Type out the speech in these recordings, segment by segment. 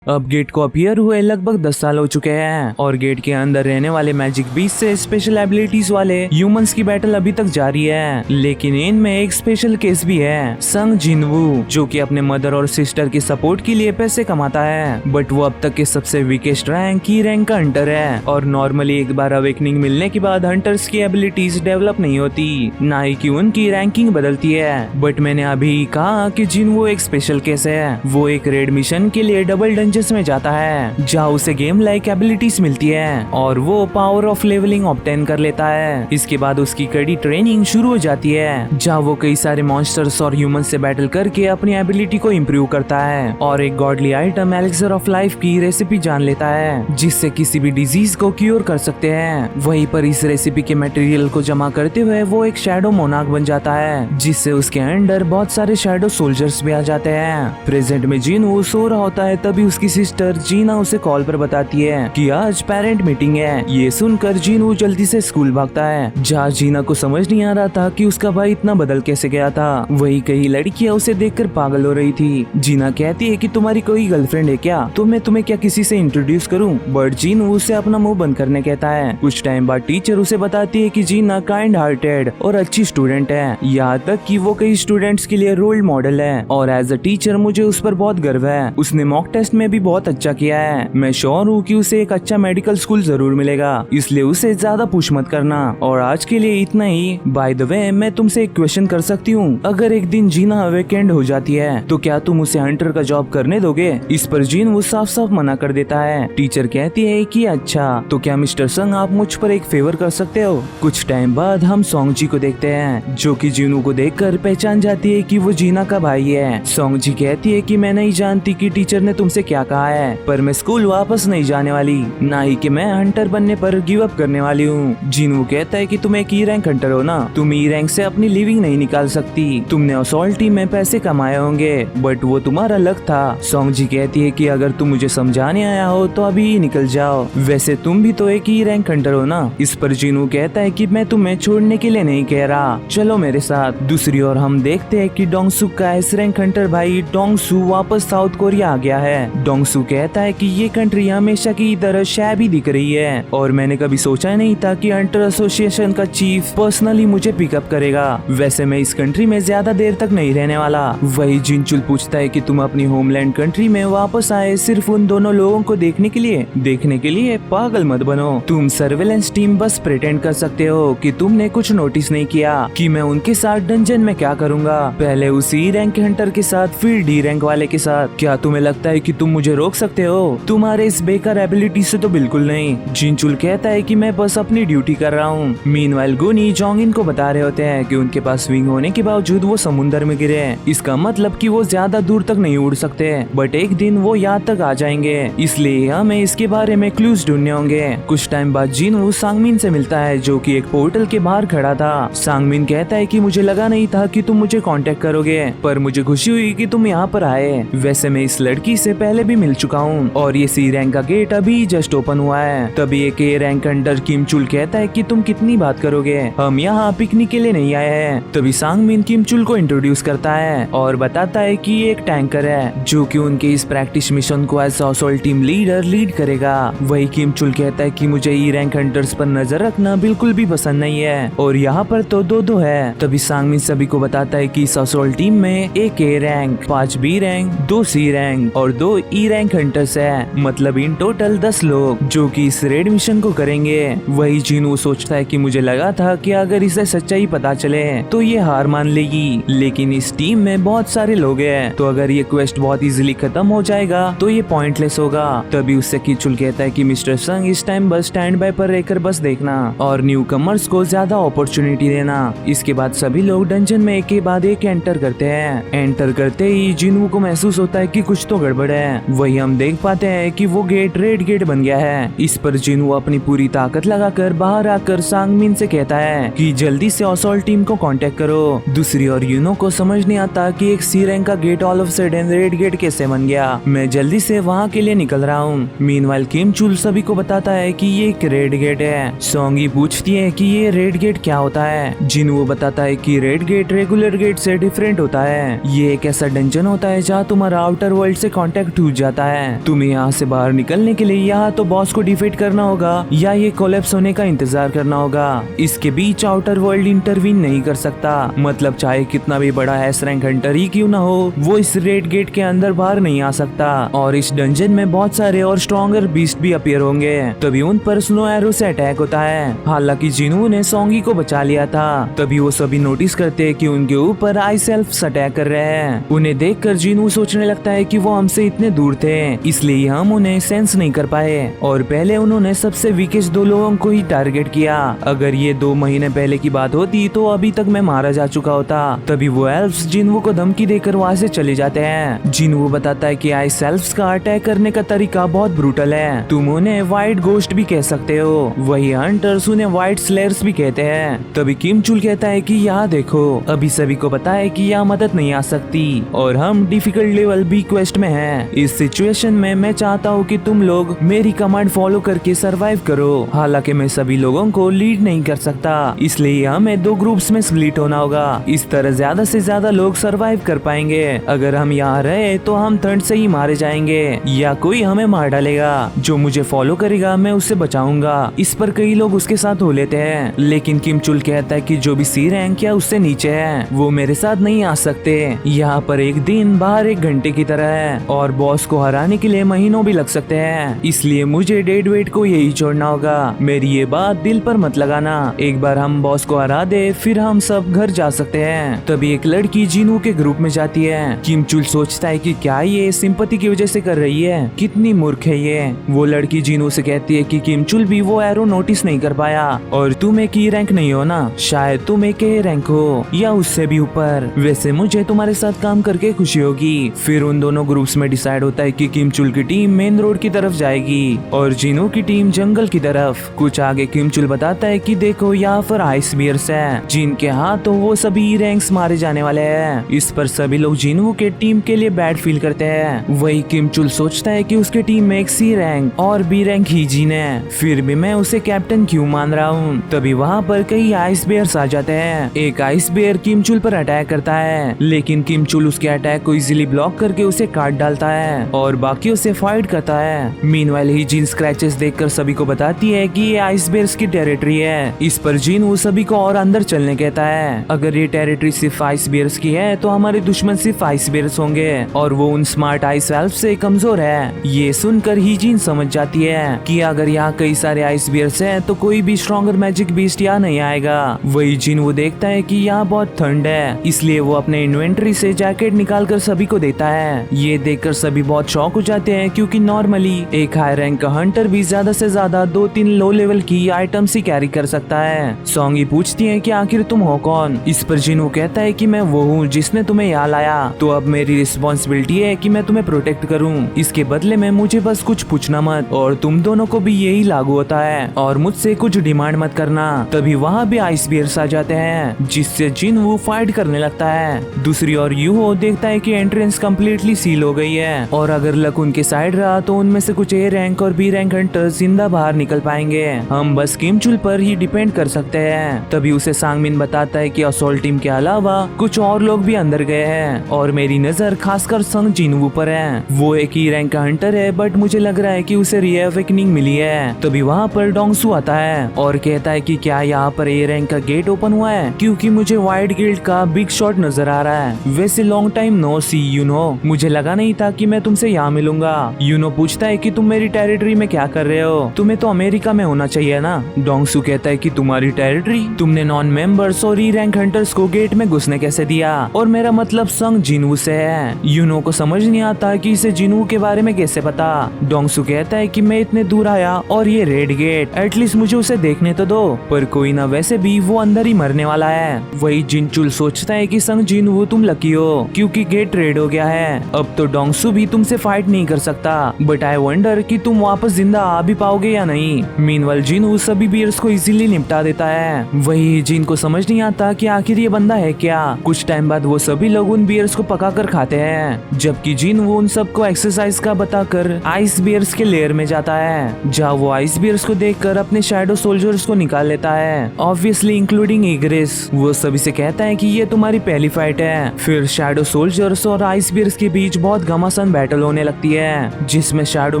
अब गेट को अपीयर हुए लगभग 10 साल हो चुके हैं और गेट के अंदर रहने वाले मैजिक बीस्ट से स्पेशल एबिलिटीज वाले ह्यूमंस की बैटल अभी तक जारी है। लेकिन इनमें एक स्पेशल केस भी है, संग जिनवू, जो कि अपने मदर और सिस्टर के सपोर्ट के लिए पैसे कमाता है, बट वो अब तक के सबसे वीकेस्ट रैंक की रैंक का हंटर है और नॉर्मली एक बार अवेकनिंग मिलने के बाद हंटर्स की एबिलिटीज डेवलप नहीं होती, ना ही कि उनकी रैंकिंग बदलती है। बट मैंने अभी कहा कि जिनवू एक स्पेशल केस है। वो एक रेड मिशन के लिए डबल डंजन्स में जाता है जहाँ उसे गेम लाइक एबिलिटीज मिलती है और वो पावर ऑफ लेवलिंग ऑब्टेन कर लेता है। इसके बाद उसकी कड़ी ट्रेनिंग शुरू हो जाती है जहाँ वो कई सारे मॉन्स्टर्स और ह्यूमन से बैटल करके अपनी एबिलिटी को इम्प्रूव करता है और एक godly item elixir of life की रेसिपी जान लेता है जिससे किसी भी डिजीज को क्योर कर सकते हैं। वहीं पर इस रेसिपी के मटेरियल को जमा करते हुए वो एक शैडो मोनार्क बन जाता है जिससे उसके अंडर बहुत सारे शैडो सोल्जर्स भी आ जाते हैं। प्रेजेंट में जिनवू सो रहा होता है तभी उसकी सिस्टर जीना उसे कॉल पर बताती है कि आज पेरेंट मीटिंग है। ये सुनकर जिनवू जल्दी से स्कूल भागता है जहाँ जीना को समझ नहीं आ रहा था कि उसका भाई इतना बदल कैसे गया था। वही कई लड़कियां उसे देखकर पागल हो रही थी। जीना कहती है कि तुम्हारी कोई गर्लफ्रेंड है क्या, तो मैं तुम्हें क्या किसी से इंट्रोड्यूस करूं? बट जिनवू उसे अपना मुंह बंद करने कहता है। कुछ टाइम बाद टीचर उसे बताती है कि जीना काइंड हार्टेड और अच्छी स्टूडेंट है, यहाँ तक कि वो कई स्टूडेंट्स के लिए रोल मॉडल है और एज अ टीचर मुझे उस पर बहुत गर्व है। उसने मॉक टेस्ट में भी बहुत अच्छा किया है। मैं श्योर हूँ कि उसे एक अच्छा मेडिकल स्कूल जरूर मिलेगा, इसलिए उसे ज्यादा पुश मत करना। और आज के लिए इतना ही। बाय द वे मैं तुमसे एक क्वेश्चन कर सकती हूँ, अगर एक दिन जीना अवेकेंड हो जाती है तो क्या तुम उसे हंटर का जॉब करने दोगे? इस पर जीन वो साफ साफ मना कर देता है। टीचर कहती है कि अच्छा तो क्या मिस्टर संग आप मुझ पर एक फेवर कर सकते हो? कुछ टाइम बाद हम सोंग जी को देखते हैं जो कि जीनू को देखकर पहचान जाती है कि वो जीना का भाई है। सोंग जी कहती है कि मैं नहीं जानती कि टीचर ने तुमसे क्या कहा है, पर मैं स्कूल वापस नहीं जाने वाली, ना ही कि मैं हंटर बनने पर गिव अप करने वाली हूँ। जिनवू कहता है कि तुम एक ई रैंक हंटर हो ना, तुम ई रैंक से अपनी लिविंग नहीं निकाल सकती, तुमने असॉल्ट टीम में पैसे कमाए होंगे बट वो तुम्हारा लक था। सोंग जी कहती है कि अगर तुम मुझे समझाने आया हो तो अभी ही निकल जाओ, वैसे तुम भी तो एक ई रैंक हंटर हो ना। इस पर जिनवू कहता है कि मैं तुम्हें छोड़ने के लिए नहीं कह रहा, चलो मेरे साथ। दूसरी ओर हम देखते हैं कि डोंगसुक का एस रैंक हंटर भाई डोंगसू वापस साउथ कोरिया आ गया है। डोंगसू कहता है कि ये कंट्री हमेशा की तरह शैबी दिख रही है और मैंने कभी सोचा नहीं था कि हंटर एसोसिएशन का चीफ पर्सनली मुझे पिकअप करेगा। वैसे मैं इस कंट्री में ज्यादा देर तक नहीं रहने वाला। वही जिनचुल पूछता है कि तुम अपनी होमलैंड कंट्री में वापस आए सिर्फ उन दोनों लोगों को देखने के लिए? पागल मत बनो, तुम सर्वेलेंस टीम बस प्रिटेंड कर सकते हो कि तुमने कुछ नोटिस नहीं किया कि मैं उनके साथ डंजन में क्या करूंगा, पहले उसी रैंक हंटर के साथ फिर डी रैंक वाले के साथ। क्या तुम्हें लगता है कि तुम मुझे रोक सकते हो? तुम्हारे इस बेकार एबिलिटी से तो बिल्कुल नहीं। जिनचुल कहता है कि मैं बस अपनी ड्यूटी कर रहा हूँ। मीनवाइल गुनी जोंगिन को बता रहे होते हैं कि उनके पास विंग होने के बावजूद वो समुद्र में गिरे हैं, इसका मतलब कि वो ज्यादा दूर तक नहीं उड़ सकते, बट एक दिन वो यहाँ तक आ जाएंगे, इसलिए हमें इसके बारे में क्लूज ढूंढने होंगे। कुछ टाइम बाद जिनवू सांगमिन से मिलता है जो कि एक पोर्टल के बाहर खड़ा था। सांगमिन कहता है कि मुझे लगा नहीं था कि तुम मुझे कांटेक्ट करोगे, पर मुझे खुशी हुई कि तुम यहाँ पर आए। वैसे मैं इस लड़की से पहले भी मिल चुका हूँ और ये सी रैंक का गेट अभी जस्ट ओपन हुआ है। तभी एक ए रैंक हंटर किमचुल कहता है कि तुम कितनी बात करोगे, हम यहाँ पिकनिक के लिए नहीं आए हैं। तभी सांगमिन किमचुल को इंट्रोड्यूस करता है और बताता है कि ये एक टैंकर है जो कि उनके इस प्रैक्टिस मिशन को as assault team leader lead करेगा। वही किमचुल कहता है कि मुझे ई रैंक हंटर्स पर नजर रखना बिल्कुल भी पसंद नहीं है और यहाँ पर तो दो है। तभी सांगमिन सभी को बताता है कि इस असॉल्ट टीम में एक A rank, 5 B rank, 2 C rank और 2 ई रैंक हंटर्स है, मतलब इन टोटल 10 लोग जो कि इस रेड मिशन को करेंगे। वही जिनवू सोचता है कि मुझे लगा था कि अगर इसे सच्चाई पता चले तो ये हार मान लेगी, लेकिन इस टीम में बहुत सारे लोग हैं तो अगर ये क्वेस्ट बहुत इजीली खत्म हो जाएगा तो ये पॉइंटलेस होगा। तभी उससे किचुल कहता है कि मिस्टर संग इस टाइम बस स्टैंड बाय पर रहकर बस देखना और न्यू कमर्स को ज्यादा अपॉर्चुनिटी देना। इसके बाद सभी लोग डंजन में एक के बाद एक एंटर करते हैं। एंटर करते ही जिनवू को महसूस होता है कि कुछ तो गड़बड़ है। वही हम देख पाते हैं कि वो गेट रेड गेट बन गया है। इस पर जिनवू अपनी पूरी ताकत लगाकर बाहर आकर सांगमिन से कहता है कि जल्दी से असॉल्ट टीम को कांटेक्ट करो। दूसरी ओर यूनो को समझ नहीं आता कि एक सी रैंक का gate all of sudden red gate कैसे बन गया। मैं जल्दी से वहाँ के लिए निकल रहा हूँ। मीनवाइल किमचुल सभी को बताता है कि ये एक रेड गेट है। सोंगी पूछती है कि ये रेड गेट क्या होता है। जिनवू बताता है कि रेड गेट रेगुलर गेट से डिफरेंट होता है। ये एक ऐसा डंजन होता है जहाँ तुम्हारा आउटर वर्ल्ड से कांटेक्ट टूट सूझ जाता है। तुम्हें यहाँ से बाहर निकलने के लिए यहाँ तो बॉस को डिफीट करना होगा या ये कोलैप्स होने का इंतजार करना होगा। इसके बीच आउटर वर्ल्ड इंटरवीन नहीं कर सकता। मतलब चाहे कितना भी बड़ा एस रैंक हंटर ही क्यों ना हो, वो इस रेड गेट के अंदर बाहर नहीं आ सकता। और इस डंजन में बहुत सारे और स्ट्रॉन्गर बीस्ट भी अपीयर होंगे। तभी उन पर स्नो एरो से अटैक होता है। हालांकि जिनू ने सोंगी को बचा लिया था। तभी वो सभी नोटिस करते हैं कि उनके ऊपर आइस एल्फ्स अटैक कर रहे हैं। उन्हें देखकर जिनू सोचने लगता है कि वो हमसे इतने दूर थे, इसलिए हम उन्हें सेंस नहीं कर पाए और पहले उन्होंने सबसे वीकेस्ट 2 लोगों को ही टारगेट किया। अगर ये 2 महीने पहले की बात होती तो अभी तक मैं मारा जा चुका होता। तभी वो एल्फ्स जिनू को धमकी देकर वहाँ से चले जाते हैं। जिनू बताता है कि आइस एल्फ्स का अटैक करने का तरीका बहुत ब्रूटल है। तुम उन्हें व्हाइट गोस्ट भी कह सकते हो, वही हंटर्स उन्हें व्हाइट स्लेयर्स भी कहते हैं। तभी किम चुल कहता है कि यहाँ देखो, अभी सभी को पता है कि यहाँ मदद नहीं आ सकती और हम डिफिकल्ट लेवल बी क्वेस्ट में हैं। इस सिचुएशन में मैं चाहता हूँ कि तुम लोग मेरी कमांड फॉलो करके सरवाइव करो। हालांकि मैं सभी लोगों को लीड नहीं कर सकता, इसलिए हमें 2 ग्रुप्स में स्प्लिट होना होगा। इस तरह ज्यादा से ज्यादा लोग सरवाइव कर पाएंगे। अगर हम यहाँ रहे तो हम ठंड से ही मारे जाएंगे या कोई हमें मार डालेगा। जो मुझे फॉलो करेगा मैं उससे बचाऊंगा। इस पर कई लोग उसके साथ हो लेते हैं, लेकिन किम चुल कहता है कि जो भी सी रैंक या उससे नीचे है वो मेरे साथ नहीं आ सकते। यहाँ पर एक दिन बाहर 1 घंटे की तरह है और बॉस को हराने के लिए महीनों भी लग सकते हैं, इसलिए मुझे डेड वेट को यही छोड़ना होगा। मेरी ये बात दिल पर मत लगाना। एक बार हम बॉस को हरा दे फिर हम सब घर जा सकते हैं। तभी एक लड़की जिनू के ग्रुप में जाती है। किम चुल सोचता है कि क्या ये सिंपैथी की वजह से कर रही है, कितनी मूर्ख है ये। वो लड़की जिनू से कहती है कि किम चुल भी वो एरो नोटिस नहीं कर पाया और तुम एक ही रैंक नहीं हो ना, शायद तुम एक ए रैंक हो या उससे भी ऊपर। वैसे मुझे तुम्हारे साथ काम करके खुशी होगी। फिर उन दोनों ग्रुप्स में डिसाइड होता है कि किम चुल की टीम मेन रोड की तरफ जाएगी और जिनू की टीम जंगल की तरफ। कुछ आगे किम चुल बताता है कि देखो यहाँ पर आइस बियर्स है, जिनके हाथों वो सभी रैंक्स मारे जाने वाले हैं। इस पर सभी लोग जिनू के टीम के लिए बैड फील करते हैं। वही किम चुल सोचता है कि उसके टीम में एक सी रैंक और बी रैंक ही जीन है, फिर भी मैं उसे कैप्टन क्यों मान रहा हूँ। तभी वहाँ पर कई आइस बियर्स आ जाते हैं। एक आइस बियर किम चुल पर अटैक करता है, लेकिन किम चुल उसके अटैक को इजीली ब्लॉक करके उसे काट डालता है और बाकियों से फाइट करता है। मीनवाइल ही जिन स्क्रैचेस देखकर सभी को बताती है कि ये आइस बियर्स की टेरिटरी है। इस पर जिन वो सभी को और अंदर चलने कहता है। अगर ये टेरिटरी सिर्फ आइस बियर्स की है तो हमारे दुश्मन सिर्फ आइस बियर्स होंगे और वो उन स्मार्ट आइस एल्फ से कमजोर है। ये सुनकर ही जिन समझ जाती है कि अगर यहाँ कई सारे आइस बियर्स हैं तो कोई भी स्ट्रॉन्गर मैजिक बीस्ट यहाँ नहीं आएगा। वही जिन वो देखता है कि यहाँ बहुत ठंड है, इसलिए वो अपने इन्वेंटरी से जैकेट निकाल कर सभी को देता है। ये देखकर सभी बहुत शॉक हो जाते हैं, क्योंकि नॉर्मली एक हाई रैंक का हंटर भी ज्यादा से ज्यादा 2-3 लो लेवल की आइटम्स ही कैरी कर सकता है। सोंगी पूछती है कि आखिर तुम हो कौन। इस पर जिनू कहता है कि मैं वो हूँ जिसने तुम्हें यहाँ लाया, तो अब मेरी रिस्पॉन्सिबिलिटी है कि मैं तुम्हें प्रोटेक्ट करूँ। इसके बदले में मुझे बस कुछ पूछना मत और तुम दोनों को भी यही लागू होता है और मुझसे कुछ डिमांड मत करना। तभी वहाँ भी आइस बियर्स आ जाते हैं, जिससे जिनवू फाइट करने लगता है। दूसरी ओर यूहो देखता है कि एंट्रेंस कम्प्लीटली सील हो गई है और अगर लक उनके साइड रहा तो उनमें से कुछ ए रैंक और बी रैंक हंटर्स जिंदा बाहर निकल पाएंगे। हम बस किम चुल पर ही डिपेंड कर सकते हैं। तभी उसे सांगमिन बताता है कि असॉल्ट टीम के अलावा कुछ और लोग भी अंदर गए हैं और मेरी नजर खासकर संग जिनवू पर है। वो एक ही रैंक का हंटर है, बट मुझे लग रहा है कि उसे रीअवेकनिंग मिली है। तभी वहाँ पर डोंगसू आता है और कहता है कि क्या यहाँ पर ए रैंक का गेट ओपन हुआ है, क्योंकि मुझे व्हाइट गिल्ड का बिग शॉट नजर आ रहा है। वैसे long time no see you know, मुझे लगा नहीं था कि मैं तुमसे यहाँ मिलूंगा। यूनो पूछता है कि तुम मेरी टेरिटरी में क्या कर रहे हो, तुम्हें तो अमेरिका में होना चाहिए ना। डोंगसू कहता है कि तुम्हारी टेरिटरी, तुमने नॉन मेंबर्स और ई रैंक हंटर्स को गेट में घुसने कैसे दिया, और मेरा मतलब संग जिनवू से है। यूनो को समझ नहीं आता कि इसे जिनवू के बारे में कैसे पता। डोंगसू कहता है कि मैं इतने दूर आया और ये रेड गेट, एटलीस्ट मुझे उसे देखने तो दो। पर कोई ना, वैसे भी वो अंदर ही मरने वाला है। वही जिनचुल सोचता है कि संग जिनवू तुम लकी हो, क्योंकि गेट रेड हो गया है। अब तो डोंगसू भी तुमसे फाइट नहीं कर सकता, बट आई वंडर कि तुम वापस जिंदा आ भी पाओगे या नहीं। मीनवाइल जिनवू सभी बियर्स को इजीली निपटा देता है। वही जिन को समझ नहीं आता कि आखिर ये बंदा है क्या। कुछ टाइम बाद वो सभी लोग उन बियर्स को पका कर खाते हैं, जबकि जिनवू उन सबको एक्सरसाइज का बताकर आइस बियर्स के लेयर में जाता है, जहाँ वो आइस बियर्स को देखकर अपने शैडो सोल्जर्स को निकाल लेता है, ऑब्वियसली इंक्लूडिंग इग्रेस। वो सभी से कहता है कि ये तुम्हारी पहली फाइट है। फिर शैडो सोल्जर्स और आइस बियर्स के बीच बहुत घमासान बैटल होने लगती है, जिसमें शैडो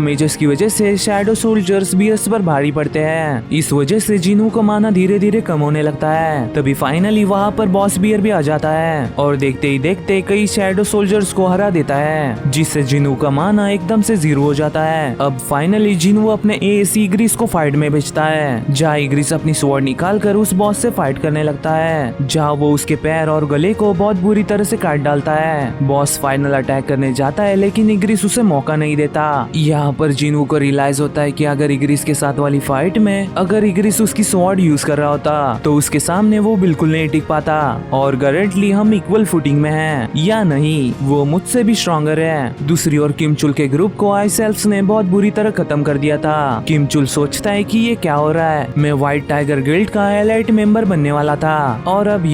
मेजर्स की वजह से शैडो सोल्जर्स बियर्स पर भारी पड़ते हैं। इस वजह से जिनू का माना धीरे धीरे कम होने लगता है। तभी फाइनली वहाँ पर बॉस बियर भी आ जाता है और देखते ही देखते कई शैडो सोल्जर्स को हरा देता है, जिससे जिनू का माना एकदम से 0 हो जाता है। अब फाइनली जिनू अपने एस इग्रिस को फाइट में भेजता है, जहाँ इग्रिस अपनी स्वॉर्ड निकाल कर उस बॉस से फाइट करने लगता है, जहाँ वो उसके पैर और गले को बहुत बुरी तरह से काट डालता है। बॉस फाइनल अटैक करने जाता है, लेकिन इग्रिस उसे मौका नहीं देता। यहाँ पर जिनू को रियलाइज होता है कि अगर इग्रिस के साथ वाली फाइट में अगर इग्रिस उसकी स्वॉर्ड यूज कर रहा होता तो उसके सामने वो बिल्कुल नहीं टिक पाता, और करेंटली हम इक्वल फुटिंग में हैं, या नहीं वो मुझसे भी स्ट्रॉन्गर है। दूसरी ओर किम चुल के ग्रुप को आइस एल्फ्स ने बहुत बुरी तरह खत्म कर दिया था। किम चुल सोचता है कि ये क्या हो रहा है, मैं व्हाइट टाइगर गिल्ड का एलाइट मेंबर बनने वाला था और अब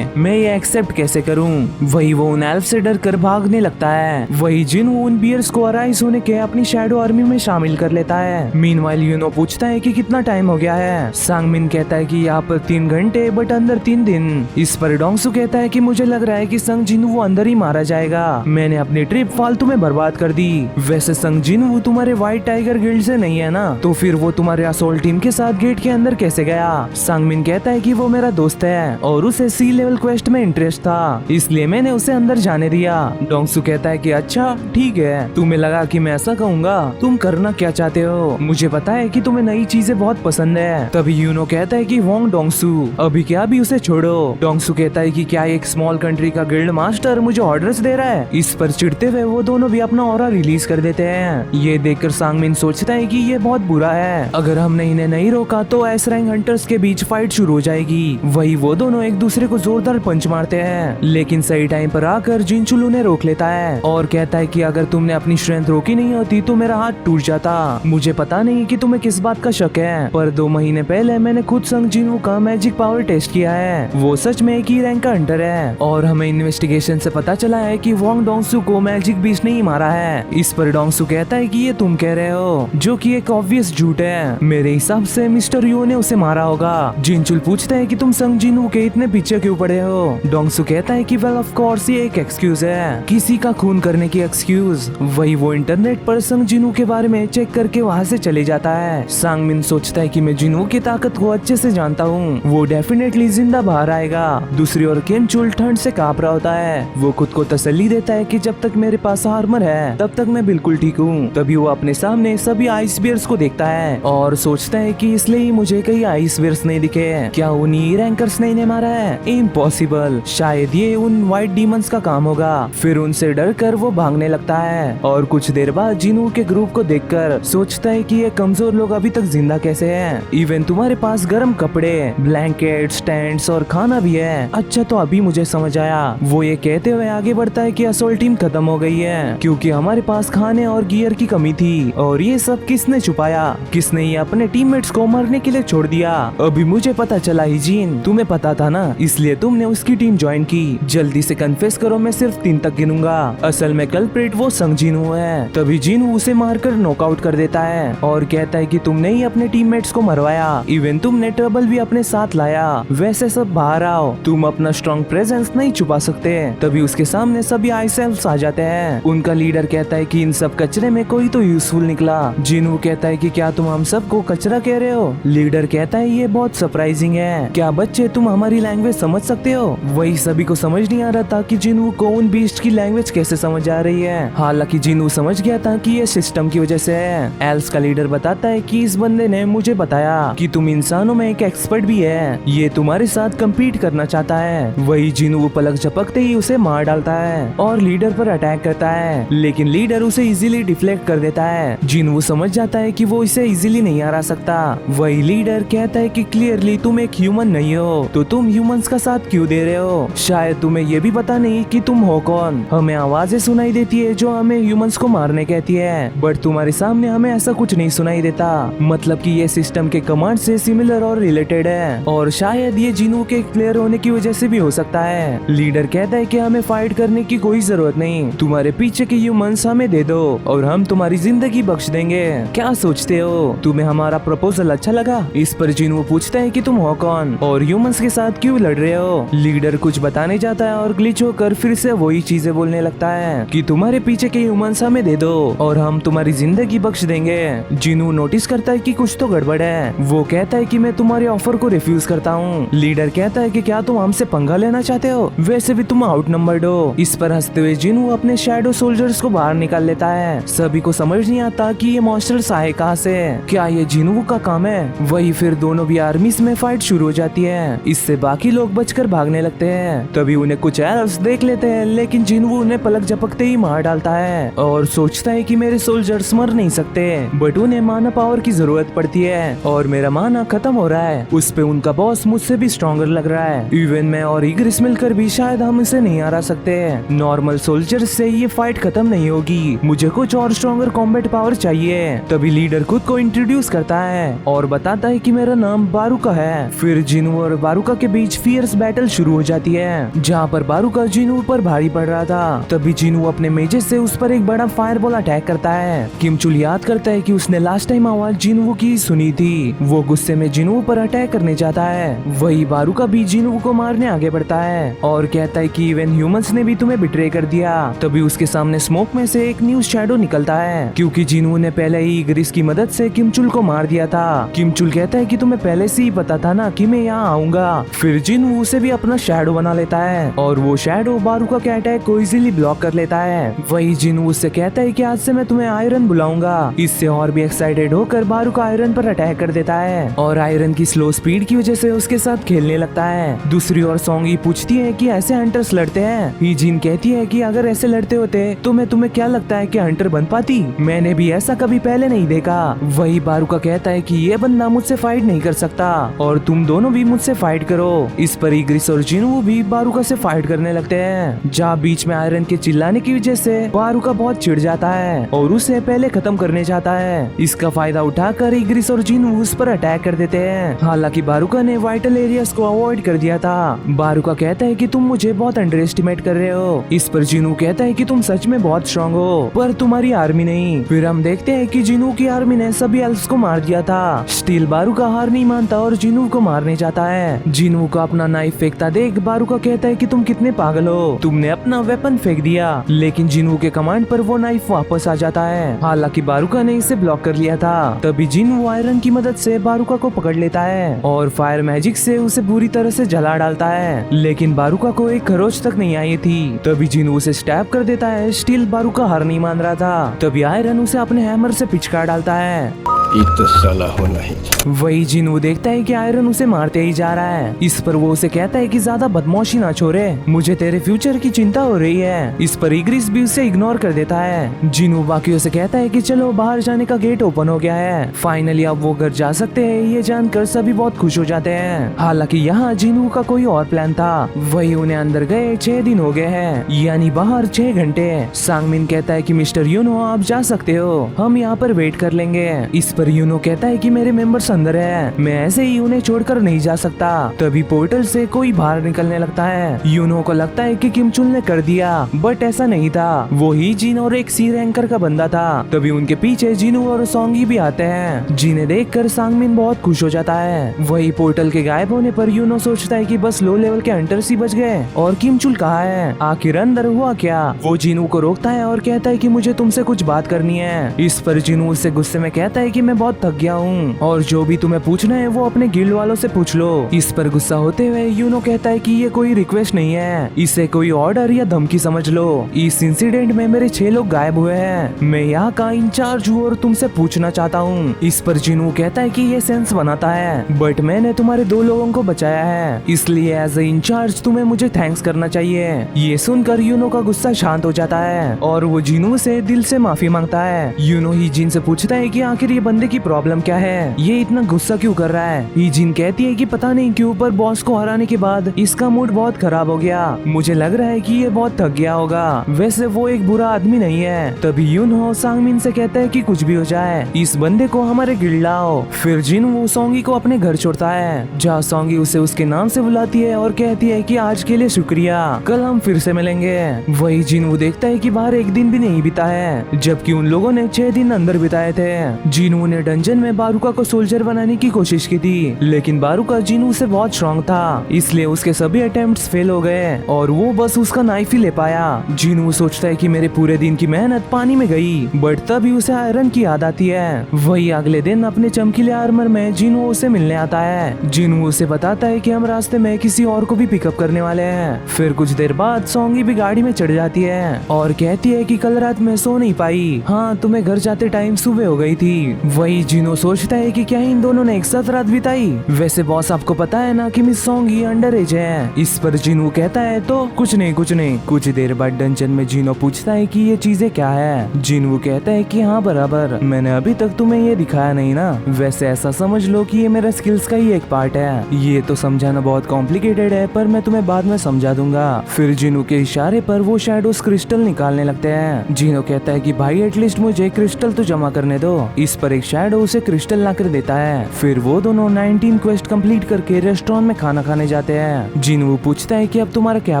मैं ये एक्सेप्ट कैसे करूं। वही वो उन एल्फ से डर कर भागने लगता है। वही जिनू उन बियर्स को अराइज होने के अपनी शैडो आर्मी में शामिल कर लेता है। मीनवाइल यूनो पूछता है कि कितना टाइम हो गया है। सांगमिन कहता है कि यहाँ पर 3 घंटे बट अंदर 3 दिन। इस पर डोंगसू कहता है कि मुझे लग रहा है कि संग जिनू वो अंदर ही मारा जाएगा, मैंने अपनी ट्रिप फालतू में बर्बाद कर दी। वैसे संग जिनू तुम्हारे व्हाइट टाइगर गिल्ड से नहीं है ना, तो फिर वो तुम्हारे असोल्ट टीम के साथ गेट के अंदर कैसे गया। सांगमिन कहता है कि वो मेरा दोस्त है और उसे सी लेवल क्वेस्ट में इंटरेस्ट था, इसलिए मैंने उसे अंदर जाने दिया। डोंगसू कहता है कि अच्छा ठीक है, तुम्हें लगा कि मैं ऐसा कहूँगा, तुम करना क्या चाहते हो, मुझे पता है कि तुम्हें नई चीजें बहुत पसंद है। तभी यूनो कहता है कि वोंग डोंगसू अभी क्या भी उसे छोड़ो। डोंगसू कहता है कि क्या एक स्मॉल कंट्री का गिल्ड मास्टर मुझे ऑर्डर्स दे रहा है। इस पर चिढ़ते हुए वो दोनों भी अपना ऑरा रिलीज कर देते हैं। ये देखकर सांगमिन सोचता है कि ये बहुत बुरा है, अगर हमने इन्हें नहीं रोका तो एस रैंक हंटर्स के बीच फाइट शुरू हो जाएगी। वही वो दोनों एक दूसरे को जोरदार पंच मारते हैं, लेकिन सही टाइम पर आकर जिनचुल उन्हें रोक लेता है और कहता है कि अगर तुमने अपनी स्ट्रेंथ रोकी नहीं होती तो मेरा हाथ टूट जाता। मुझे पता नहीं कि तुम्हें किस बात का शक है, पर 2 महीने पहले मैंने खुद संग जिनू का मैजिक पावर टेस्ट किया है, वो सच में एक ही रैंक का हंटर है और हमें इन्वेस्टिगेशन से पता चला है कि वोंग डोंगसू को मैजिक बीस्ट नहीं मारा है। इस पर डोंगसू कहता है कि ये तुम कह रहे हो, जो कि एक ऑब्वियस झूठ है, मेरे हिसाब से मिस्टर यू ने उसे मारा होगा। जिनचुल पूछता है कि तुम संग जिनू के इतने पीछे क्यों पड़े हो। डोंगसू कहता है कि वेल ऑफ कोर्स ये एक एक्सक्यूज है, किसी का खून करने की एक्सक्यूज। वही वो इंटरनेट पर संग जिनू के बारे में चेक करके वहाँ से चले जाता है। सांगमिन सोचता है कि मैं जिनू की ताकत को अच्छे से जानता हूँ, वो डेफिनेटली जिंदा बाहर आएगा। दूसरी ओर किम चुल ठंड से कांप रहा होता है, वो खुद को तसल्ली देता है कि जब तक मेरे पास आर्मर है तब तक मैं बिल्कुल ठीक हूँ। तभी वो अपने सामने सभी आइस बियर्स को देखता है और सोचता है कि इसलिए ही मुझे कई आइस बियर्स नहीं दिखे, क्या उन्हीं रैंकर्स ने इन्हें मारा है। इम्पॉसिबल, शायद ये उन व्हाइट डीमंस का काम होगा। फिर उनसे डर कर वो भागने लगता है और कुछ देर बाद जिनू के ग्रुप को देखकर सोचता है कि ये कमजोर लोग अभी तक जिंदा कैसे हैं। इवन तुम्हारे पास गर्म कपड़े, ब्लैंकेट, स्टैंड्स और खाना भी है। अच्छा तो अभी मुझे समझ आया। वो ये कहते हुए आगे बढ़ता है कि असोल्ट टीम खत्म हो गई है क्योंकि हमारे पास खाने और गियर की कमी थी, और ये सब किसने छुपाया, किसने ये अपने टीममेट्स को मरने के लिए छोड़ दिया। अभी मुझे पता चला ही जीन, तुम्हें पता था ना, इसलिए तुमने उसकी टीम ज्वाइन की। जल्दी से कन्फेस करो, मैं सिर्फ 3 तक गिनूंगा। असल में कल्प्रिट वो संग जिनू है। तभी जिनू उसे मारकर नॉकआउट कर देता है और कहता है कि तुमने ही अपने टीममेट्स को मरवाया, इवन तुमने ट्रबल भी अपने साथ लाया। वैसे सब बाहर आओ, तुम अपना स्ट्रॉन्ग प्रेजेंस नहीं छुपा सकते। तभी उसके सामने सभी आइस एल्फ्स आ जाते हैं। उनका लीडर कहता है कि इन सब कचरे में कोई तो यूजफुल निकला। जिनू कहता है कि क्या तुम हम सबको कचरा कह रहे हो। लीडर कहता है ये बहुत सरप्राइजिंग है, क्या बच्चे तुम हमारी लैंग्वेज समझ सकते हो। वही सभी को समझ नहीं आ रहा था कि जिनू को उन बीस्ट की लैंग्वेज कैसे समझ आ रही है। हालांकि जिनू समझ गया था कि ये सिस्टम की वजह से है। एल्फ्स का लीडर बताता है कि इस बंदे ने मुझे बताया कि तुम इंसानों में एक एक्सपर्ट भी है, ये तुम्हारे साथ कम्पीट करना चाहता है। वही जिनू पलक झपकते ही उसे मार डालता है और लीडर पर अटैक करता है, लेकिन लीडर उसे इजीली डिफ्लेक्ट कर देता है। जिनू समझ जाता है कि वो इसे इजीली नहीं हरा सकता। वही लीडर कहता है कि क्लियरली तुम एक ह्यूमन नहीं हो, तो तुम ह्यूमंस का साथ क्यों दे रहे हो। शायद तुम्हें ये भी पता नहीं कि तुम हो कौन। हमें आवाजें सुनाई देती है जो हमें ह्यूमंस को मारने कहती है, बट तुम्हारे सामने हमें ऐसा कुछ नहीं सुनाई देता। मतलब कि ये सिस्टम के कमांड से सिमिलर और रिलेटेड है, और शायद ये जिनू के प्लेयर होने की वजह से भी हो सकता है। लीडर कहता है कि हमें फाइट करने की कोई जरूरत नहीं, तुम्हारे पीछे के ह्यूमंस हमें दे दो और हम तुम्हारी जिंदगी बख्श देंगे। क्या सोचते हो, तुम्हें हमारा प्रपोजल अच्छा लगा। इस पर जिनू पूछता है कि तुम हो कौन और ह्यूमंस के साथ क्यों लड़ रहे हो। लीडर कुछ बताने जाता है और ग्लिच होकर फिर से वही चीजें बोलने लगता है कि तुम्हारे पीछे नीचे के ह्यूमंस हमें दे दो और हम तुम्हारी जिंदगी बख्श देंगे। जिनू नोटिस करता है कि कुछ तो गड़बड़ है। वो कहता है कि मैं तुम्हारे ऑफर को रिफ्यूज करता हूँ। लीडर कहता है कि क्या तुम हमसे पंगा लेना चाहते हो, वैसे भी तुम आउट नंबर्ड हो। इस पर हंसते हुए जिनू अपने शैडो सोल्जर्स को बाहर निकाल लेता है। सभी को समझ नहीं आता कि ये मॉन्स्टर्स आए कहाँ से, क्या ये जिनू का काम है। वही फिर दोनों भी आर्मीज में फाइट शुरू हो जाती है। इससे बाकी लोग बचकर भागने लगते हैं। तभी उन्हें कुछ एल्व्स देख लेते हैं, लेकिन जिनू उन्हें पलक झपकते ही मार डालता है और सोचता है कि मेरे सोल्जर्स मर नहीं सकते, बट उन्हें माना पावर की जरूरत पड़ती है और मेरा माना खत्म हो रहा है। उस पे उनका बॉस मुझसे भी स्ट्रॉन्गर लग रहा है। इवन मैं और इग्रिस मिलकर भी शायद हम इसे नहीं हरा सकते। नॉर्मल सोल्जर से ये फाइट खत्म नहीं होगी, मुझे कुछ और स्ट्रॉन्गर कॉम्बैट पावर चाहिए। तभी लीडर खुद को इंट्रोड्यूस करता है और बताता है कि मेरा नाम बारूका है। फिर जिनू और बारूका के बीच फियर्स बैटल शुरू हो जाती है, जहाँ पर बारूका जिनू पर भारी पड़ रहा था। तभी जिनू अपने मेजे से उस पर एक बड़ा फायरबॉल अटैक करता है। किमचुल याद करता है कि उसने लास्ट टाइम आवाज जिनू की सुनी थी। वो गुस्से में जिनू पर अटैक करने जाता है। वही बारूका भी जिनू को मारने आगे बढ़ता है और कहता है कि इवन ह्यूमंस ने भी तुम्हें बिट्रे कर दिया। तभी उसके सामने स्मोक में से एक न्यू शैडो निकलता है, क्योंकि जिनू ने पहले ही इग्रिस की मदद से किमचुल को मार दिया था। किमचुल कहता है कि तुम्हें पहले से ही पता था ना कि मैं यहाँ आऊंगा। फिर जिनू उसे भी अपना शैडो बना लेता है और वो शैडो बारूका के अटैक को इजीली ब्लॉक कर लेता है। वही जिनू उससे कहता है कि आज से मैं तुम्हें आयरन बुलाऊंगा। इससे और भी एक्साइटेड होकर बारूका आयरन पर अटैक कर देता है और आयरन की स्लो स्पीड की वजह से उसके साथ खेलने लगता है। दूसरी ओर सोंगी पूछती है कि ऐसे हंटर्स लड़ते हैं। हीजिन कहती है कि अगर ऐसे लड़ते होते तो मैं तुम्हें क्या लगता है कि हंटर बन पाती, मैंने भी ऐसा कभी पहले नहीं देखा। वही बारूका कहता है कि ये बंदा मुझसे फाइट नहीं कर सकता और तुम दोनों भी मुझसे फाइट करो। इस पर इग्रिस और जिनू भी बारूका से फाइट करने लगते हैं, जहाँ बीच में आयरन के चिल्लाने की वजह से बारूका बहुत चिढ़ जाता है और उसे पहले खत्म करने चाहता है। इसका फायदा उठाकर इग्रिस और जिनू उस पर अटैक कर देते हैं। हालांकि बारूका ने वाइटल एरियाज को अवॉइड कर दिया था। बारूका कहता है कि तुम मुझे बहुत अंडर एस्टिमेट कर रहे हो। इस पर जिनू कहता है कि तुम सच में बहुत स्ट्रॉन्ग हो, पर तुम्हारी आर्मी नहीं। फिर हम देखते हैं कि जिनू की आर्मी ने सभी एल्फ्स को मार दिया था। स्टील बारूका हार नहीं मानता और जिनू को मारने जाता है। जिनू का अपना नाइफ फेंकता देख बारूका कहता है कि तुम कितने पागल हो, तुमने अपना वेपन फेंक दिया। लेकिन जिनू के कमांड पर वो नाइफ वापस आ जाता है। हालांकि बारूका ने इसे ब्लॉक कर लिया था। तभी जिनू आयरन की मदद से बारूका को पकड़ लेता है और फायर मैजिक से उसे बुरी तरह से जला डालता है, लेकिन बारूका को एक खरोच तक नहीं आई थी। तभी जिनू उसे स्टैब कर देता है। स्टील बारूका हार नहीं मान रहा था। तभी आयरन उसे अपने हैमर से पिचका डालता है। ये तो साला होना ही। वही जिनू देखता है कि आयरन उसे मारते ही जा रहा है। इस पर वो उसे कहता है कि ज्यादा बदमाशी ना छोड़े, मुझे तेरे फ्यूचर की चिंता हो रही है। इस पर इग्रिस भी उसे इग्नोर कर देता है। जिनू बाकियों से कहता है कि चलो बाहर जाने का गेट ओपन हो गया है, फाइनली अब वो घर जा सकते हैं। ये जानकर सभी बहुत खुश हो जाते हैं। हालांकि यहाँ जिनू का कोई और प्लान था। वही उन्हें अंदर गए 6 दिन हो गए हैं, यानी बाहर 6 घंटे। सांगमिन कहता है कि मिस्टर यूनो आप जा सकते हो, हम यहाँ पर वेट कर लेंगे। इस पर यूनो कहता है कि मेरे मेंबर्स अंदर है, मैं ऐसे ही उन्हें छोड़कर नहीं जा सकता। तभी पोर्टल से कोई बाहर निकलने लगता है। यूनो को लगता है कि किमचुल ने कर दिया, बट ऐसा नहीं था। वो ही जिन और एक सी रैंकर का बंदा था। तभी उनके पीछे जिनू और सोंगी भी आते हैं, जिन्हें देखकर सांगमिन बहुत खुश हो जाता है। वही पोर्टल के गायब होने पर यूनो सोचता है कि बस लो लेवल के हंटर्स ही बच गए और किमचुल कहाँ है, आखिर अंदर हुआ क्या। वो जिनू को रोकता है और कहता है कि मुझे तुमसे कुछ बात करनी है। इस पर जिनू उससे गुस्से में कहता है कि मैं बहुत थक गया हूँ और जो भी तुम्हें पूछना है वो अपने गिल्ड वालों से पूछ लो। इस पर गुस्सा होते हुए यूनो कहता है कि ये कोई रिक्वेस्ट नहीं है, इसे कोई ऑर्डर या धमकी समझ लो। इस इंसिडेंट में मेरे 6 लोग गायब हुए हैं, मैं यहाँ का इंचार्ज हूँ और तुमसे पूछना चाहता हूँ। इस पर जिनू कहता है कि ये सेंस बनाता है, बट मैंने तुम्हारे 2 लोगों को बचाया है, इसलिए एज ए इंचार्ज तुम्हें मुझे थैंक्स करना चाहिए। ये सुनकर यूनो का गुस्सा शांत हो जाता है और वो जिनू से दिल से माफी मांगता है। यूनो ही जिन से पूछता है कि आखिर ये बंदे की प्रॉब्लम क्या है, ये इतना गुस्सा क्यों कर रहा है। हीजिन कहती है कि पता नहीं क्यों पर बॉस को हराने के बाद इसका मूड बहुत खराब हो गया, मुझे लग रहा है कि ये बहुत थक गया होगा, वैसे वो एक बुरा आदमी नहीं है। तभी यूनो सांगमिन से कहता है कि कुछ भी हो जाए इस बंदे को हमारे गिल्ड लाओ। फिर जिन वो सोंगी को अपने घर छोड़ता है, जहाँ सोंगी उसे उसके नाम से बुलाती है और कहती है कि आज के लिए शुक्रिया, कल हम फिर से मिलेंगे। वही जिन वो देखता है कि बाहर एक दिन भी नहीं बीता है, जबकि उन लोगों ने 6 दिन अंदर बिताए थे। जिनू ने डंजन में बारूका को सोल्जर बनाने की कोशिश की थी, लेकिन बारूका जिनू से बहुत स्ट्रॉन्ग था, इसलिए उसके सभी अटेम्प्ट्स फेल हो गए और वो बस उसका नाइफ ही ले पाया। जिनू सोचता है कि मेरे पूरे दिन की मेहनत पानी में गई, बट तभी उसे आयरन की याद आती है। वही अगले दिन अपने चमकीले आर्मर में जिनू उसे मिलने आता है। जिनू उसे बताता है कि हम रास्ते में किसी और को भी पिकअप करने वाले हैं। फिर कुछ देर बाद सोंगी भी गाड़ी में चढ़ जाती है और कहती है कि कल रात मैं सो नहीं पाई, हाँ तुम्हें घर जाते टाइम सुबह हो गई थी। वही जिनू सोचता है कि क्या इन दोनों ने एक साथ रात बिताई। वैसे बॉस आपको पता है ना कि मिस सोंगी अंडर एज है। इस पर जिनू कहता है तो कुछ नहीं। कुछ देर बाद डंजन में जिनू पूछता है कि ये चीजें क्या है। जिनू कहता है कि हाँ बराबर, मैंने अभी तक तुम्हें ये दिखाया नहीं ना। वैसे ऐसा समझ लो कि ये मेरा स्किल्स का ही एक पार्ट है। ये तो समझाना बहुत कॉम्प्लिकेटेड है, पर मैं तुम्हें बाद में समझा दूंगा। फिर जिनू के इशारे पर वो शैडोज क्रिस्टल निकालने लगते हैं। जिनू कहता है कि भाई एटलीस्ट मुझे क्रिस्टल तो जमा करने दो। इस पर एक शैडो उसे क्रिस्टल ला कर देता है। फिर वो दोनों 19 क्वेस्ट कंप्लीट करके रेस्टोरेंट में खाना खाने जाते हैं। जिनू पूछता है कि अब तुम्हारा क्या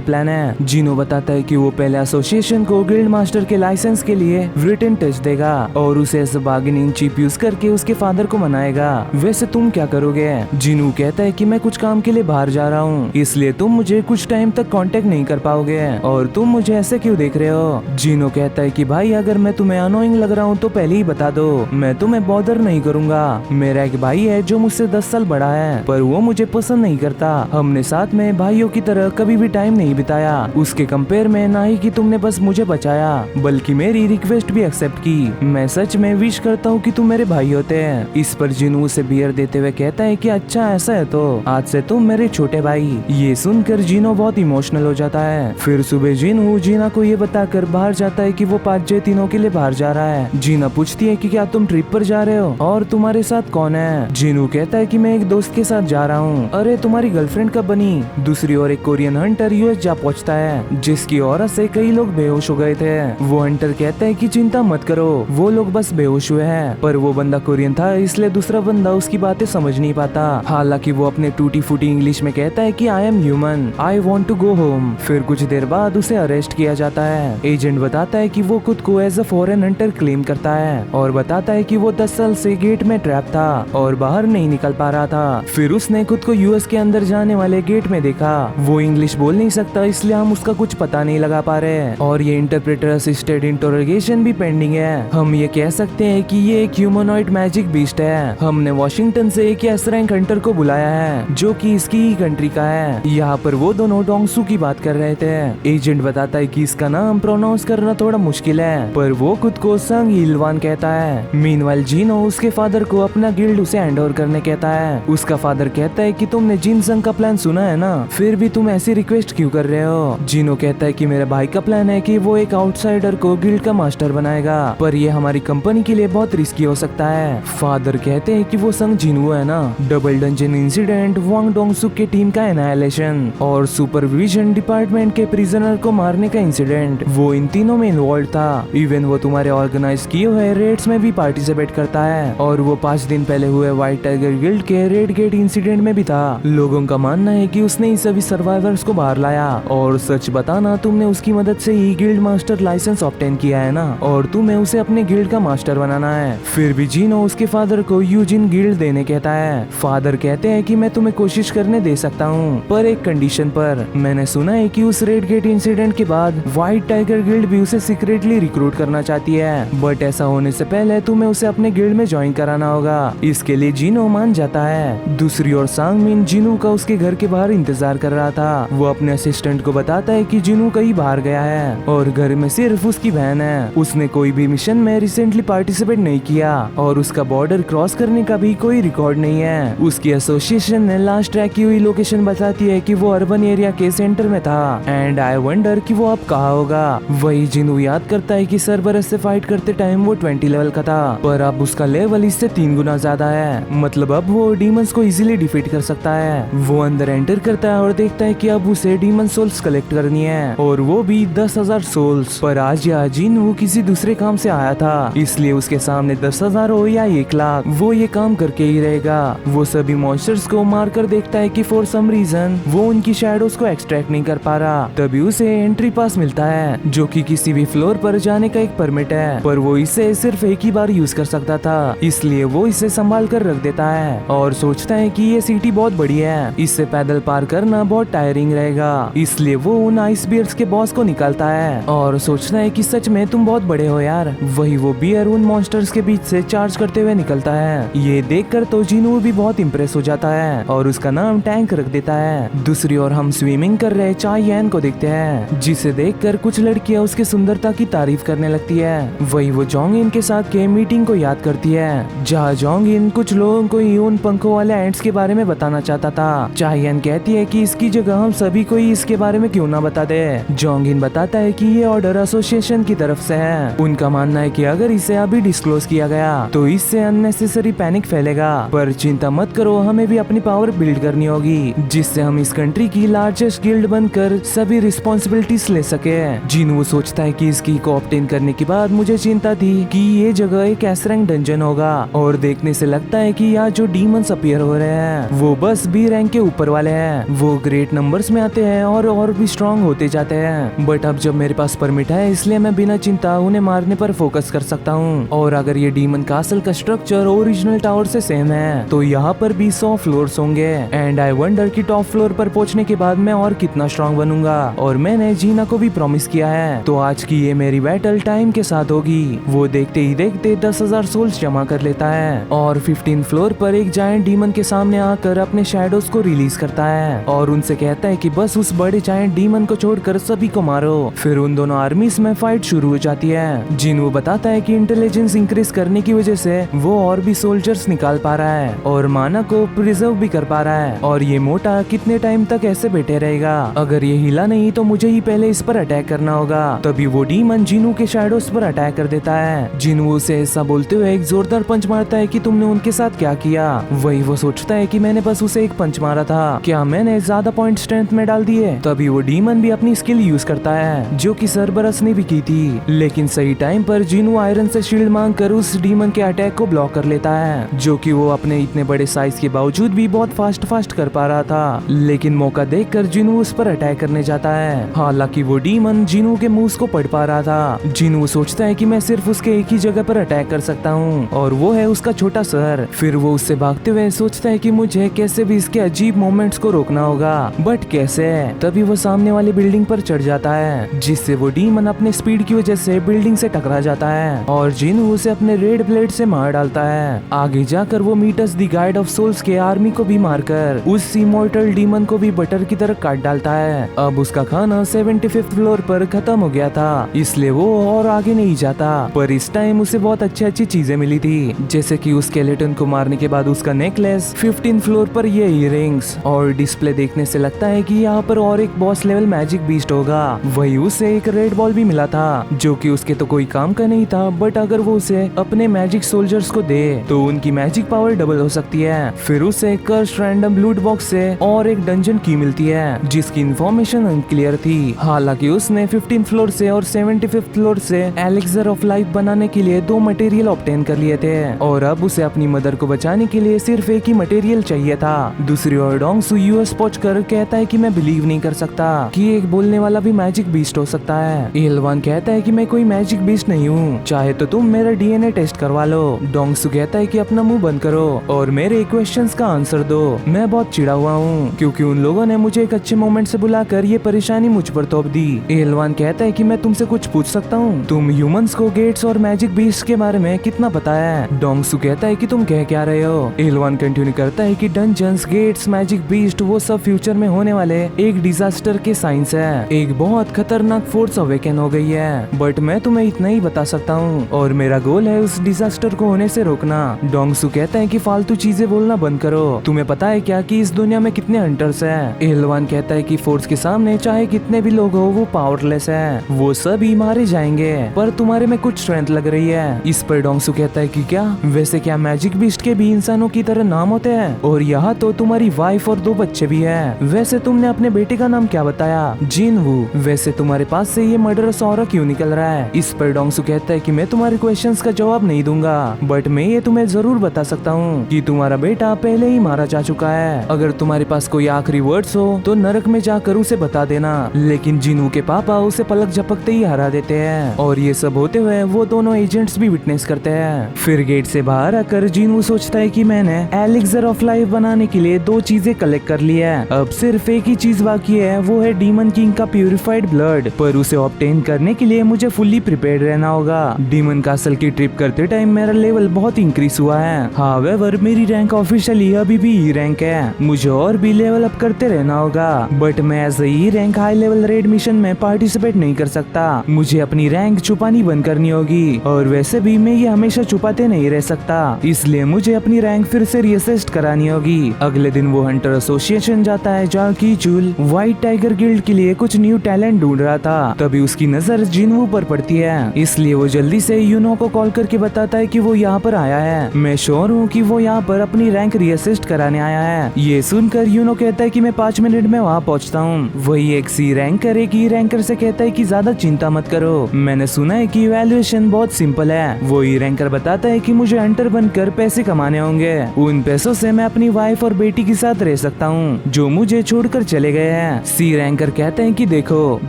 प्लान है। जिनू बताता है कि वो पहले एसोसिएशन को गिल्ड मास्टर के लाइसेंस के लिए रिटन टेस्ट देगा और उसे एज बार्गेनिंग चिप यूज करके उसके फादर को मनाएगा। वैसे तुम क्या करोगे? जिनू कहता है कि मैं कुछ काम के लिए बाहर जा रहा हूँ, इसलिए तुम मुझे कुछ टाइम तक कांटेक्ट नहीं कर पाओगे और तुम मुझे ऐसे क्यों देख रहे हो। जिनू कहता है कि भाई अगर मैं तुम्हें अनोइंग लग रहा हूँ तो पहले ही बता दो, मैं तुम्हें बॉदर नहीं करूंगा। मेरा एक भाई है जो मुझसे 10 साल बड़ा है, पर वो मुझे पसंद नहीं करता। हमने साथ में भाइयों की तरह कभी भी टाइम नहीं बिताया। उसके कंपेयर में ना ही कि तुमने बस मुझे बचाया, बल्कि मेरी रिक्वेस्ट भी एक्सेप्ट की। मैं सच में विश करता हूँ कि तुम मेरे भाई होते हैं। इस पर जिनू उसे बियर देते हुए कहता है कि अच्छा ऐसा है तो आज से तुम मेरे छोटे भाई। ये सुनकर जिनो बहुत इमोशनल हो जाता है। फिर सुबह जिनू जीना को ये बताकर बाहर जाता है कि वो 5 दिनों के लिए बाहर जा रहा है। जीना पूछती है कि क्या तुम ट्रिप पर जा रहे हो और तुम्हारे साथ कौन है। जिनू कहता है कि मैं एक दोस्त के साथ जा रहा हूँ। अरे तुम्हारी गर्लफ्रेंड कब बनी? दूसरी ओर एक कोरियन हंटर यूएस जा पहुँचता है, जिसकी औरत से कई लोग बेहोश हो गए थे। वो हंटर कहता है कि चिंता मत करो, वो लोग बस बेहोश हुए हैं। पर वो बंदा कोरियन था, इसलिए दूसरा बंदा उसकी बातें समझ नहीं पाता। हालांकि वो अपने टूटी फूटी इंग्लिश में कहता है कि I am human, I want to go home. फिर कुछ देर बाद उसे अरेस्ट किया जाता है। एजेंट बताता है कि वो खुद को as a foreign hunter claim करता है और बताता है कि वो 10 साल से गेट में ट्रैप था और बाहर नहीं निकल पा रहा था। फिर उसने खुद को यूएस के अंदर जाने वाले गेट में देखा। वो इंग्लिश बोल नहीं सकता, इसलिए हम उसका कुछ पता नहीं लगा पा रहे और ये इंटरप्रेटर असिस्टेड इंटरोगेशन भी पेंडिंग है। हम ये कह सकते हैं कि ये एक ह्यूमनॉइड मैजिक बीस्ट है। हमने वॉशिंगटन से एक एस रैंक हंटर को बुलाया है जो कि इसकी ही कंट्री का है। यहाँ पर वो दोनों डोंगसू की बात कर रहे थे। एजेंट बताता है कि इसका नाम प्रोनाउंस करना थोड़ा मुश्किल है, पर वो खुद को संग इलवान कहता है। मीनवाइल जिनो उसके फादर को अपना गिल्ड उसे हैंड ओवर करने कहता है। उसका फादर कहता है कि तुमने जिन संग का प्लान सुना है ना, फिर भी तुम ऐसी रिक्वेस्ट क्यों कर रहे हो। जिनो कहता है कि मेरे भाई का प्लान है कि वो एक आउटसाइडर को गिल्ड का मास्टर बनाएगा, पर ये हमारी कंपनी के लिए बहुत रिस्की हो सकता है। फादर कहते हैं कि वो संग जिनू है ना, डबल डंजन इंसिडेंट, वांग डोंगसुक के टीम का एनाइलेशन और सुपरविजन डिपार्टमेंट के प्रिजनर को मारने का इंसिडेंट, वो इन तीनों में इन्वॉल्व था। इवन वो तुम्हारे ऑर्गेनाइज किए हुए रेड्स में भी पार्टिसिपेट करता है और वो 5 दिन पहले हुए व्हाइट टाइगर गिल्ड के रेड गेट इंसिडेंट में भी था। लोगों का मानना है कि उसने इन सभी सर्वाइवर्स को बाहर लाया और सच बताना तुमने उसकी मदद से ही गिल्ड मास्टर लाइसेंस ऑब्टेन किया है ना, और तुम्हें उसे अपने गिल्ड का मास्टर बनाना है। फिर भी जिनो उसके फादर को यूजिन गिल्ड देने कहता है। फादर कहते हैं कि मैं तुम्हें कोशिश करने दे सकता हूँ, पर एक कंडीशन पर। मैंने सुना है कि उस रेड गेट इंसिडेंट के बाद व्हाइट टाइगर गिल्ड भी उसे सीक्रेटली रिक्रूट करना चाहती है, बट ऐसा होने से पहले तुम्हें उसे अपने गिल्ड में ज्वाइन कराना होगा। इसके लिए जिनो मान जाता है। दूसरी ओर सांगमिन जिनू का उसके घर के बाहर इंतजार कर रहा था। वो अपने असिस्टेंट को बताता है कि जिनू कहीं बाहर गया है और घर में सिर्फ उसकी बहन है। उसने कोई भी मिशन में रिसेंटली पार्टिसिपेट नहीं किया और उसका बॉर्डर क्रॉस करने का भी कोई रिकॉर्ड नहीं है। उसकी एसोसिएशन ने लास्ट ट्रैक की हुई लोकेशन बताती है कि वो अर्बन एरिया के सेंटर में था एंड आई वंडर कि वो अब कहाँ होगा। वही जिनू याद करता है कि सरबरस से फाइट करते टाइम वो 20 लेवल का था, पर अब उसका लेवल इससे 3 गुना ज्यादा है। मतलब अब वो डीमंस को इजीली डिफीट कर सकता है। वो अंदर एंटर करता है और देखता है कि अब उसे डीमन सोल्स कलेक्ट करनी है और वो भी 10,000 सोल्स। पर आज या जिनू किसी दूसरे काम से आया था, इसलिए उसके सामने 10,000 हो या 1 लाख, वो ये काम करके ही रहेगा। वो सभी मॉन्स्टर्स को मारकर देखता है कि फॉर सम रीजन वो उनकी शैडोज को एक्सट्रैक्ट नहीं कर पा रहा। तभी उसे एंट्री पास मिलता है जो कि किसी भी फ्लोर पर जाने का एक परमिट है, पर वो इसे सिर्फ एक ही बार यूज कर सकता करता था, इसलिए वो इसे संभाल कर रख देता है और सोचता है कि ये सिटी बहुत बड़ी है, इससे पैदल पार करना बहुत टायरिंग रहेगा। इसलिए वो उन आइस बियर्स के बॉस को निकालता है और सोचता है कि सच में तुम बहुत बड़े हो यार। वही वो बियर उन मॉन्स्टर्स के बीच से चार्ज करते हुए निकलता है। ये देखकर तो जिनू भी बहुत इम्प्रेस हो जाता है और उसका नाम टैंक रख देता है। दूसरी ओर हम स्विमिंग कर रहे चाय यन को देखते हैं, जिसे देखकर कुछ लड़कियां उसकी सुंदरता की तारीफ करने लगती है। वही वो जोंग इन के साथ के मीटिंग को याद करती है, जहाँ जोंग इन कुछ लोगों को ही उन पंखों वाले एंट्स के बारे में बताना चाहता था। चायन कहती है कि इसकी जगह हम सभी को ही इसके बारे में क्यों ना बता दे। जोंग इन बताता है कि ये ऑर्डर एसोसिएशन की तरफ से है। उनका मानना है कि अगर इसे अभी डिस्क्लोज किया गया तो इससे अननेसेसरी पैनिक फैलेगा, पर चिंता मत करो, हमें भी अपनी पावर बिल्ड करनी होगी जिससे हम इस कंट्री की लार्जेस्ट गिल्ड बनकर सभी रिस्पॉन्सिबिलिटीज ले सके। जिनू सोचता है कि इसकी को ऑब्टेन करने के बाद मुझे चिंता थी कि ये जगह एक एस-रैंक डंजन होगा और देखने से लगता है कि यहाँ जो डीमंस अपीयर हो रहे हैं वो बस बी रैंक के ऊपर वाले हैं। वो ग्रेट नंबर्स में आते हैं और भी स्ट्रॉन्ग होते जाते हैं, बट अब जब मेरे पास परमिट है इसलिए मैं बिना चिंता उन्हें मारने पर फोकस कर सकता हूँ। और अगर ये डीमन कासल का स्ट्रक्चर ओरिजिनल टावर से सेम है तो यहाँ पर भी 100 फ्लोर्स होंगे एंड आई वंडर कि टॉप फ्लोर पर पहुँचने के बाद मैं और कितना स्ट्रॉन्ग बनूंगा। और मैंने जीना को भी प्रॉमिस किया है तो आज की ये मेरी बैटल टाइम के साथ होगी। वो देखते ही देखते 10,000 सोल्स जमा कर लेता है और 15 फ्लोर पर एक जायंट डीमन के सामने आकर अपने शैडोज को रिलीज करता है और उनसे कहता है कि बस उस बड़े जायंट डीमन को छोड़कर सभी को मारो। फिर उन दोनों आर्मीज में फाइट शुरू हो जाती है। जिनू बताता है कि इंटेलिजेंस इंक्रीज करने की वजह से वो और भी सोल्जर्स निकाल पा रहा है और माना को प्रिजर्व भी कर पा रहा है। और ये मोटा कितने टाइम तक ऐसे बैठे रहेगा, अगर ये हिला नहीं तो मुझे ही पहले इस पर अटैक करना होगा। तभी वो डीमन जिनू के शैडोज पर अटैक कर देता है। जिनू उसे ऐसा बोलते हुए एक जोरदार पंच मारता है कि तुमने उनके साथ क्या किया। वही वो सोचता है कि मैंने बस उसे एक पंच मारा था, क्या मैंने ज्यादा पॉइंट स्ट्रेंथ में डाल दिए। तभी वो डीमन भी अपनी स्किल यूज करता है जो कि सरबरस ने भी की थी, लेकिन सही टाइम पर जिनू आयरन से शील्ड मांग कर उस डीमन के अटैक को ब्लॉक कर लेता है, जो कि वो अपने इतने बड़े साइज के बावजूद भी बहुत फास्ट कर पा रहा था। लेकिन मौका देखकर जिनू उस पर अटैक करने जाता है। हालांकि वो डीमन जिनू के मूव्स को पढ़ पा रहा था। जिनू सोचता है कि मैं सिर्फ उसके एक ही जगह पर अटैक कर सकता हूँ और वो है उसका छोटा सर। फिर वो उससे भागते हुए सोचता है कि मुझे कैसे भी इसके अजीब मोमेंट्स को रोकना होगा, बट कैसे। तभी वो सामने वाली बिल्डिंग पर चढ़ जाता है, जिससे वो डीमन अपने स्पीड की वजह से बिल्डिंग से टकरा जाता है और जिनू उसे अपने रेड ब्लेड से मार डालता है। आगे जाकर वो meets the guide of souls के आर्मी को भी मारकर उस इमॉर्टल डीमन को भी बटर की तरह काट डालता है। अब उसका खाना 75th फ्लोर पर खत्म हो गया था, इसलिए वो और आगे नहीं जाता। पर इस टाइम उसे बहुत अच्छी चीजें मिली थी, जैसे कि उस स्केलेटन को मारने के बाद उसका नेकलेस, 15 फ्लोर पर ये इयररिंग्स और डिस्प्ले देखने से लगता है कि यहाँ पर और एक बॉस लेवल मैजिक बीस्ट होगा। वही उसे एक रेड बॉल भी मिला था जो कि उसके तो कोई काम का नहीं था, बट अगर वो उसे अपने मैजिक सोल्जर्स को दे तो उनकी मैजिक पावर डबल हो सकती है। फिर उसे कर्स्ड रैंडम लूट बॉक्स से और एक डंजन की मिलती है जिसकी इंफॉर्मेशन अनक्लियर थी। हालांकि उसने 15 फ्लोर से और 75th फ्लोर से एलेक्सर ऑफ लाइफ बनाने के लिए 2 मटेरियल ऑब्टेन कर लिए थे और अब उसे अपनी मदर को बचाने के लिए सिर्फ एक ही मटेरियल चाहिए था। दूसरी ओर डोंगसू यूएस पहुंचकर कहता है कि मैं बिलीव नहीं कर सकता कि एक बोलने वाला भी मैजिक बीस्ट हो सकता है। एलवान कहता है कि मैं कोई मैजिक बीस्ट नहीं हूँ, चाहे तो तुम मेरा डीएनए टेस्ट करवा लो। डोंगसू कहता है कि अपना मुंह बंद करो और मेरे क्वेश्चंस का आंसर दो। मैं बहुत चिढ़ा हुआ हूँ क्योंकि उन लोगों ने मुझे एक अच्छे मोमेंट से बुलाकर ये परेशानी मुझ पर थोप दी। एलवान कहता है कि मैं तुमसे कुछ पूछ सकता हूँ, तुम ह्यूमंस को गेट्स और मैजिक बीस्ट के बारे में कितना पता है। डोंगसू कहता है कि तुम कह क्या रहे हो। एलवान कंटिन्यू करता है कि डंजन्स, गेट्स, मैजिक बीस्ट वो सब फ्यूचर में होने वाले एक डिजास्टर के साइंस है। एक बहुत खतरनाक फोर्स अवेकन हो गई है, बट मैं तुम्हें इतना ही बता सकता हूँ और मेरा गोल है उस डिजास्टर को होने से रोकना। डोंगसू कहता है कि फालतू चीजें बोलना बंद करो, तुम्हें पता है क्या कि इस दुनिया में कितने हंटर्स हैं। एलवान कहता है कि फोर्स के सामने चाहे कितने भी लोग हो वो पावरलेस है, वो सभी मारे जाएंगे, पर तुम्हारे में कुछ स्ट्रेंथ लग रही है। इस पर डोंगसू कहता है कि क्या वैसे क्या मैजिक बीस्ट के भी इंसानों की तरह नाम होते हैं, और यहाँ तो तुम्हारी वाइफ और 2 बच्चे भी हैं। वैसे तुमने अपने बेटे का नाम क्या बताया? जिनवू। वैसे तुम्हारे पास से ये मर्डरस ऑरा क्यों निकल रहा है? इस पर डोंगसू कहता है कि मैं तुम्हारे क्वेश्चंस का जवाब नहीं दूंगा, बट मैं ये तुम्हें जरूर बता सकता हूँ कि तुम्हारा बेटा पहले ही मारा जा चुका है। अगर तुम्हारे पास कोई आखिरी वर्ड्स हो तो नरक में जाकर उसे बता देना। लेकिन जिनू के पापा उसे पलक झपकते ही हरा देते हैं और ये सब होते हुए वो दोनों एजेंट्स भी विटनेस करते है। फिर गेट से बाहर आकर जिनवू सोचता है कि मैंने एलिक्सर ऑफ लाइफ बनाने के लिए 2 चीजें कलेक्ट कर ली है, अब सिर्फ एक ही चीज बाकी है, वो है डीमन किंग का प्यूरिफाइड ब्लड। पर उसे ऑब्टेन करने के लिए मुझे फुल्ली प्रिपेयर्ड रहना होगा। डीमन कासल की ट्रिप करते टाइम मेरा लेवल बहुत इंक्रीज हुआ है। हावेवर मेरी रैंक ऑफिशियली अभी भी ई रैंक है, मुझे और भी लेवल अप करते रहना होगा। बट मैं as E rank high level raid mission में पार्टिसिपेट नहीं कर सकता, मुझे अपनी रैंक छुपानी बंद करनी होगी। और वैसे भी मैं ये हमेशा छुपाते नहीं रह सकता, इसलिए मुझे अपनी रैंक फिर से रीअसेस्ट करानी होगी। अगले दिन वो हंटर एसोसिएशन जाता है जहाँ कीचुल व्हाइट टाइगर गिल्ड के लिए कुछ न्यू टैलेंट ढूंढ रहा था। तभी उसकी नजर जिनवू पर पड़ती है, इसलिए वो जल्दी से यूनो को कॉल करके बताता है कि वो यहाँ पर आया है। मैं श्योर हूँ कि वो यहाँ पर अपनी रैंक रीअसेस्ट कराने आया है। ये सुनकर यूनो कहता है कि मैं 5 मिनट में वहाँ पहुँचता हूँ। वही एक सी रैंकर एक ई रैंकर से कहता है कि ज्यादा चिंता मत करो, मैंने सुना है कि इवैल्यूएशन बहुत सिंपल है। वो ई रैंकर बताता है कि मुझे हंटर बनकर पैसे कमाने होंगे, उन पैसों से मैं अपनी वाइफ और बेटी के साथ रह सकता हूँ जो मुझे छोड़कर चले गए हैं। सी रैंकर कहते हैं कि देखो,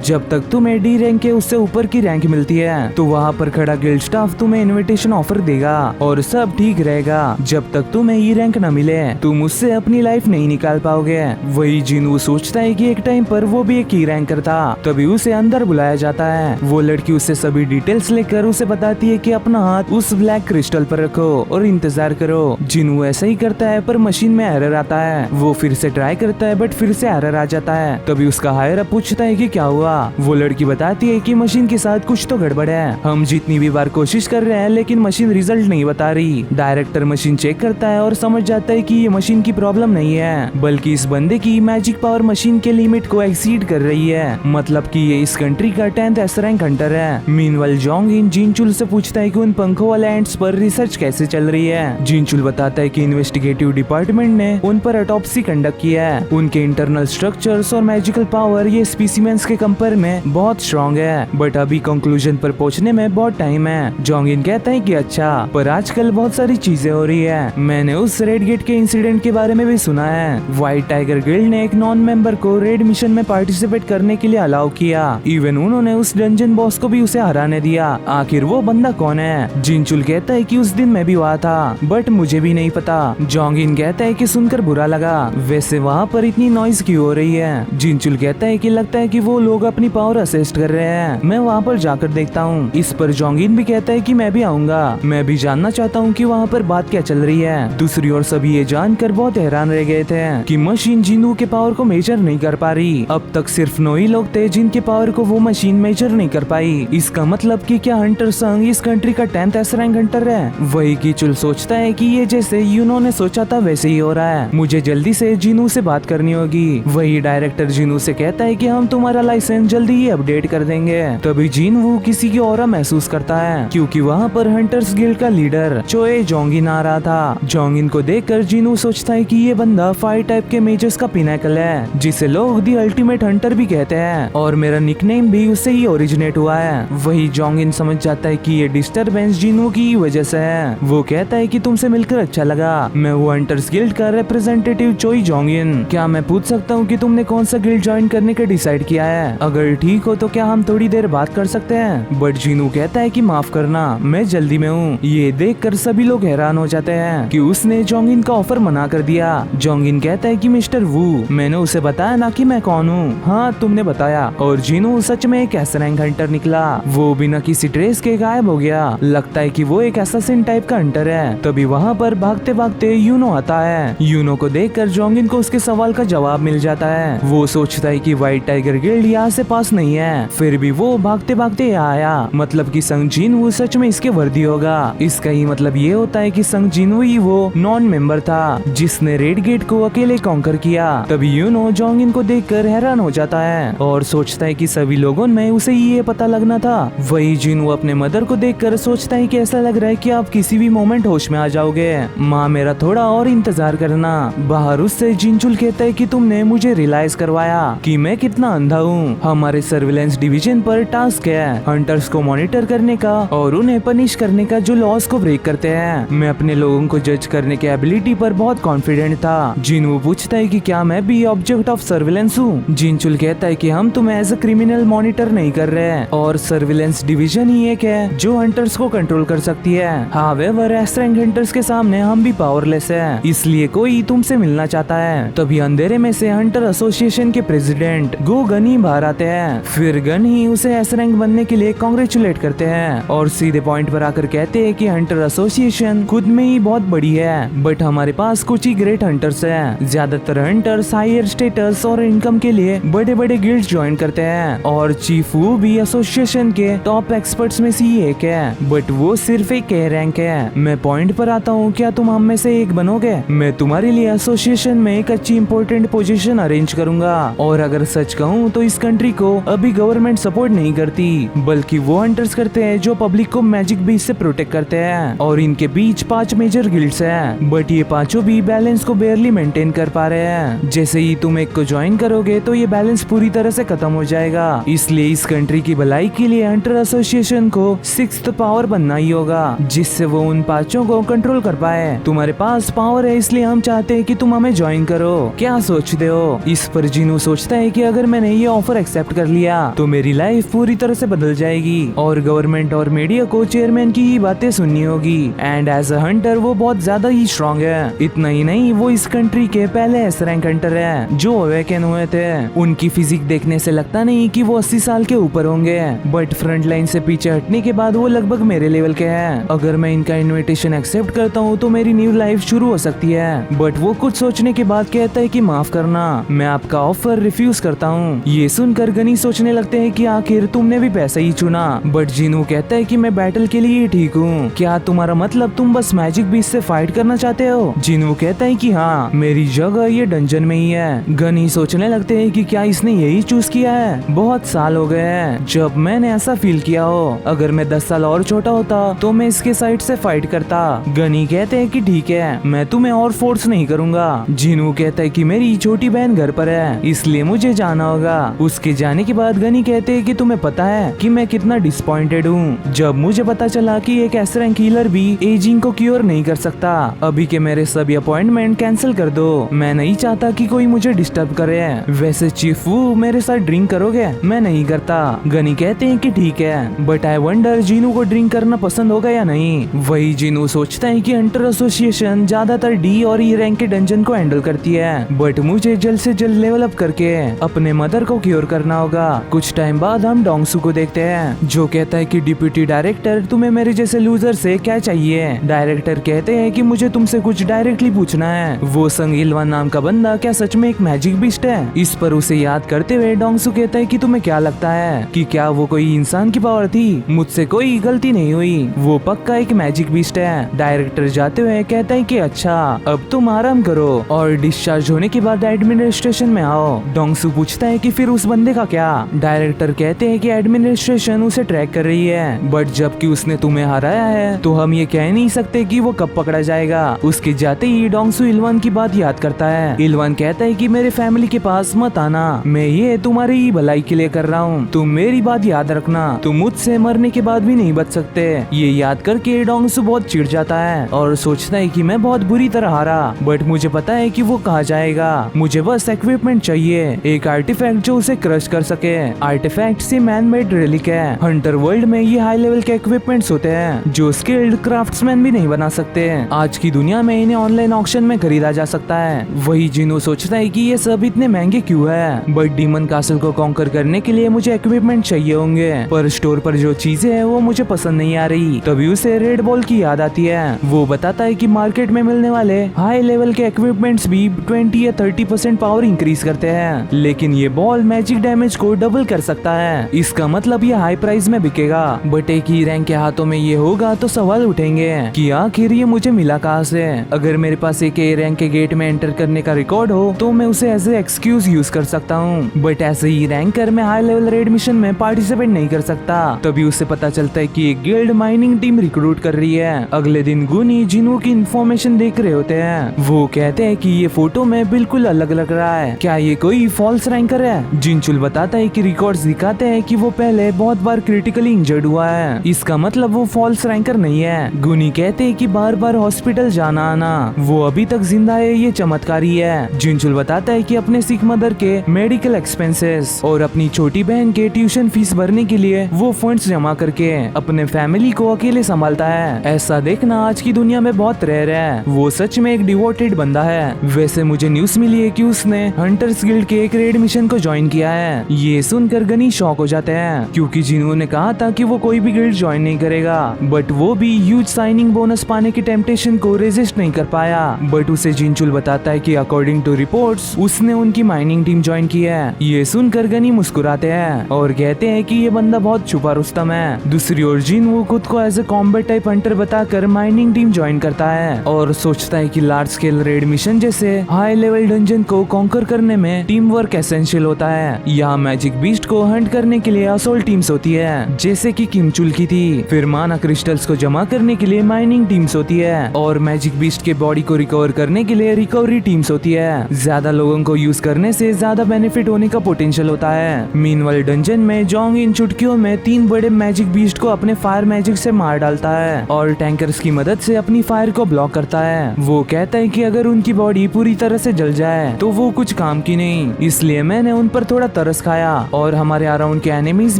जब तक तुम्हें डी रैंक के उससे ऊपर की रैंक मिलती है तो वहाँ पर खड़ा गिल्ड स्टाफ तुम्हें इनविटेशन ऑफर देगा और सब ठीक रहेगा। जब तक तुम्हें ई रैंक न मिले तुम उससे अपनी लाइफ नहीं निकाल पाओगे। वही जिनवू सोचता है कि एक टाइम पर वो भी एक ई रैंकर था। तभी उसे अंदर बुलाया जाता है। वो लड़की उससे सभी डिटेल्स लेकर उसे बताती है कि अपना हाथ उस ब्लैक क्रिस्टल पर रखो और इंतजार करो। जिनवू ऐसा ही करता है पर मशीन में एरर आता है। वो फिर से ट्राई करता है बट फिर से एरर आ जाता है। तभी उसका हायर अप पूछता है कि क्या हुआ। वो लड़की बताती है कि मशीन के साथ कुछ तो गड़बड़ है, हम जितनी भी बार कोशिश कर रहे हैं लेकिन मशीन रिजल्ट नहीं बता रही। डायरेक्टर मशीन चेक करता है और समझ जाता है कि ये मशीन की प्रॉब्लम नहीं है बल्कि इस बंदे की मैजिक पावर मशीन के लिमिट को एक्सीड कर रही है, मतलब कि ये इस कंट्री का 10th एस रैंक हंटर है। मीनवाइल जोंग इन जिनचुल से पूछता है कि उन पंखों वाले एंट्स पर रिसर्च कैसे चल रही है। जिनचुल बताता है कि इन्वेस्टिगेटिव डिपार्टमेंट ने उन पर ऑटोप्सी कंडक्ट किया है, उनके इंटरनल स्ट्रक्चर्स और मैजिकल पावर ये स्पीसीमेंस के कंपेयर में बहुत स्ट्रॉन्ग है, बट अभी कंक्लूजन पर पहुंचने में बहुत टाइम है। जोंगिन कहता है कि अच्छा, पर आजकल बहुत सारी चीजें हो रही है, मैंने उस रेड गेट के इंसिडेंट के बारे में भी सुना है। व्हाइट टाइगर गिल्ड ने एक नॉन मेंबर को रेड मिशन में पार्टिसिपेट करने के लिए अलाउ किया, इवन उन्होंने उस डंजन बॉस को भी उसे हराने दिया। आखिर वो बंदा कौन है? जिनचुल कहता है कि उस दिन मैं भी वहाँ था बट मुझे भी नहीं पता। जोंगिन कहता है कि सुनकर बुरा लगा, वैसे वहाँ पर इतनी नॉइज क्यों हो रही है? जिनचुल कहता है कि लगता है कि वो लोग अपनी पावर असेस्ट कर रहे हैं, मैं वहाँ पर जाकर देखता हूँ। इस पर जोंगिन भी कहता है कि मैं भी आऊंगा, मैं भी जानना चाहता हूँ कि वहाँ पर बात क्या चल रही है। दूसरी ओर सभी ये जानकर बहुत हैरान रह गए थे कि मशीन जिनवू के पावर को मेजर नहीं कर पा रही। अब तक सिर्फ 9 ही लोग थे जिनके पावर को वो मशीन मेजर नहीं कर पाई। इसका मतलब कि क्या हंटर संग इस कंट्री का 10th एस रैंक हंटर है? वही कीचुल सोचता है कि ये जैसे यूनो ने सोचा था वैसे ही हो रहा है, मुझे जल्दी से जिनू से बात करनी होगी। वही डायरेक्टर जिनू से कहता है कि हम तुम्हारा लाइसेंस जल्दी ही अपडेट कर देंगे। तभी जिनवू किसी की ऑरा महसूस करता है क्योंकि वहाँ पर हंटर्स गिल्ड का लीडर चोए जोंगिन आ रहा था। जोंगिन को देखकर जिनू सोचता है कि ये बंदा 5 टाइप के मेजर्स का पिनाकल है जिसे लोग दी अल्टीमेट हंटर भी कहते हैं और मेरा निकनेम भी उससे ही ओरिजिनेट हुआ है। वही जोंगिन समझ जाता है कि ये डिस्टरबेंस जिनू की वजह से है। वो कहता है कि तुमसे मिलकर अच्छा लगा, मैं वो हंटर्स गिल्ड का रिप्रेजेंटेटिव चोई जोंगिन, क्या मैं पूछ सकता हूँ कि तुमने कौन सा गिल्ड ज्वाइन करने का डिसाइड किया है? अगर ठीक हो तो क्या हम थोड़ी देर बात कर सकते हैं? बट जिनू कहता है कि माफ करना, मैं जल्दी में हूँ। ये देखकर सभी लोग हैरान हो जाते हैं कि उसने जोंगिन का ऑफर मना कर दिया। जोंगिन कहता है कि मिस्टर वू, मैंने उसे बताया ना कि मैं कौन हूँ। हाँ तुमने बताया। और जिनू सच में एक एस रैंक हंटर निकला। वो बिना किसी ट्रेस के गायब हो गया, लगता है कि वो एक असैसिन टाइप का हंटर है। तभी वहाँ पर भागते भागते यूनो आता है। यूनो को देखकर जोंगिन को उसके सवाल का जवाब मिल जाता है। वो सोचता है कि व्हाइट टाइगर गिल्ड यहाँ से पास नहीं है, फिर भी वो भागते भागते यहाँ आया, मतलब कि संग जिनवू सच में इसके वर्दी होगा। इसका ही मतलब ये होता है कि संग जिनवू ही वो नॉन मेंबर था जिसने रेड गेट को अकेले कॉन्कर किया। तभी यूनो जोंगिन को देखकर हैरान हो जाता है और सोचता है कि सभी लोगों में उसे ये पता लगना था। वही जिनवू अपने मदर को देखकर सोचता है कि ऐसा लग रहा है कि आप किसी भी मोमेंट होश में आ जाओगे, माँ मेरा थोड़ा और इंतजार करना। बाहर उससे जिनचुल कहता है कि तुमने मुझे रियलाइज करवाया कि मैं कितना अंधा हूँ। हमारे सर्विलेंस डिवीजन पर टास्क है हंटर्स को मॉनिटर करने का और उन्हें पनिश करने का जो लॉस को ब्रेक करते हैं। मैं अपने लोगों को जज करने के एबिलिटी पर बहुत कॉन्फिडेंट था। जिनवू पूछता है कि क्या मैं भी ऑब्जेक्ट ऑफ सर्विलेंस हूँ? जिनचुल कहता है कि हम तुम्हें एज अ क्रिमिनल मॉनिटर नहीं कर रहे हैं और सर्विलेंस डिवीजन ही एक है जो हंटर्स को कंट्रोल कर सकती है। हावेवर एस रैंक हंटर्स के सामने हम भी पावरलेस है, इसलिए कोई तुमसे मिलना चाहता है। तभी अंधेरे में से हंटर एसोसिएशन के प्रेसिडेंट गो गनी बाहर आते हैं। फिर गनी उसे एस रैंक बनने के लिए कांग्रेचुलेट करते हैं और सीधे पॉइंट पर आकर कहते हैं कि हंटर एसोसिएशन खुद में ही बहुत बड़ी है, बट हमारे पास कुछ ही ग्रेट हंटर्स हैं। ज्यादातर हंटर्स हायर स्टेटस और इनकम के लिए बड़े बड़े गिल्ड्स ज्वाइन करते हैं और चीफ वू भी एसोसिएशन के टॉप एक्सपर्ट्स में से ही एक है, बट वो सिर्फ एक ए रैंक है। मैं पॉइंट पर आता हूँ, क्या तुम हम में से एक बनोगे? मैं तुम्हारे लिए एसोसिएशन में एक अच्छी इंपॉर्टेंट पोजीशन अरेंज करूंगा। और अगर सच कहूँ तो इस कंट्री को अभी गवर्नमेंट सपोर्ट नहीं करती, बल्कि वो हंटर्स करते हैं जो पब्लिक को मैजिक बीस्ट से प्रोटेक्ट करते हैं। और इनके बीच 5 मेजर गिल्ड्स हैं, बट ये पांचों भी बैलेंस को बेयरली मेंटेन कर पा रहे हैं। जैसे ही तुम एक को ज्वाइन करोगे तो ये बैलेंस पूरी तरह से खत्म हो जाएगा। इसलिए इस कंट्री की भलाई के लिए हंटर एसोसिएशन को 6th पावर बनना ही होगा, जिससे वो उन पांचों को कंट्रोल कर पाए। तुम्हारे पास पावर है, इसलिए हम चाहते हैं कि तुम हमें ज्वाइन करो। क्या सोचते हो? इस पर जिनू सोचता है कि अगर मैंने ये ऑफर एक्सेप्ट कर लिया तो मेरी लाइफ पूरी तरह से बदल जाएगी और गवर्नमेंट और मीडिया को चेयरमैन की ही बातें सुननी होगी। एंड एज अ हंटर वो बहुत ज्यादा ही स्ट्रॉन्ग है। इतना ही नहीं, वो इस कंट्री के पहले एस रैंक हंटर है जो अवेकन हुए थे। उनकी फिजिक देखने से लगता नहीं कि वो 80 साल के ऊपर होंगे, बट फ्रंट लाइन से पीछे हटने के बाद वो लगभग मेरे लेवल के हैं। अगर मैं इनका इनविटेशन एक्सेप्ट करता हूँ तो मेरी न्यू लाइफ शुरू हो सकती है। बट वो कुछ सोचने के बाद कहता है कि माफ करना, मैं आपका ऑफर रिफ्यूज करता हूँ। ये सुनकर गनी सोचने लगते हैं कि आखिर तुमने भी पैसा ही चुना। बट जिनू कहता है कि मैं बैटल के लिए ठीक हूँ। क्या तुम्हारा मतलब तुम बस मैजिक बीस्ट से फाइट करना चाहते हो? जिनू कहता है कि हाँ, मेरी जगह ये डंजन में ही है। गनी सोचने लगते हैं कि क्या इसने यही चूज किया है? बहुत साल हो गए हैं जब मैंने ऐसा फील किया हो। अगर मैं 10 साल और छोटा होता तो मैं इसके साइड से फाइट करता। गनी कहते हैं कि ठीक है, मैं तुम्हें और फोर्स नहीं करूंगा। जिनू कहता है कि मेरी छोटी बहन घर पर है, इसलिए मुझे जाना होगा। उसके जाने के बाद गनी कहते हैं कि तुम्हें पता है कि मैं कितना डिसअपॉइंटेड हूँ जब मुझे पता चला कि एक एस रैंक हीलर भी एजिंग को क्योर नहीं कर सकता। अभी के मेरे सभी अपॉइंटमेंट कैंसिल कर दो, मैं नहीं चाहता कि कोई मुझे डिस्टर्ब करे। वैसे चीफ वू मेरे साथ ड्रिंक करोगे? मैं नहीं करता। गनी कहते हैं कि ठीक है, बट आई वंडर जिनू को ड्रिंक करना पसंद होगा या नहीं। वही जिनू सोचता है कि हंटर एसोसिएशन ज्यादातर डी और ई रैंक के डंजन को हैंडल करती है, बट मुझे जल्द से जल्द लेवल अप करके अपने मदर को क्योर करना होगा। कुछ टाइम बाद हम डोंगसू को देखते हैं जो कहता है कि डिप्यूटी डायरेक्टर, तुम्हें मेरे जैसे लूजर से क्या चाहिए? डायरेक्टर कहते हैं कि मुझे तुमसे कुछ डायरेक्टली पूछना है। वो संग इलवान नाम का बंदा क्या सच में एक मैजिक बीस्ट है? इस पर उसे याद करते हुए डोंगसू कहता है कि तुम्हें क्या लगता है कि क्या वो कोई इंसान की पावर थी? मुझसे कोई गलती नहीं हुई, वो पक्का एक मैजिक बीस्ट है। डायरेक्टर जाते हुए कहता है कि अच्छा, अब तुम आराम करो और डिस्चार्ज होने के बाद एडमिनिस्ट्रेशन में आओ। डोंगसू पूछता है कि फिर उस बंदे का क्या? डायरेक्टर कहते हैं कि एडमिनिस्ट्रेशन उसे ट्रैक कर रही है, बट जबकि उसने तुम्हें हराया है तो हम ये कह नहीं सकते कि वो कब पकड़ा जाएगा। उसके जाते ही डोंगसू इलवान की बात याद करता है। इलवान कहता है कि मेरे फैमिली के पास मत आना, मैं ये तुम्हारी ही भलाई के लिए कर रहा हूँ, तुम मेरी बात याद रखना, तुम मुझसे मरने के बाद भी नहीं बच सकते। ये याद करके डोंगसू बहुत चिढ़ जाता है और सोचता है कि मैं बहुत बुरी तरह हारा, बट मुझे पता है कि वो कहाँ जाएगा। मुझे बस इक्विपमेंट चाहिए, एक आर्टिफैक्ट जो उसे क्रश कर सके। आर्टिफैक्ट से मैन मेड रिलिक है। हंटर वर्ल्ड में ये हाई लेवल के इक्विपमेंट्स होते हैं जो स्किल्ड क्राफ्ट्समैन भी नहीं बना सकते। आज की दुनिया में इन्हें ऑनलाइन ऑक्शन में खरीदा जा सकता है। वही जिनू सोचता है कि ये सब इतने महंगे क्यों है, बट डीमन कासल को कॉन्कर करने के लिए मुझे इक्विपमेंट चाहिए होंगे, पर स्टोर पर जो चीजें हैं वो मुझे पसंद नहीं आ रही। तभी उसे रेड बॉल की याद आती है। वो बताता है कि मार्केट में मिलने वाले हाई लेवल के इक्विपमेंट्स भी 20 या 30% पावर इंक्रीज करते हैं, लेकिन ये बॉल मैजिक डैमेज को डबल कर सकता है। इसका मतलब ये हाई प्राइस में बिकेगा, बट एक ही रैंक के हाथों में ये होगा तो सवाल उठेंगे कि आखिर ये मुझे मिला कहाँ से। अगर मेरे पास एक ए रैंक के गेट में एंटर करने का रिकॉर्ड हो तो मैं उसे एज ए एक्सक्यूज यूज कर सकता हूँ, बट ऐसे ही रैंकर में हाई लेवल रेड मिशन में पार्टिसिपेट नहीं कर सकता। तभी उसे पता चलता है कि एक गिल्ड माइनिंग टीम रिक्रूट कर रही है। अगले दिन गुनी जिनू की इन्फॉर्मेशन देख रहे होते हैं। वो कहते हैं कि ये फोटो में बिल्कुल अलग लग रहा है, क्या ये कोई फॉल्स रैंकर है? जिनचुल बताता है कि रिकॉर्ड्स दिखाते हैं कि वो पहले बहुत बार क्रिटिकली इंजर्ड हुआ है, इसका मतलब वो फॉल्स रैंकर नहीं है। गुनी कहते हैं कि बार बार हॉस्पिटल जाना आना, वो अभी तक जिंदा है, ये चमत्कारी है। जिनचुल बताता है कि अपने सिक मदर के मेडिकल एक्सपेंसेस और अपनी छोटी बहन के ट्यूशन फीस भरने के लिए वो फंड्स जमा करके अपने फैमिली को को अकेले संभालता है। ऐसा देखना आज की दुनिया में बहुत रेयर है। वो सच में एक डिवोटेड बंदा है। वैसे मुझे न्यूज मिली है कि उसने हंटर्स गिल्ड के एक रेड मिशन को ज्वाइन किया है। ये सुनकर गनी शॉक हो जाते हैं क्योंकि जिन्हों ने कहा था कि वो कोई भी गिल्ड ज्वाइन नहीं करेगा, बट वो भी ह्यूज साइनिंग बोनस पाने की टेम्पटेशन को रेजिस्ट नहीं कर पाया। बट उसे जिनचुल बताता है कि अकॉर्डिंग टू रिपोर्ट्स उसने उनकी माइनिंग टीम ज्वाइन की है। ये सुनकर गनी मुस्कुराते हैं और कहते हैं कि ये बंदा बहुत छुपा रुस्तम है। दूसरी ओर जिनवू खुद को as a combat type hunter बताकर माइनिंग टीम ज्वाइन करता है और सोचता है कि लार्ज स्केल रेड मिशन जैसे हाई लेवल डंजन को कॉन्कर करने में टीम वर्क एसेंशियल होता है। यहाँ मैजिक बीस्ट को हंट करने के लिए असोल्ट टीम्स होती है जैसे कि किमचुल की थी। फिर माना क्रिस्टल्स को जमा करने के लिए माइनिंग टीम्स होती है और मैजिक बीस्ट के बॉडी को रिकवर करने के लिए रिकवरी टीम्स होती है। ज्यादा लोगों को यूज करने से ज्यादा बेनिफिट होने का पोटेंशियल होता है। मीनवाइल डंजन में जोंग इन चुटकियों में 3 बड़े मैजिक बीस्ट को अपने फायर मैजिक से मार डालता है और टैंकर्स की मदद से अपनी फायर को ब्लॉक करता है। वो कहता है कि अगर उनकी बॉडी पूरी तरह से जल जाए तो वो कुछ काम की नहीं, इसलिए मैंने उन पर थोड़ा तरस खाया और हमारे अराउंड के एनिमीज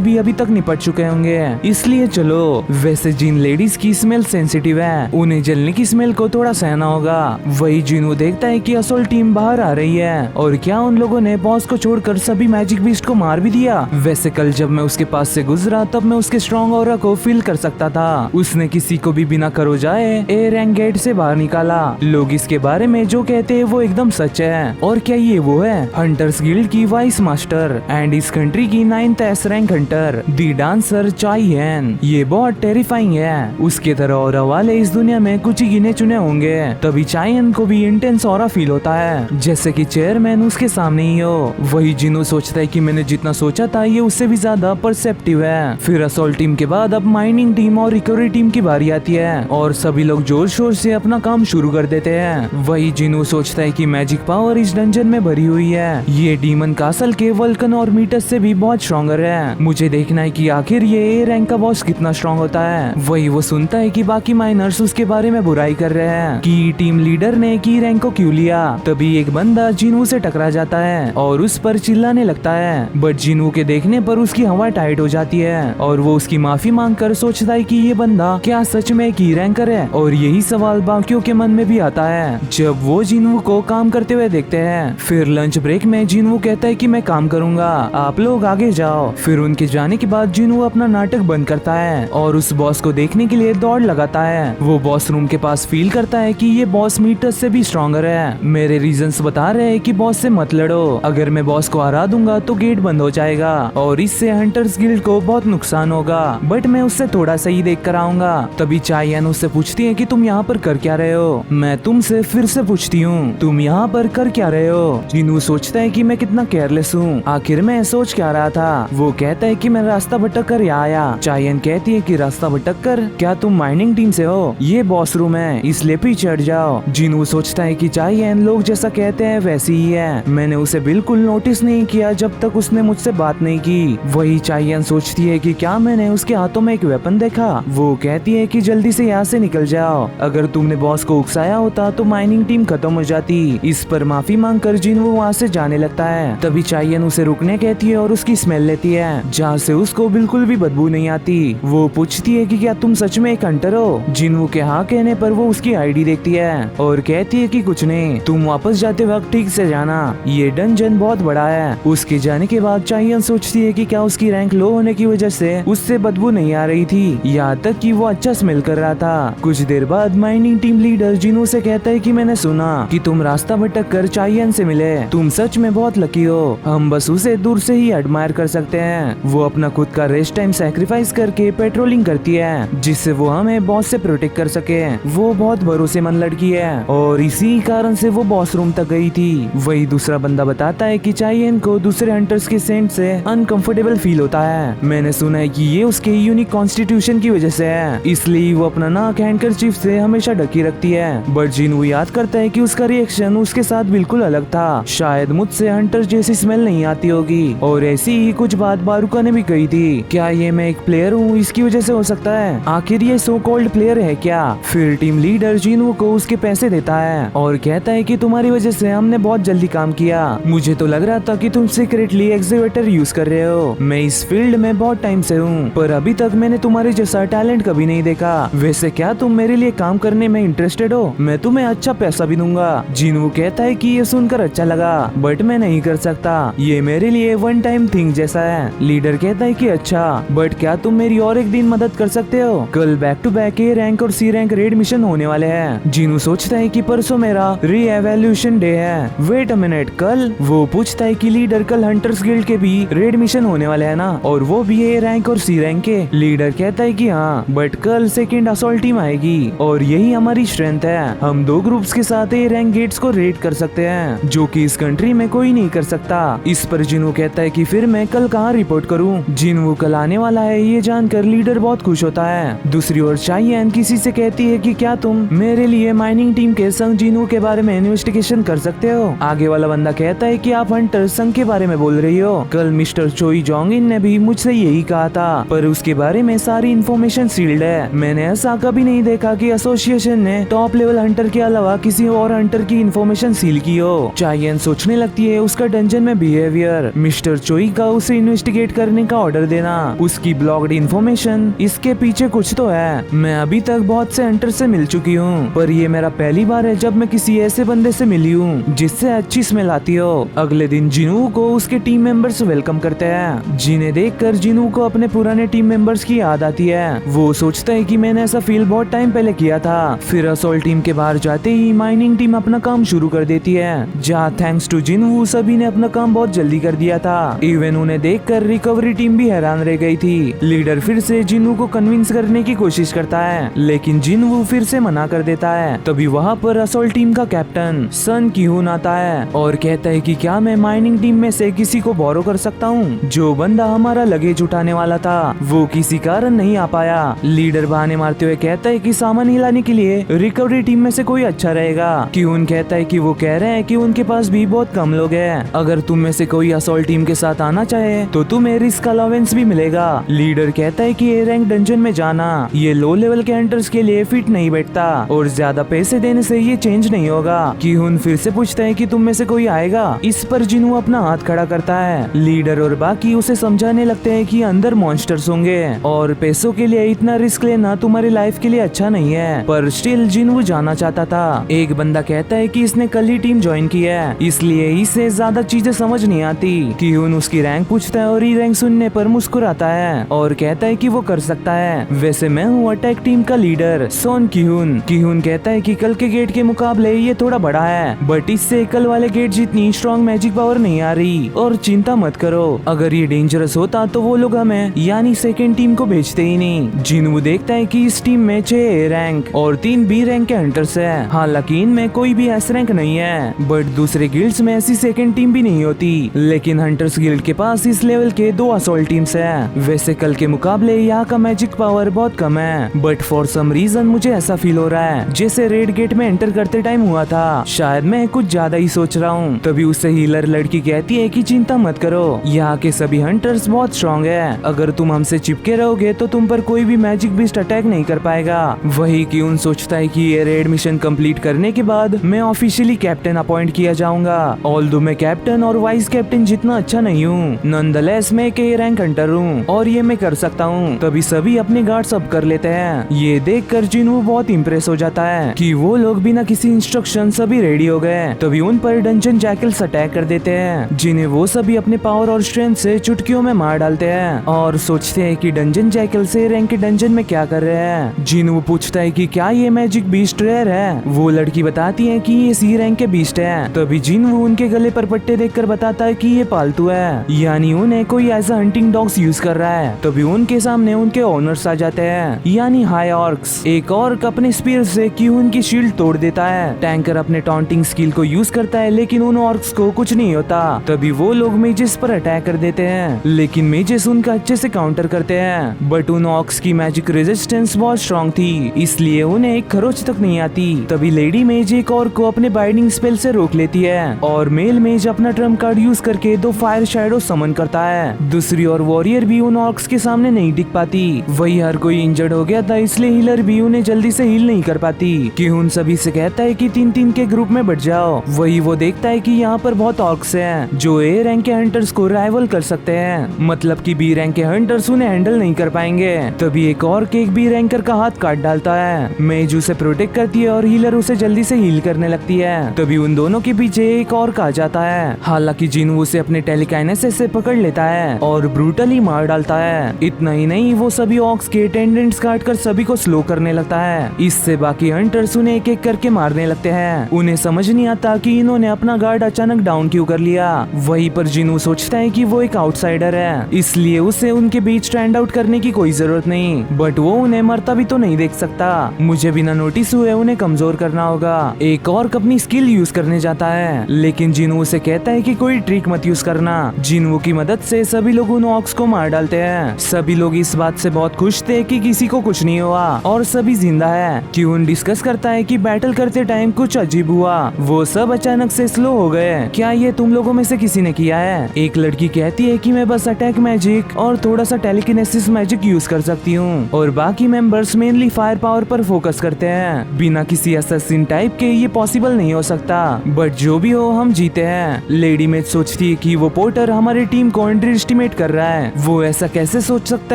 भी अभी तक निपट चुके होंगे, इसलिए चलो। वैसे जिन लेडीज की स्मेल सेंसिटिव है उन्हें जलने की स्मेल को थोड़ा सहना होगा। वही जिन्हों देखता है कि असोल्ट टीम बाहर आ रही है और क्या उन लोगों ने बॉस को छोड़कर सभी मैजिक बीस्ट को मार भी दिया। वैसे कल जब मैं उसके पास से गुजरा तब मैं उसके स्ट्रॉन्ग ऑरा को फील कर सकता था। उसने किसी को भी बिना करो जाए ए रैंक गेट से बाहर निकाला। लोग इसके बारे में जो कहते हैं वो एकदम सच है। और क्या ये वो है हंटर्स गिल्ड की वाइस मास्टर एंड इस कंट्री की 9th एस रैंक हंटर दी डांसर चाई हैन। ये बहुत टेरिफाइंग है। उसके तरह ऑरा वाले इस दुनिया में कुछ ही गिने चुने होंगे। तभी चाई हैन को भी इंटेंस ऑरा फील होता है जैसे कि चेयरमैन उसके सामने ही हो। वही जिन्हों सोचता है कि मैंने जितना सोचा था ये उससे भी ज्यादा परसेप्टिव है। फिर असोल्ट टीम के बाद अब माइनिंग टीम और रिकवरी टीम की बारी आती है और सभी लोग जोर शोर से अपना काम शुरू कर देते हैं। वही जिन्हों सोचता है कि मैजिक पावर इस डंजन में भरी हुई है। ये डीमन कासल के वल्कन और मीटस से भी बहुत स्ट्रॉन्गर है। मुझे देखना है कि आखिर ये ए रैंक का बॉस कितना स्ट्रॉन्ग होता है। वही वो सुनता है कि बाकी माइनर्स उसके बारे में बुराई कर रहे हैं कि टीम लीडर ने की रैंक को क्यों लिया। तभी एक बंदा जिन्हू से टकरा जाता है और उस पर चिल्लाने लगता है, बट जिन्हू के देखने पर उसकी हवा टाइट हो जाती है और वो उसकी माफी मांगकर सोचता है कि ये बंदा क्या सच में की रैंकर है। और यही सवाल बाकियों के मन में भी आता है जब वो जिन्हू को काम करते हुए देखते हैं। फिर लंच ब्रेक में जिन्हू कहता है कि मैं काम करूंगा, आप लोग आगे जाओ। फिर उनके जाने के बाद जिन्हू अपना नाटक बंद करता है और उस बॉस को देखने के लिए दौड़ लगाता है। वो बॉस रूम के पास फील करता है कि ये बॉस मीटर्स से भी स्ट्रॉन्गर है। मेरे रीजंस बता रहे हैं कि बॉस से मत लड़ो, अगर मैं बॉस को हरा दूंगा तो गेट बंद हो जाएगा और इससे हंटर्स गिल्ड को बहुत नुकसान होगा, बट मैं उससे थोड़ा सा ही देख कर आऊंगा। तभी चाइयन उससे पूछती है कि तुम यहाँ पर कर क्या रहे हो। मैं तुमसे फिर से पूछती हूँ तुम यहाँ पर कर क्या रहे हो। जिन्हू सोचता है कि मैं कितना केयरलेस हूँ, आखिर मैं सोच क्या रहा था। वो कहता है कि मैं रास्ता भटक कर यहाँ आया। चाइयन कहती है कि रास्ता भटक कर, क्या तुम माइनिंग टीम से हो? ये बॉस रूम है इसलिए पीछे हट जाओ। जिन्हू सोचता है कि चाइयन लोग जैसा कहते हैं वैसी ही है, मैंने उसे बिल्कुल नोटिस नहीं किया जब तक उसने मुझसे बात नहीं की। वही चाइयन सोचती है कि क्या मैंने उसके हाथों में एक वेपन देखा। वो कहती है कि जल्दी से यहाँ से निकल जाओ, अगर तुमने बॉस को उकसाया होता तो माइनिंग टीम खत्म हो जाती। इस पर माफी मांगकर जिन्हू वहाँ से जाने लगता है। तभी चाइयन उसे रुकने कहती है और उसकी स्मेल लेती है जहाँ से उसको बिल्कुल भी बदबू नहीं आती। वो पूछती है कि क्या तुम सच में एक हंटर हो। जिन्हू के हाँ कहने पर वो उसकी आईडी देखती है और कहती है कि कुछ नहीं, तुम वापस जाते वक्त ठीक से जाना, ये डंजन बहुत बड़ा है। उसके जाने के बाद चाइयन सोचती है कि क्या उसकी रैंक लो होने की वजह से उससे बदबू नहीं आ रही थी, यहाँ तक कि वो अच्छा स्मेल कर रहा था। कुछ देर बाद माइनिंग टीम लीडर जिन्हू से कहता है कि मैंने सुना कि तुम रास्ता भटक कर चाइयन से मिले, तुम सच में बहुत लकी हो, हम बस उसे दूर से ही एडमायर कर सकते हैं। वो अपना खुद का रेस्ट टाइम सैक्रिफाइस करके पेट्रोलिंग करती है जिससे वो हमें बॉस से प्रोटेक्ट कर सके। वो बहुत भरोसेमंद लड़की है और इसी कारण से वो बॉस रूम तक गई थी। वही दूसरा बंदा बताता है कि चाइयन को दूसरे हंटर्स के सेंट से अनकंफर्टेबल फील होता है। मैंने सुना है कि ये उसके यूनिक कॉन्स्टिट्यूशन की वजह से है, इसलिए वो अपना नाक हैंडकरचीफ से हमेशा ढकी रखती है। बट जिन्हू याद करता है कि उसका रिएक्शन उसके साथ बिल्कुल अलग था, शायद मुझसे हंटर जैसी स्मेल नहीं आती होगी। और ऐसी ही कुछ बात बारूका ने भी कही थी, क्या ये मैं एक प्लेयर हूँ इसकी वजह से हो सकता है, आखिर ये सो कॉल्ड प्लेयर है क्या। फिर टीम लीडर जिन्हू को उसके पैसे देता है और कहता है कि तुम्हारी वजह से हमने बहुत जल्दी काम किया, मुझे तो लग रहा था कि तुम सीक्रेटली एक्सीवेटर यूज कर रहे हो। मैं इस फील्ड में बहुत टाइम से हूँ पर अभी तक मैंने तुम्हारे जैसा जैसा टैलेंट कभी नहीं देखा। वैसे क्या तुम मेरे लिए काम करने में इंटरेस्टेड हो? मैं तुम्हें अच्छा पैसा भी दूंगा। जिनवू कहता है कि ये सुनकर अच्छा लगा, बट मैं नहीं कर सकता, ये मेरे लिए वन टाइम थिंग जैसा है। लीडर कहता है कि अच्छा, बट क्या तुम मेरी और एक दिन मदद कर सकते हो? कल back to back A rank और सी रैंक रेड मिशन होने वाले हैं। जिनू सोचता है कि परसों मेरा री-एवैल्यूएशन डे है। वेट अ मिनट, कल? वो पूछता है कि लीडर कल हंटर्स गिल्ड के भी रेड मिशन होने वाले हैं ना, और वो भी ए रैंक और सी रैंक के? लीडर कहता है कि हाँ, बट कल सेकंड असॉल्ट टीम आएगी और यही हमारी स्ट्रेंथ है। हम 2 ग्रुप्स के साथ ए रैंक गेट्स को रेड कर सकते हैं, जो कि इस कंट्री में कोई नहीं कर सकता। इस पर जिनू कहता है कि फिर मैं कल कहाँ रिपोर्ट करूँ? जिनू कल आने वाला है ये जानकर लीडर बहुत खुश होता है। दूसरी ओर चाइयन किसी से कहती है कि क्या तुम मेरे लिए माइनिंग टीम के संग जिनू के बारे में इन्वेस्टिगेशन कर सकते हो? आगे वाला बंदा कहता है कि आप हंटर संघ के बारे में बोल रही हो। कल मिस्टर चोई जोंग इन ने भी मुझसे यही कहा था, पर उसके बारे में सारी इन्फॉर्मेशन सील्ड है। मैंने ऐसा कभी नहीं देखा कि एसोसिएशन ने टॉप लेवल हंटर के अलावा किसी और हंटर की इन्फॉर्मेशन सील की हो। चाइयन सोचने लगती है उसका डंजन में बिहेवियर, मिस्टर चोई का उसे इन्वेस्टिगेट करने का ऑर्डर देना, उसकी ब्लॉक्ड इन्फॉर्मेशन, इसके पीछे कुछ तो है। मैं अभी तक बहुत से हंटर से मिल चुकी हूँ, पर ये मेरा पहली बार है जब मैं किसी ऐसे बंदे से मिली हूँ जिससे अच्छी स्मेल आती हो। अगले दिन जिनू को उसके टीम मेंबर्स वेलकम करते हैं, जिन्हें देखकर जिनू को अपने पुराने टीम मेंबर्स की याद आती है। वो सोचता है कि मैंने ऐसा फील बहुत टाइम पहले किया था। फिर असॉल्ट टीम के बाहर जाते ही माइनिंग टीम अपना काम शुरू कर देती है, जहाँ थैंक्स टू जिनू सभी ने अपना काम बहुत जल्दी कर दिया था। इवन उन्हें देखकर रिकवरी टीम भी हैरान रह गई थी। लीडर फिर से जिनू को कन्विंस करने की कोशिश करता है, लेकिन जिनू फिर से मना कर देता है। तभी वहाँ पर असॉल्ट टीम का कैप्टन सन किहून आता है और कहता है कि क्या मैं माइनिंग टीम में से किसी को बोरो कर सकता हूँ? जो बंदा हमारा लगेज उठाने वाला था वो किसी कारण नहीं आ पाया। लीडर बहाने मारते हुए कहता है कि सामान हिलाने के लिए रिकवरी टीम में से कोई अच्छा रहेगा। किहून कहता है कि वो कह रहे हैं कि उनके पास भी बहुत कम लोग हैं, अगर तुम में से कोई असॉल्ट टीम के साथ आना चाहे तो तुम्हें रिस्क अलाउंस भी मिलेगा। लीडर कहता है कि ए रैंक डंजन में जाना ये लो लेवल के हंटर्स के लिए फिट नहीं बैठता और ज्यादा पैसे देने से ये चेंज नहीं होगा। किहून फिर से पूछता है कि तुम में से कोई आएगा? इस पर जिनू अपना हाथ खड़ा करता है। लीडर और बाकी उसे समझाने लगते हैं कि अंदर मॉन्स्टर्स होंगे और पैसों के लिए इतना रिस्क लेना तुम्हारी लाइफ के लिए अच्छा नहीं है, पर स्टिल जिनू जाना चाहता था। एक बंदा कहता है कि इसने कल ही टीम ज्वाइन की है, इसलिए इसे ज्यादा चीजें समझ नहीं आती। किहून उसकी रैंक पूछता है और ई रैंक सुनने पर मुस्कुराता है और कहता है कि वो कर सकता है। वैसे मैं हूँ अटैक टीम का लीडर सोन किहून। किहून कहता है कि कल के गेट के मुकाबले ये थोड़ा बड़ा है, बट इससे कल वाले गेट जितनी स्ट्रॉन्ग मैजिक पावर नहीं आ रही, और चिंता मत करो, अगर ये डेंजरस होता तो वो लोग हमें यानी सेकेंड टीम को भेजते ही नहीं। जिनू देखता है कि इस टीम में 6 ए रैंक और 3 बी रैंक के हंटर्स है, हालांकि इनमें कोई भी एस रैंक नहीं है, बट दूसरे गिल्ड्स में ऐसी सेकेंड टीम भी नहीं होती। लेकिन हंटर्स गिल्ड के पास इस लेवल के 2 असॉल्ट टीम्स है। वैसे कल के मुकाबले यहाँ का मैजिक पावर बहुत कम है, बट फॉर सम रीजन मुझे ऐसा फील हो रहा है जैसे रेड गेट में एंटर करते टाइम हुआ था। शायद मैं कुछ ज्यादा ही सोच रहा हूँ। तभी उससे हीलर लड़की कहती है कि चिंता मत करो, यहाँ के सभी हंटर्स बहुत स्ट्रॉन्ग है, अगर तुम हमसे चिपके रहोगे तो तुम पर कोई भी मैजिक बीस्ट अटैक नहीं कर पाएगा। वही किहून सोचता है कि ये रेड मिशन कंप्लीट करने के बाद मैं ऑफिशियली कैप्टन अपॉइंट किया जाऊंगा। ऑल्दो मैं कैप्टन और वाइस कैप्टन जितना अच्छा नहीं हूँ, नॉनदलेस मैं एक ए रैंक हंटर हूँ और ये मैं कर सकता हूँ। तभी सभी अपने गार्ड्स अप कर लेते हैं। ये देखकर जिनू बहुत इम्प्रेस हो जाता है कि वो लोग बिना किसी इंस्ट्रक्शन सभी रेडी हो गए। तभी उन पर डंजन जैकल्स अटैक कर देते हैं, जिन्हें वो सभी अपने पावर और स्ट्रेंथ से चुटकियों में मार डालते हैं और सोचते हैं कि डंजन जैकल से रैंक के डंजन में क्या कर रहे हैं। जिनू पूछता है कि क्या ये मैजिक बीस्ट रेयर है? वो लड़की बताती है कि ये सी रैंक के बीस्ट है। तभी जिनू उनके गले पर पट्टे देखकर बताता है कि ये पालतू है, यानी उन्हें कोई ऐसा हंटिंग डॉग्स यूज कर रहा है। तभी उनके सामने उनके ओनर्स आ जाते हैं, यानी हाई ऑर्क्स। एक ऑर्क अपने स्पीयर से किहून की शील्ड तोड़ देता है। टैंकर अपने टॉन्टिंग स्किल को यूज करता है, लेकिन उन ऑर्क्स को कुछ नहीं होता। तभी वो लोग मेजेस पर अटैक कर देते हैं, लेकिन मेजेस उनका अच्छे से काउंटर करते हैं, बट उन ऑर्क्स की मैजिक रेजिस्टेंस बहुत स्ट्रॉन्ग थी, इसलिए उन्हें एक खरोच तक नहीं आती। तभी लेडी मेज एक ऑर्क को अपने बाइंडिंग स्पेल से रोक लेती है और मेल मेज अपना ट्रम्प कार्ड यूज करके 2 फायर शैडो समन करता है। दूसरी ओर वॉरियर भी उन ऑर्क्स के सामने नहीं टिक पाती। वही हर कोई इंजर्ड हो गया था, इसलिए हीलर भी उन्हें जल्दी से हील नहीं कर पाती। किहून सभी से कहता है कि 3-3 के ग्रुप में बढ़ जाओ। वही वो देखता है कि यहाँ पर बहुत ऑर्क्स हैं जो ए रैंक के हंटर्स को राइवल कर सकते हैं, मतलब कि बी रैंक के हंटर्स उन्हें हैंडल नहीं कर पाएंगे। तभी एक और केक भी रैंकर का हाथ काट डालता है। मेज उसे प्रोटेक्ट करती है और हीलर उसे जल्दी से हील करने लगती है। तभी उन दोनों के पीछे एक और आ जाता है। हालांकि जिनवू उसे अपने टेलीकाइनेसिस से पकड़ लेता है और ब्रूटली मार डालता है। इतना ही नहीं, वो सभी ऑक्स के अटेंडेंट्स काट कर सभी को स्लो करने लगता है। इससे बाकी हंटर्स उन्हें एक एक करके मारने लगते हैं। उन्हें समझ नहीं आता कि इन्होंने अपना गार्ड अचानक डाउन क्यों कर लिया। वहीं पर जिनवू सोचता है कि वो एक आउटसाइडर है, इसलिए उसे उनके बीच स्टैंड आउट करने की कोई जरूरत नहीं। बट वो उन्हें मरता भी तो नहीं देख सकता। मुझे बिना नोटिस हुए उन्हें कमजोर करना होगा। एक और अपनी स्किल यूज करने जाता है, लेकिन जिनवू से कहता है कि कोई ट्रिक मत यूज करना। जिनवू की मदद से सभी लोग उन ऑक्स को मार डालते हैं। सभी लोग इस बात से बहुत खुश थे कि किसी को कुछ नहीं हुआ और सभी जिंदा है। क्यून डिस्कस करता है कि बैटल करते टाइम कुछ अजीब हुआ, वो सब अचानक से स्लो हो गए। क्या ये तुम लोगों में से किसी ने किया है? एक लड़की कहती है कि मैं बस अटैक मैजिक और थोड़ा सा टेलीकिनेसिस मैजिक यूज कर सकती हूँ, और बाकी मेंबर्स मेनली फायर पावर पर फोकस करते हैं। बिना किसी असैसिन टाइप के ये पॉसिबल नहीं हो सकता, बट जो भी हो हम जीते हैं। लेडी मेज सोचती है कि वो पोर्टर हमारी टीम को अंडर एस्टिमेट कर रहा है। वो ऐसा कैसे सोच सकता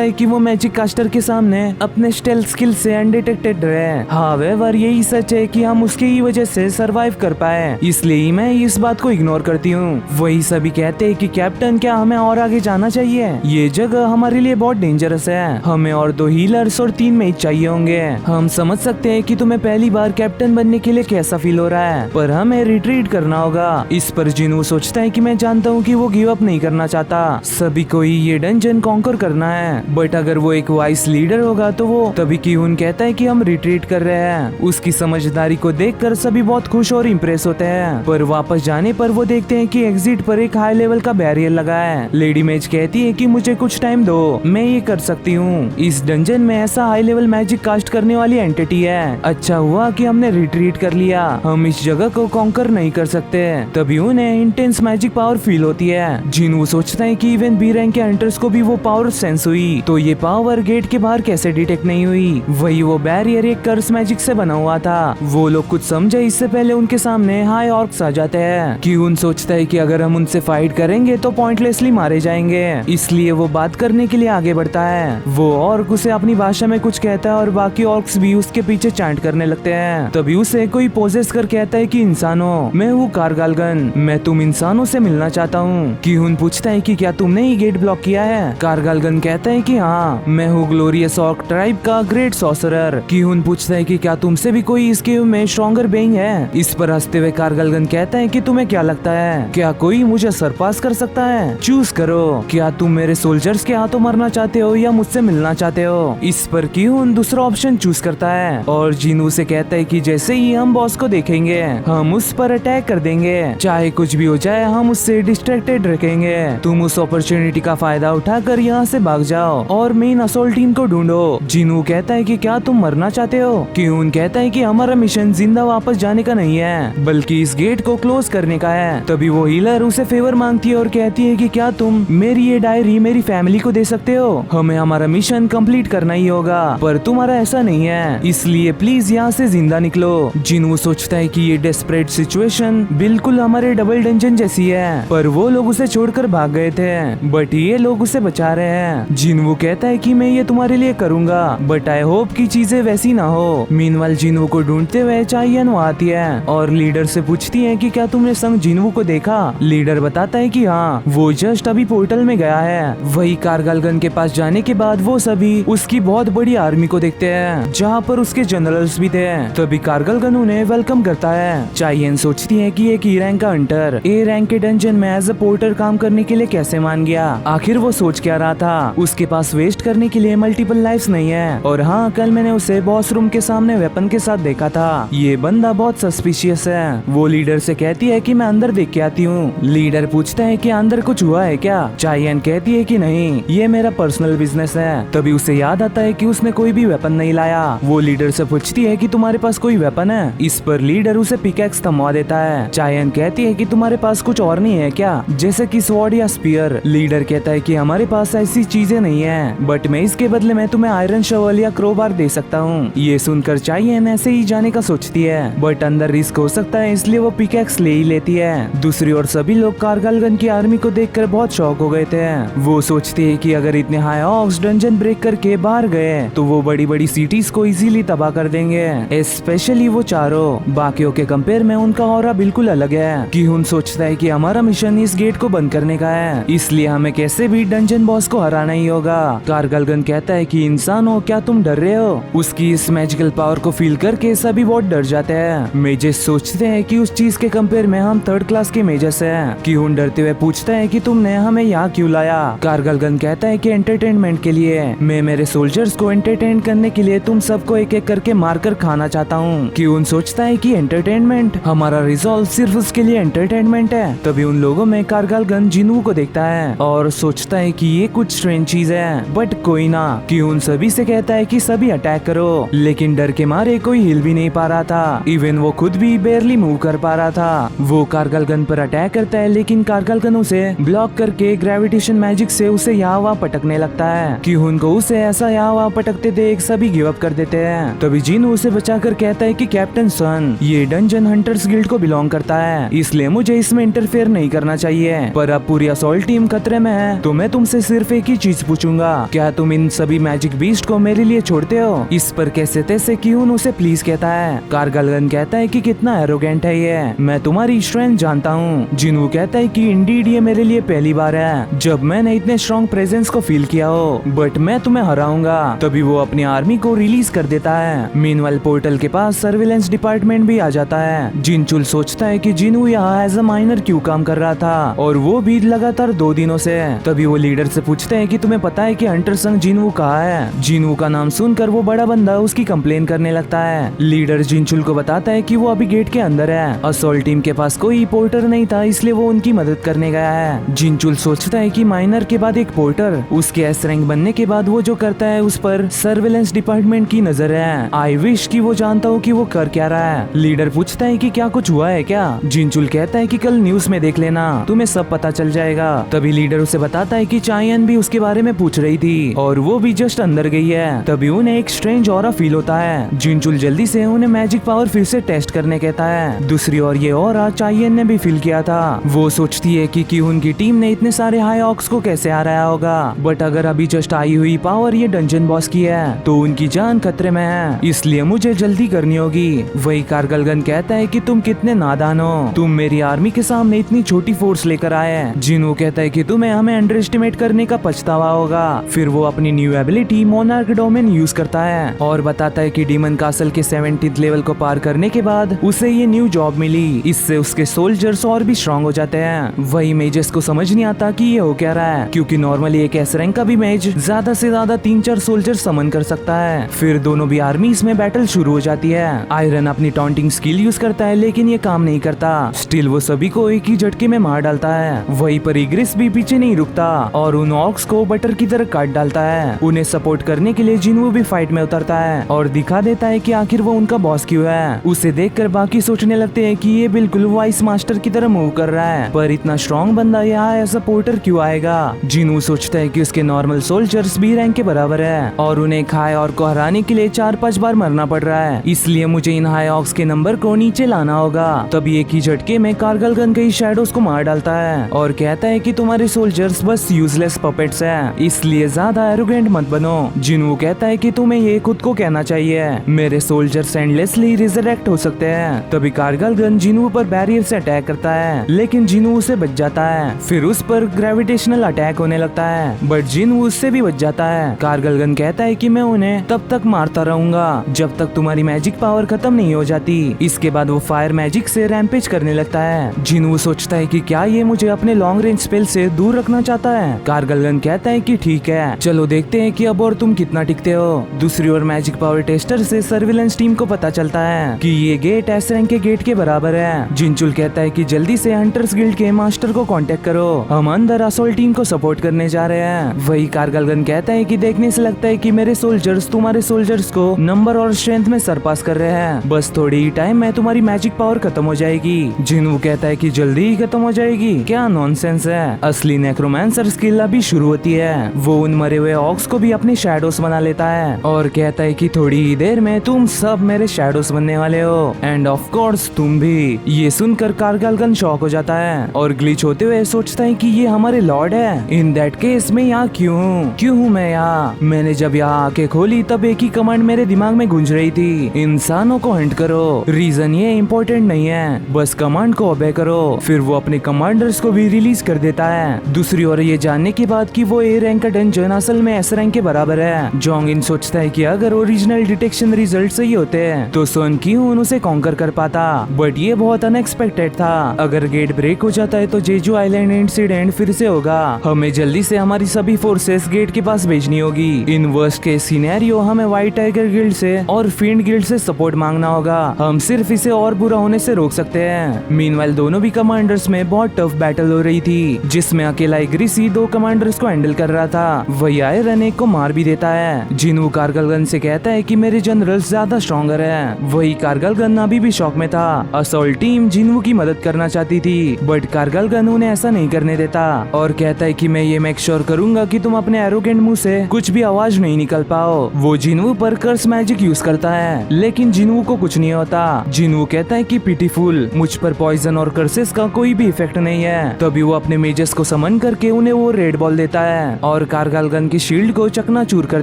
है कि वो मैजिक कास्टर के सामने अपने स्टेल्थ स्किल से अनडिटेक्टेड रहे। हावेवर यही सच है कि हम उसकी ही वजह से सरवाइव कर पाए, इसलिए मैं इस बात को इग्नोर करती हूँ। वही सभी कहते हैं कि कैप्टन क्या हमें और आगे जाना चाहिए? ये जगह हमारे लिए बहुत डेंजरस है। हमें और 2 हीलर्स और 3 मेज चाहिए होंगे। हम समझ सकते हैं कि तुम्हें पहली बार कैप्टन बनने के लिए कैसा फील हो रहा है, पर हमें रिट्रीट करना होगा। इस पर जिनवू सोचता है कि मैं जानता हूँ कि वो गिव अप नहीं करना चाहता। सभी को ही ये डंजन कॉन्कर करना है, बट अगर वो एक वाइस लीडर होगा तो वो तभी क्यून कहता है कि हम रिट्रीट कर रहे हैं। उसकी समझदारी को देखकर सभी बहुत खुश और इम्प्रेस होते हैं, पर वापस जाने पर वो देखते हैं कि एग्जिट पर एक हाई लेवल का बैरियर लगा है। लेडी मेज कहती है कि मुझे कुछ टाइम दो, मैं ये कर सकती हूँ। इस डंजन में ऐसा हाई लेवल मैजिक कास्ट करने वाली एंटिटी है। अच्छा हुआ कि हमने रिट्रीट कर लिया, हम इस जगह को कॉन्कर नहीं कर सकते। तभी उन्हें इंटेंस मैजिक पावर फील होती है। जिनवू सोचता है कि इवन बी रैंक के हंटर्स को भी वो पावर सेंस हुई, तो ये पावर गेट के बाहर कैसे डिटेक्ट नहीं हुई? वही वो बैरियर एक कर्स मैजिक से बना हुआ था। वो लोग कुछ समझे इससे पहले उनके सामने हाई ऑर्क्स आ जाते हैं। क्यून सोचता है कि अगर हम उनसे फाइट करेंगे तो पॉइंटलेसली मारे जाएंगे, इसलिए वो बात करने के लिए आगे बढ़ता है। वो ऑर्क उसे अपनी भाषा में कुछ कहता है और बाकी ऑर्क्स भी उसके पीछे चैंट करने लगते हैं। तभी उसे कोई पोजेस कर कहता है कि इंसानों, मैं हूँ कारगालगन, मैं तुम इंसानों से मिलना चाहता हूँ। क्यून पूछता है कि क्या तुमने ही गेट ब्लॉक किया है? कारगालगन कहता है कि हाँ, मैं हूँ ग्लोरियस ऑर्क ट्राइब का ग्रेट सॉर्सरर। क्यून पूछता है कि क्या तुमसे भी कोई इस गेम में स्ट्रॉन्गर बेइंग है? इस पर हंसते हुए कारगालगन कहता है कि तुम्हें क्या लगता है, क्या कोई मुझे सरपास कर सकता है? चूज करो, क्या तुम मेरे सोल्जर्स के हाथों मरना चाहते हो या मुझसे मिलना चाहते हो? इस पर क्यून दूसरा ऑप्शन चूज करता है और जिनवू से कहता है कि जैसे ही हम बॉस को देखेंगे हम उस पर अटैक कर देंगे, चाहे कुछ भी हो जाए हम उससे डिस्ट्रैक्टेड रखेंगे। तुम उस अपॉर्चुनिटी का फायदा उठाकर यहाँ से भाग जाओ और मेन असोल्ट टीम को ढूंढो। जिनवू कहता है कि क्या तुम मरना चाहते हो? क्यून कहता है कि हमारा मिशन जिंदा वापस जाने का नहीं है, बल्कि इस गेट को क्लोज करने का है। तभी वो हीलर उसे फेवर मांगती है और कहती है कि क्या तुम मेरी ये डायरी मेरी फैमिली को दे सकते हो? हमें हमारा मिशन कंप्लीट करना ही होगा, पर तुम्हारा ऐसा नहीं है, इसलिए प्लीज यहाँ से जिंदा निकलो। जिनवू सोचता है कि ये डेस्परेट सिचुएशन बिल्कुल हमारे डबल डंजन जैसी है, पर वो लोग उसे छोड़कर भाग गए थे, बट ये लोग उसे बचा रहे हैं। जिनवू कहता है कि मैं ये तुम्हारे लिए करूंगा, बट आई होप की चीजें वैसी ना हो। मीनवाइल जिनवू को ढूंढते हुए चाइयन आती है और लीडर से पूछती है कि क्या तुमने संग जिनवू को देखा? लीडर बताता है कि हाँ, वो जस्ट अभी पोर्टल में गया है। वही कारगालगन के पास जाने के बाद वो सभी उसकी बहुत बड़ी आर्मी को देखते हैं, जहाँ पर उसके जनरल्स भी थे। तभी कारगालगन उन्हें वेलकम करता है। चाइयन सोचती है कि एक ई रैंक का हंटर ए रैंक के डंजन में एज अ पोर्टर काम करने के लिए कैसे मान गया? आखिर वो सोच क्या रहा था? उसके पास वेस्ट करने के लिए मल्टीपल लाइफ्स नहीं है। और हाँ, कल मैंने उसे बॉस रूम के सामने वेपन के साथ देखा था। ये बंदा बहुत सस्पिशियस है। वो लीडर से कहती है कि मैं अंदर देख के आती हूँ। लीडर पूछता है कि अंदर कुछ हुआ है क्या? चाइयन कहती है कि नहीं, ये मेरा पर्सनल बिजनेस है। तभी उसे याद आता है कि उसने कोई भी वेपन नहीं लाया। वो लीडर से पूछती है कि तुम्हारे पास कोई वेपन है? इस पर लीडर उसे पिकैक्स थमवा देता है। चाइयन कहती है कि तुम्हारे पास कुछ और नहीं है क्या, जैसे कि स्वॉर्ड या स्पीयर? लीडर कहता है कि हमारे पास ऐसी चीजें नहीं है, बट मैं इसके बदले में तुम्हें आयरन शवल या क्रोबार दे सकता हूँ। ये सुनकर चाइयन ऐसे ही जाने का सोचती है, बट अंदर रिस्क हो सकता है, इसलिए वो पिकैक्स ले ही लेती है। दूसरी ओर सभी लोग कारगालगन की आर्मी को देखकर बहुत शॉक हो गए थे। वो सोचते हैं कि अगर इतने हाई ऑक्स डंजन बॉम्ब ब्रेक करके बाहर गए तो वो बड़ी बड़ी सिटीज को इजीली तबाह कर देंगे, स्पेशली वो चारों। बाकियों के कंपेयर में उनका ऑरा बिल्कुल अलग है। किहुन सोचता है कि हमारा मिशन इस गेट को बंद करने का है, इसलिए हमें कैसे भी डंजन बॉस को हराना ही होगा। कारगलगन कहता है कि इंसान हो क्या तुम डर रहे हो। उसकी इस मैजिकल पावर को फील करके सभी बहुत डर जाते हैं। मेजेस सोचते हैं कि उस चीज के कंपेयर में हम थर्ड क्लास के मेजेस हैं। किहुन डरते हुए पूछता है कि तुमने हमें यहाँ क्यों लाया। कारगलगन कहता है कि एंटरटेनमेंट के लिए। मैं मेरे सोल्जर्स को एंटरटेन करने के लिए तुम सबको एक एक करके मारकर खाना चाहता हूँ। किहुन सोचता है कि एंटरटेनमेंट, हमारा रिजॉल्व सिर्फ उसके लिए एंटरटेनमेंट है। तभी उन लोगों में कारगलगन जिन्हू को देखता है और सोचता है कि ये कुछ स्ट्रेंज चीज है, बट कोई ना। किहुन सभी से कहता है कि सभी अटैक करो, लेकिन डर के मारे कोई हिल भी नहीं पा रहा था। इवन वो खुद भी बेयरली मूव कर पा रहा था। वो कारगलगन पर अटैक करता है, लेकिन कारगलगन उसे ब्लॉक करके ग्रेविटेशन मैजिक से उसे यहाँ वहाँ पटकने लगता है। किहुन को उसे ऐसा यहाँ वहाँ पटकते देख सभी गिव अप कर देते हैं। तभी जिन्हू उसे बचाकर कहता है कि कैप्टन सन, ये डंजन हंटर्स गिल्ड को बिलोंग करता है, इसलिए मुझे इसमें इंटरफेयर नहीं करना चाहिए। पर अब पूरी असॉल्ट टीम खतरे में है, तो मैं तुमसे सिर्फ एक ही चीज पूछूंगा, क्या तुम इन सभी मैजिक बीस्ट को मेरे लिए छोड़ते हो। इस पर कैसे तैसे किहुन उसे प्लीज कहता है। कारगलगन कहता है कि कितना एरोगेंट है ये, मैं तुम्हारी स्ट्रेंथ जानता हूँ। जिन्हू कहता है कि इंडीड ये मेरे लिए पहली बार है जब मैंने इतने स्ट्रॉन्ग प्रेजेंस को फील किया हो, बट मैं तुम्हें हराऊंगा। तभी वो अपनी आर्मी को रिलीज कर देता है। मीनवाइल पोर्टल के पास सर्विलेंस डिपार्टमेंट भी आ जाता है। जिनचुल सोचता है कि जिन्हू यहाँ एज अ माइनर क्यों काम कर रहा था, और वो भी लगातार 2 दिनों से। तभी वो लीडर से पूछते हैं कि तुम्हें पता है कि हंटर संग जिन्हू कहाँ है। जिन्हू का नाम सुनकर वो बड़ा बंदा उसकी कंप्लेन करने लगता है। लीडर जिनचुल को बताता है कि वो अभी गेट के अंदर है। असॉल्ट टीम के पास कोई पोर्टर नहीं था, इसलिए वो उनकी मदद करने गया है। जिनचुल सोचता है कि माइनर के बाद एक पोर्टर, उसके एस रैंक बनने के बाद वो जो करता है उस पर सर्विलेंस डिपार्टमेंट की नजर है। आई विश कि वो जानता हो कि वो कर क्या रहा है। लीडर पूछता है कि क्या कुछ हुआ है क्या। जिनचुल कहता है कि कल न्यूज में देख लेना, तुम्हें सब पता चल जाएगा। तभी लीडर उसे बताता है कि चायन भी उसके बारे में पूछ रही थी और वो भी जस्ट अंदर गई है। तभी उन्हें एक स्ट्रेंज ऑरा फील होता है। जिनचुल जल्दी से उन्हें मैजिक पावर फिर से टेस्ट करने कहता है। दूसरी ओर ये ऑरा चायन ने भी फील किया था। वो सोचती है कि किहुन की टीम ने इतने सारे हाई ऑक्स को कैसे हराया होगा, बट अगर अभी जस्ट आई हुई पावर ये डंजन बॉस की है तो उनकी जान खतरे में है, इसलिए मुझे जल्दी करनी होगी। वही कारगलगन कहता है कि तुम कितने नादान हो, तुम मेरी आर्मी के सामने इतनी छोटी फोर्स लेकर आए हैं। जिन्हू कहता है कि तुम्हें हमें अंडर एस्टिमेट करने का पछतावा होगा। फिर वो अपनी new ability monarch domain use करता है और बताता है कि डीमन कासल के 17th लेवल को पार करने के बाद उसे ये न्यू जॉब मिली, इससे उसके सोल्जर्स और भी स्ट्रॉन्ग हो जाते हैं। वही मेजेस को समझ नहीं आता कि ये हो क्या रहा है, क्योंकि नॉर्मली एक एस रैंक का भी मेज ज्यादा से ज्यादा 3-4 सोल्जर समन कर सकता है। फिर दोनों भी आर्मीज में बैटल शुरू हो जाती है। आयरन अपनी टॉन्टिंग स्किल यूज करता है, लेकिन ये काम नहीं करता। स्टिल वो सभी को एक ही झटके में मार डालता है। वहीं पर इग्रिस भी पीछे नहीं रुकता और उन ऑक्स को बटर की तरह काट डालता है। उन्हें सपोर्ट करने के लिए जिन्हू भी फाइट में उतरता है और दिखा देता है कि आखिर वो उनका बॉस क्यों है। उसे देखकर बाकी सोचने लगते हैं कि ये बिल्कुल वाइस मास्टर की तरह मूव कर रहा है, पर इतना स्ट्रॉन्ग बंदा यहाँ एज अ पोर्टर क्यों आएगा। जिन्हू सोचता है कि उसके नॉर्मल सोल्जर्स बी रैंक के बराबर है और उन्हें हाई और को हराने के लिए 4-5 बार मरना पड़ रहा है, इसलिए मुझे इन हाई ऑक्स के नंबर को नीचे लाना होगा। तभी एक ही झटके में कारगलगन कई शैडोज को मार डालता है और कहता है कि तुम्हारे सोल्जर्स बस यूजलेस पपेट्स हैं, इसलिए ज्यादा एरोगेंट मत बनो। जिन्हू कहता है कि तुम्हें ये खुद को कहना चाहिए, मेरे सोल्जर्स एंडलेसली रिजरेक्ट हो सकते हैं। तभी कारगलगन जिन्हू पर बैरियर से अटैक करता है, लेकिन जिन्हू उसे बच जाता है। फिर उस पर ग्रेविटेशनल अटैक होने लगता है, बट जिन्हू उससे भी बच जाता है। कारगलगन कहता है कि मैं उन्हें तब तक मारता रहूंगा जब तक तुम्हारी मैजिक पावर खत्म नहीं हो जाती। इसके बाद वो फायर मैजिक से रैम्पेज करने लगता है। जिन्हू सोचता है कि क्या ये मुझे अपने लॉन्ग रेंज स्पेल से दूर रखना चाहता है। कारगलगन कहता है कि ठीक है, चलो देखते हैं कि अब और तुम कितना टिकते हो। दूसरी ओर मैजिक पावर टेस्टर से सर्विलेंस टीम को पता चलता है कि ये गेट एस रैंक के गेट के बराबर है। जिनचुल कहता है कि जल्दी से हंटर्स गिल्ड के मास्टर को कांटेक्ट करो, हम अंदर असॉल्ट टीम को सपोर्ट करने जा रहे हैं। वही कारगलगन कहता है कि देखने से लगता है कि मेरे सोल्जर्स तुम्हारे सोल्जर्स को नंबर और स्ट्रेंथ में सरपास कर रहे हैं, बस थोड़ी ही टाइम में तुम्हारी मैजिक पावर खत्म हो जाएगी। जिन्हू कहता है कि जल्दी ही खत्म हो जाएगी, क्या नॉनसेंस है, असली नेक्रोमैंसर स्किल अभी शुरू होती है। वो उन मरे हुए ऑक्स को भी अपने शैडोस बना लेता है और कहता है कि थोड़ी ही देर में तुम सब मेरे शैडोस बनने वाले हो, एंड ऑफ कोर्स तुम भी। ये सुनकर कारगलगन शॉक हो जाता है और ग्लिच होते हुए सोचता है कि ये हमारे लॉर्ड है। इन दैट केस मैं यहाँ क्यों हूँ हूँ मैं यहाँ? मैंने जब यहाँ आके खोली तब एक ही कमांड मेरे दिमाग में गूंज रही थी, इंसानों को हंट करो। रीजन ये इम्पोर्टेंट नहीं है, बस कमांड को ओबे करो। फिर वो अपने कमांडर्स को भी रिलीज कर देता है। दूसरी ओर ये जानने के बाद कि वो ए रैंक का डंजन असल में एस रैंक के बराबर है, जोंग इन सोचता है कि अगर ओरिजिनल डिटेक्शन रिजल्ट सही होते हैं तो सन क्यून उसे कॉन्कर कर पाता। बट ये बहुत अनएक्सपेक्टेड था। अगर गेट ब्रेक हो जाता है तो जेजू आइलैंड इंसिडेंट फिर से होगा। हमें जल्दी से हमारी सभी फोर्सेस गेट के पास भेजनी होगी। इन वर्स्ट केस सिनेरियो हमें व्हाइट टाइगर गिल्ड से और फील्ड गिल्ड से सपोर्ट मांगना होगा। हम सिर्फ इसे और बुरा होने से रोक सकते हैं। मीनवाइल दोनों भी कमांडर्स में बहुत टफ बैटल हो रही थी, जिसमें अकेला ग्रीसी 2 कमांडर्स को हैंडल कर रहा था। वही आयरन एक को मार भी देता है। जिनू कारगलगन से कहता है कि मेरे जनरल ज्यादा स्ट्रॉन्गर है। वही कारगलगन अभी भी शॉक में था। असॉल्ट टीम जिनू की मदद करना चाहती थी, बट कारगलगन उन्हें ऐसा नहीं करने देता और कहता है कि मैं ये मेक श्योर करूंगा कि तुम अपने एरोगेंट मुंह से कुछ भी आवाज नहीं निकल पाओ। वो जिनू पर कर्स मैजिक यूज करता है, लेकिन जिनू को कुछ नहीं होता। जिनू कहता है कि पिटीफुल, मुझ पर पॉइजन और कर्सेस का कोई भी इफेक्ट नहीं है। तभी वो अपने मेजर्स को समन करके उन्हें वो रेड बॉल देता है और कारगलगन की शील्ड को चकनाचूर कर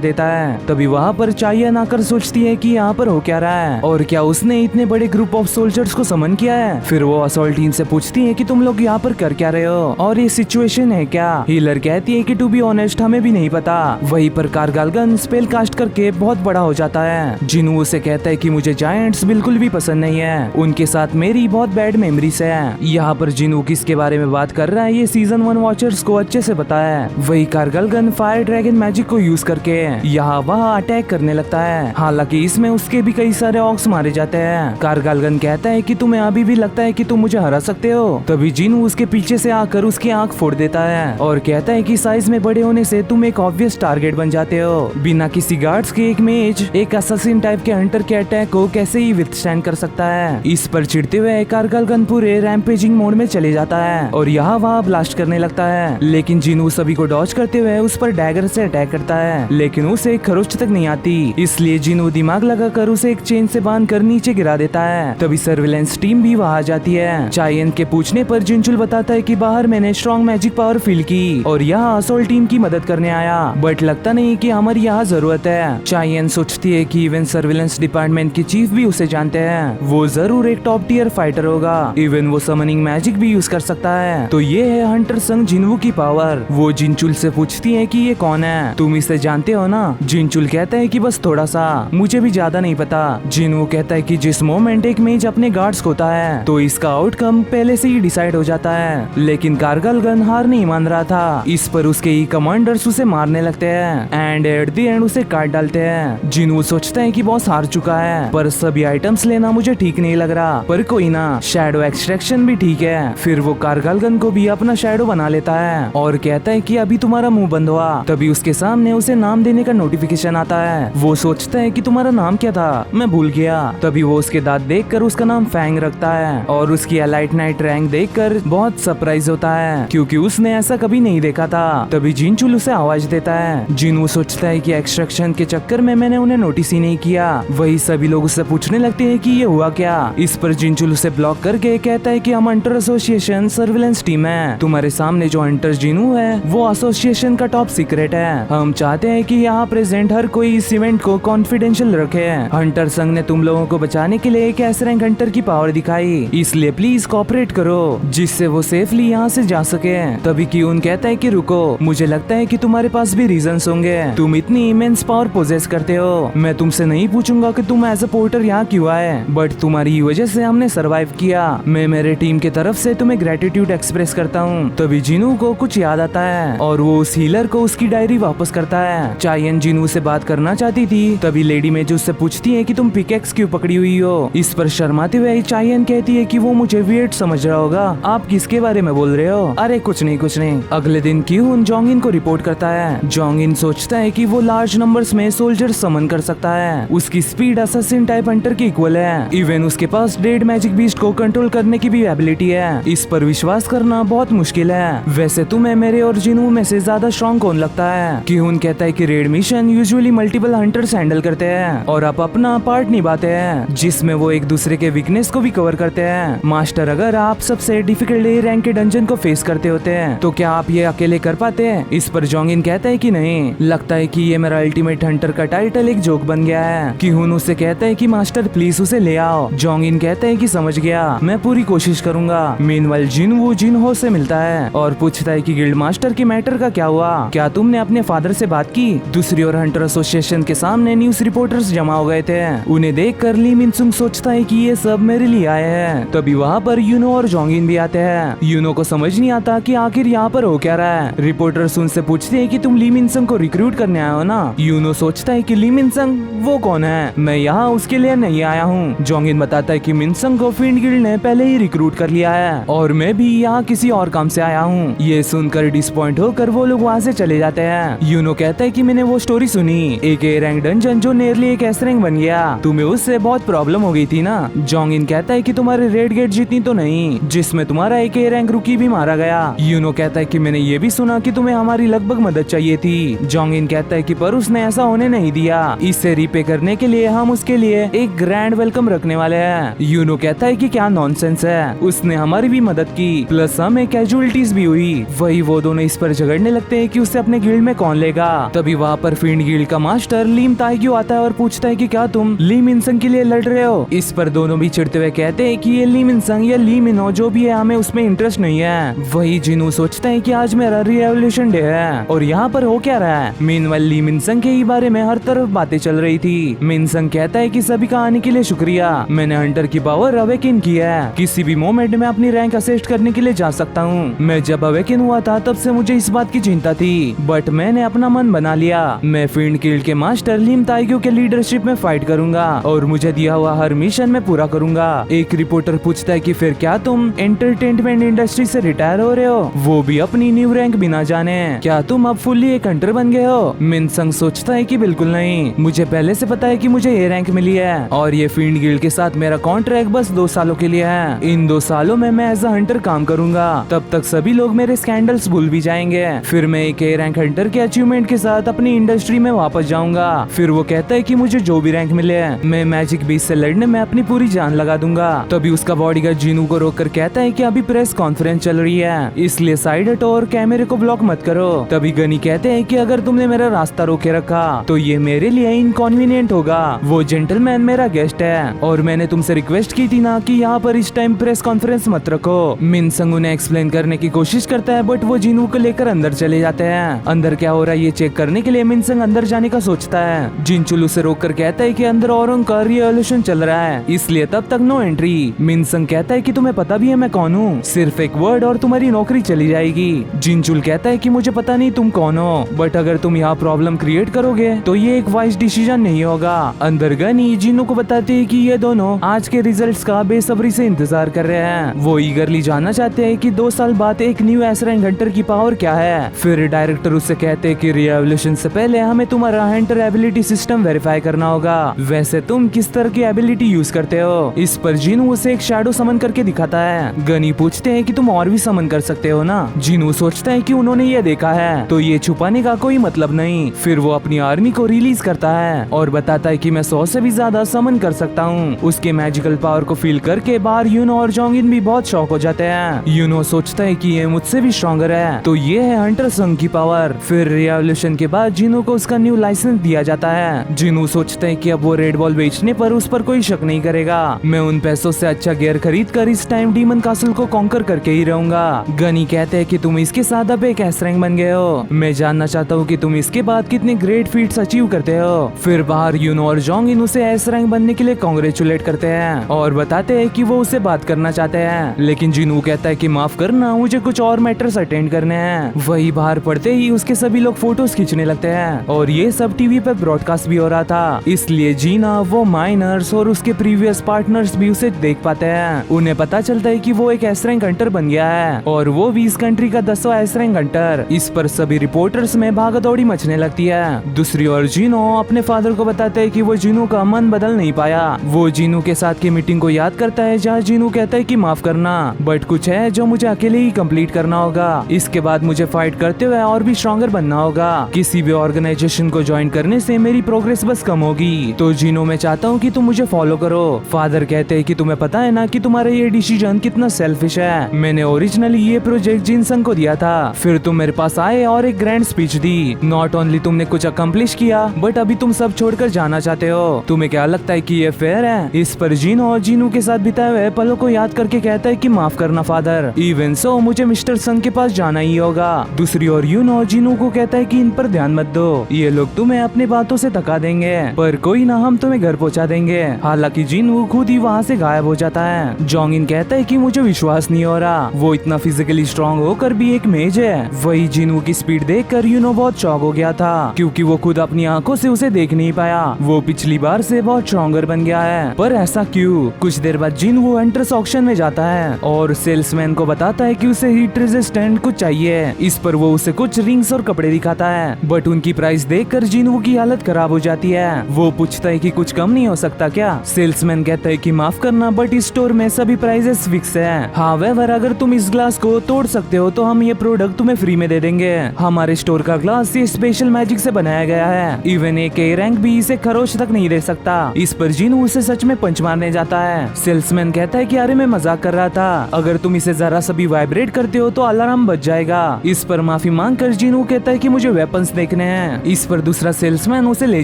देता है। तभी वहाँ पर चायन आकर सोचती है कि यहाँ पर हो क्या रहा है और क्या उसने इतने बड़े ग्रुप ऑफ सोल्जर्स को समन किया है। फिर वो असॉल्ट टीम से पूछती है कि तुम लोग यहाँ पर कर क्या रहे हो और ये सिचुएशन है क्या। हीलर कहती है कि टू बी ऑनेस्ट हमें भी नहीं पता। वहीं पर कारगलगन स्पेल कास्ट करके बहुत बड़ा हो जाता है। जिनू उसे कहता है कि मुझे जायंट्स बिल्कुल भी पसंद नहीं है, उनके साथ मेरी बहुत बैड मेमोरीज है। यहाँ पर जिनू किसके बारे में बात कर रहा है ये सीजन 1 वॉचर्स को अच्छे से पता है। वही कारगलगन फायर ड्रैगन मैजिक को यूज करके यहाँ वहाँ अटैक करने लगता है। हालांकि इसमें उसके भी कई सारे ऑक्स मारे जाते हैं। कारगलगन कहता है कि तुम्हें अभी भी लगता है कि तुम मुझे हरा सकते हो। तभी जिनू उसके पीछे से आकर उसकी आंख फोड़ देता है और कहता है कि साइज में बड़े होने से तुम एक ऑब्वियस टारगेट बन जाते हो। बिना किसी गार्ड्स के एक मेज एक असैसिन टाइप के हंटर के अटैक को कैसे ही विथस्टैंड कर सकता है। इस पर चिढ़ते हुए कारगलगन पूरे रैम्पेजिंग मोड में चले जाता है और यहाँ वहाँ ब्लास्ट करने लगता है। लेकिन जिनू सभी को डॉज करते हुए उस पर डैगर से अटैक करता है, लेकिन उसे खरोच तक नहीं आती। इसलिए जिनू दिमाग लगाकर उसे एक चेन से बांध कर नीचे गिरा देता है। तभी सर्विलेंस टीम भी वहाँ आ जाती है। चायन के पूछने पर जिनचुल बताता है कि बाहर मैंने स्ट्रॉन्ग मैजिक पावर फील की और यहाँ असॉल्ट टीम की मदद करने आया, बट लगता नहीं कि हमारी यहाँ जरूरत है। चायन सोचती है कि इवन सर्विलेंस डिपार्टमेंट के चीफ भी उसे जानते हैं, वो जरूर एक टॉप टियर फाइटर होगा। इवन वो समनिंग मैजिक भी यूज कर सकता है। तो ये है हंटर संग जिनवू की पावर। वो जिनचुल से पूछती है कि ये कौन है, तुम इसे जानते हो ना। जिनचुल कहता है कि बस थोड़ा सा, मुझे भी ज्यादा नहीं पता। जिनवू कहता है कि जिस मोमेंट एक मेज अपने गार्ड्स खोता है तो इसका आउटकम पहले से ही डिसाइड हो जाता है। लेकिन कारगलगन हार नहीं मान रहा था। इस पर उसके ही कमांडर्स उसे मारने लगते हैं एंड एट द एंड उसे काट डालते हैं। जिनवू सोचता है कि बॉस हार चुका है, पर सभी आइटम्स लेना मुझे ठीक नहीं लग रहा, पर कोई ना, शैडो एक्सट्रैक्शन भी ठीक है। फिर वो कारगलगन को भी अपना शैडो बना लेता है और कहता है कि अभी तुम्हारा मुंह बंद हुआ। तभी उसके सामने उसे नाम देने का नोटिफिकेशन आता है। वो सोचता है कि तुम्हारा नाम क्या था, मैं भूल गया। तभी वो उसके दांत देखकर उसका नाम फैंग रखता है और उसकी एलाइट नाइट रैंक देखकर बहुत सरप्राइज होता है, क्योंकि उसने ऐसा कभी नहीं देखा था। तभी जिनचुल उसे आवाज देता है। जिनू सोचता है कि एक्सट्रैक्शन के चक्कर में मैंने उन्हें नोटिस ही नहीं किया। वही सभी लोग उससे पूछने लगते हैं कि ये हुआ क्या। इस पर जिनचुल उसे ब्लॉक करके कहता है कि हम हंटर एसोसिएशन सर्विलेंस टीम है, तुम्हारे सामने जो हंटर जिनू है वो एसोसिएशन का टॉप सीक्रेट है। हम चाहते हैं कि यहाँ प्रेजेंट हर कोई इस इवेंट को कॉन्फिडेंशियल रखे। हंटर संघ ने तुम लोगों को बचाने के लिए एक एस रैंक हंटर की पावर दिखाई, इसलिए प्लीज कोऑपरेट करो जिससे वो सेफली यहाँ से जा सके। तभी क्यून कहता है कि रुको, मुझे लगता है कि तुम्हारे पास भी रीजंस होंगे, तुम इतनी इमेंस पावर पोजेस करते हो। मैं तुमसे नहीं पूछूंगा कि तुम एज अ पोर्टर यहाँ क्यों आए, बट तुम्हारी वजह से हमने सरवाइव किया। मैं मेरे टीम की तरफ से तुम्हें ग्रेटिट्यूड एक्सप्रेस करता हूँ। तभी जिनू को कुछ याद आता है और वो उस हीलर को उसकी डायरी वापस करता है। चायन जिनू से बात करना चाहती थी, तभी लेडी मेज उससे पूछती है कि तुम पिकेक्स क्यों पकड़ी हुई हो। इस पर शर्माते हुए चायन कहती है कि वो मुझे वियर्ड समझ रहा होगा। आप किसके बारे में बोल रहे हो? अरे कुछ नहीं कुछ नहीं। अगले दिन क्यून जोंगिन को रिपोर्ट करता है। जोंगिन सोचता है कि वो लार्ज नंबर्स में सोल्जर समन कर सकता है, उसकी स्पीड असैसिन टाइप हंटर की इक्वल है। इवन उसके पास डेड मैजिक बीस्ट को कंट्रोल करने की भी एबिलिटी है। इस पर विश्वास करना बहुत मुश्किल है। वैसे तुम्हें मेरे और जिनू में से ज्यादा स्ट्रॉन्ग कौन लगता है? क्यून कहता है कि red mission usually multiple hunters handle करते हैं और आप अपना पार्ट निभाते हैं, जिसमें वो एक दूसरे के वीकनेस को भी कवर करते हैं। मास्टर, अगर आप सबसे डिफिकल्ट ए रैंक के डंजन को फेस करते होते हैं तो क्या आप ये अकेले कर पाते हैं? इस पर जोंगिन कहता है है कि नहीं, लगता है कि ये मेरा अल्टीमेट हंटर का टाइटल एक जोक बन गया है। कि हुन उसे कहता है कि मास्टर प्लीज उसे ले आओ। जोंग इन कहता है कि समझ गया, मैं पूरी कोशिश करूंगा। मीनवाइल जिनवू जिनहो से मिलता है और पूछता है कि गिल्ड मास्टर के मैटर का क्या हुआ, क्या तुमने अपने फादर से बात की। दूसरी ओर हंटर एसोसिएशन के सामने न्यूज रिपोर्टर्स जमा हो गए थे। उन्हें देखकर ली मिनसुंग सोचता है कि ये सब मेरे लिए आए हैं। तभी वहाँ पर यूनो और जोंगिन भी आते हैं। यूनो को समझ नहीं आता कि आखिर यहाँ पर हो क्या रहा है। रिपोर्टर्स उनसे पूछते हैं कि तुम ली मिनसंग को रिक्रूट करने आए हो ना। यूनो सोचता है कि ली मिनसंग वो कौन है, मैं यहाँ उसके लिए नहीं आया हूँ। जोंगिन बताता है कि मिनसंग को फिंड गिल्ड ने पहले ही रिक्रूट कर लिया है और मैं भी यहाँ किसी और काम से आया हूँ। ये सुनकर डिसपॉइंट होकर वो लोग वहाँ से चले जाते हैं। यूनो कहता है कि मैंने वो स्टोरी सुनी, एक ए रैंक डंजन जो नियरली एक एस रैंक बन गया, तुम्हें उससे बहुत प्रॉब्लम हो गई थी ना। जोंगिन कहता है कि तुम्हारे रेड गेट जितनी तो नहीं, जिसमें तुम्हारा एक ए रैंक रुकी भी मारा गया। यूनो कहता है कि मैंने ये भी सुना कि तुम्हें हमारी लगभग मदद चाहिए थी। जोंगिन कहता है कि पर उसने ऐसा होने नहीं दिया, इसे रिपे करने के लिए हम उसके लिए एक ग्रैंड वेलकम रखने वाले हैं। यूनो कहता है कि क्या नॉनसेंस है, उसने हमारी भी मदद की प्लस हमें कैजुअलिटीज भी हुई। वही वो दोनों इस पर झगड़ने लगते हैं कि उसे अपने गिल्ड में कौन लेगा। तभी वहाँ पर फिंड गिल्ड का मास्टर लीम ताइग्यू आता है और पूछता है कि क्या तुम ली मिनसंग के लिए लड़ रहे हो। इस पर दोनों भी चिढ़ते हुए कहते हैं कि ये ली मिनसंग या ली मिनो जो भी है, हमें उसमें इंटरेस्ट नहीं है। वही जिनू सोचता है कि आज मेरा रिवॉल्यूशन डे है और यहाँ पर हो क्या रहा है। मीनवाइल ली मिनसंग के ही बारे में हर तरफ बातें चल रही थी। मिनसंग कहता है कि सभी का आने के लिए शुक्रिया, मैंने हंटर की पावर अवेकिन की है, किसी भी मोमेंट में अपनी रैंक असिस्ट करने के लिए जा सकता हूँ। मैं जब अवेकिन हुआ था तब से मुझे इस बात की चिंता थी, बट मैंने अपना मन बना लिया। मैं फिंड गिल्ड के मास्टर लीम ताइग्यू के लीडरशिप में फाइट करूंगा और मुझे दिया हुआ हर मिशन में पूरा करूंगा। एक रिपोर्टर पूछता है कि फिर क्या तुम एंटरटेनमेंट इंडस्ट्री से रिटायर हो रहे हो, वो भी अपनी न्यू रैंक बिना जाने, क्या तुम अब फुल्ली एक हंटर बन गए हो। मिनसंग सोचता है कि बिल्कुल नहीं, मुझे पहले से पता है कि मुझे ये रैंक मिली है और ये फिंड गिल्ड के साथ मेरा कॉन्ट्रैक्ट बस 2 सालों के लिए है। इन 2 सालों में मैं एज अ हंटर काम करूंगा, तब तक सभी लोग मेरे स्कैंडल्स भूल भी जाएंगे। फिर मैं एक ए रैंक हंटर के अचीवमेंट के साथ अपनी इंडस्ट्री में वापस जाऊंगा। फिर वो कहता है कि मुझे जो भी रैंक मिले मैं मैजिक बीस्ट से लड़ने में अपनी पूरी जान लगा दूंगा। तभी उसका बॉडीगार्ड जिनू को रोककर कहता है कि अभी प्रेस कॉन्फ्रेंस चल रही है, इसलिए साइड हटो और कैमरे को ब्लॉक मत करो। तभी गनी कहते हैं कि अगर तुमने मेरा रास्ता रोके रखा तो ये मेरे लिए इनकॉन्वीनियंट होगा, वो जेंटलमैन मेरा गेस्ट है और मैंने तुमसे रिक्वेस्ट की थी ना कि यहाँ पर इस टाइम प्रेस कॉन्फ्रेंस मत रखो। मिनसंग उन्हें एक्सप्लेन करने की कोशिश करता है बट वो जिनू को लेकर अंदर चले जाते हैं। अंदर क्या हो रहा है ये चेक करने के लिए मिनसंग अंदर जाने का सोचता है। जिनचुल उसे रोककर कहता है कि अंदर औरों का रिवॉल्यूशन चल रहा है, इसलिए तब तक नो एंट्री। मिनसंग कहता है कि तुम्हें पता भी है मैं कौन हूँ, सिर्फ एक वर्ड और तुम्हारी नौकरी चली जाएगी। जिनचुल कहता है कि मुझे पता नहीं तुम कौन हो, बट अगर तुम यहाँ प्रॉब्लम क्रिएट करोगे तो ये एक वाइज डिसीजन नहीं होगा। अंदर गनी जिनू को बताते हैं कि ये दोनों आज के रिजल्ट्स का बेसब्री से इंतजार कर रहे हैं। वो ईगरली जानना चाहते हैं कि 2 साल बाद एक न्यू एस रैंक हंटर की पावर क्या है। फिर डायरेक्टर उससे कहते हैं कि रिवॉल्यूशन से पहले हमें तुम्हारा हंटर एबिलिटी सिस्टम वेरीफाई करना होगा, वैसे तुम किस तरह की एबिलिटी यूज करते हो। इस पर जिनू उसे एक शैडो समन करके दिखाता है। गनी पूछते हैं कि तुम और भी समन कर सकते हो ना। जिनू सोचता है कि उन्होंने ये देखा है तो ये छुपाने का कोई मतलब नहीं। फिर वो अपनी आर्मी को रिलीज करता है और बताता है कि मैं 100 से भी ज्यादा समन कर सकता हूँ। उसके मैजिकल पावर को फील करके बाहर यूनो और जोंगिन भी बहुत शॉक हो जाते हैं। यूनो सोचता है कि ये मुझसे भी स्ट्रॉन्गर है, तो ये है हंटर संघ की पावर। फिर रिवॉल्यूशन के बाद जिनू को उसका न्यू लाइसेंस दिया जाता है। जिनू सोचते हैं कि अब वो रेड बॉल बेचने पर उस पर कोई शक नहीं करेगा। मैं उन पैसों से अच्छा गियर खरीद कर इस टाइम डीमन कासल को कॉन्कर करके ही रहूंगा। गनी कहते हैं कि तुम इसके साथ अब एक एस रैंक बन गए हो, मैं जानना चाहता हूँ कि तुम इसके बाद कितने ग्रेट फीट्स अचीव करते हो। फिर बाहर यूनो और जोंगिन उसे एस रैंक बनने के लिए कांग्रेचुलेट करते हैं और बताते हैं कि वो उससे बात करना चाहते हैं, लेकिन जिनू कहता है कि माफ करना, मुझे कुछ और मैटर्स अटेंड करने हैं। वही बाहर पड़ते ही उसके सभी लोग फोटोज खींचने लगते हैं और ये सब टीवी पे ब्रॉडकास्ट भी हो रहा था, इसलिए जीना, वो माइनर्स और उसके प्रीवियस पार्टनर्स भी उसे देख पाते हैं। उन्हें पता चलता है कि वो एक एस रैंक हंटर बन गया है और वो भी इस कंट्री का 10वां एस रैंक हंटर। इस पर सभी रिपोर्टर्स में भागदौड़ी मचने लगती है। दूसरी ओर जिनो अपने फादर को बताते हैं कि वो जिनू का मन बदल नहीं पाया। वो जिनू के साथ की मीटिंग को याद करता है जहाँ जिनू कहता है कि माफ करना, बट कुछ है जो मुझे अकेले ही कंप्लीट करना होगा। इसके बाद मुझे फाइट करते हुए और भी स्ट्रॉन्गर बनना होगा। किसी भी ऑर्गेनाइजेशन को ज्वाइन करने से मेरी प्रोग्रेस बस कम होगी, तो जिनो मैं चाहता हूँ कि तुम मुझे फॉलो करो। फादर कहते हैं कि तुम्हें पता है ना कि तुम्हारा ये डिसीजन कितना सेल्फिश है। मैंने ओरिजिनली ये प्रोजेक्ट जिनसंग को दिया था, फिर तुम मेरे पास आए और एक grand speech the. Not only तुमने कुछ अकम्प्लिश किया बट अभी तुम सब छोड़कर जाना चाहते हो। तुम्हें क्या लगता है कि ये फेयर है? इस पर जीनो और जीनू के साथ बिताए हुए पलों को याद करके कहता है कि माफ करना फादर, इवन सो मुझे मिस्टर संग के पास जाना ही होगा। दूसरी ओर यूनो जीनू को कहता है कि इन पर ध्यान मत दो, ये लोग तुम्हें अपनी बातों से थका देंगे, पर कोई ना, हम तुम्हें घर पहुंचा देंगे। हालांकि जीनू खुद ही वहाँ से गायब हो जाता है। जोंगिन कहता है कि मुझे विश्वास नहीं हो रहा, वो इतना फिजिकली स्ट्रॉन्ग होकर भी एक मेज है। वही जीनू की स्पीड देखकर यूनो बहुत शॉक हो गया था, क्योंकि वो खुद अपनी आंखों से उसे देख नहीं पाया। वो पिछली बार से बहुत स्ट्रॉन्गर बन गया है, पर ऐसा क्यों? कुछ देर बाद जीनू एंट्रेंस ऑक्शन में जाता है और सेल्समैन को बताता है कि उसे हीट रेजिस्टेंट कुछ चाहिए। इस पर वो उसे कुछ रिंग्स और कपड़े दिखाता है, बट उनकी प्राइस देखकर जीनू की हालत खराब हो जाती है। वो पूछता है कि कुछ कम नहीं हो सकता क्या? सेल्समैन कहता है कि माफ करना बट इस स्टोर में सभी प्राइसेस फिक्स है। हावेवर अगर तुम इस ग्लास को तोड़ सकते हो तो हम ये प्रोडक्ट तुम्हें फ्री में दे देंगे। हमारे स्टोर का ग्लास ये स्पेशल मैजिक से बनाया गया है, इवन एक ए रैंक भी इसे खरोच तक नहीं दे सकता। इस पर जीनू उसे सच में पंच मारने जाता है। सेल्समैन कहता है कि अरे मैं मजाक कर रहा था, अगर तुम इसे जरा सा भी वाइब्रेट करते हो तो अलार्म बज जाएगा। इस पर माफी मांग कर जीनू कहता है कि मुझे वेपन्स देखने हैं। इस पर दूसरा सेल्समैन उसे ले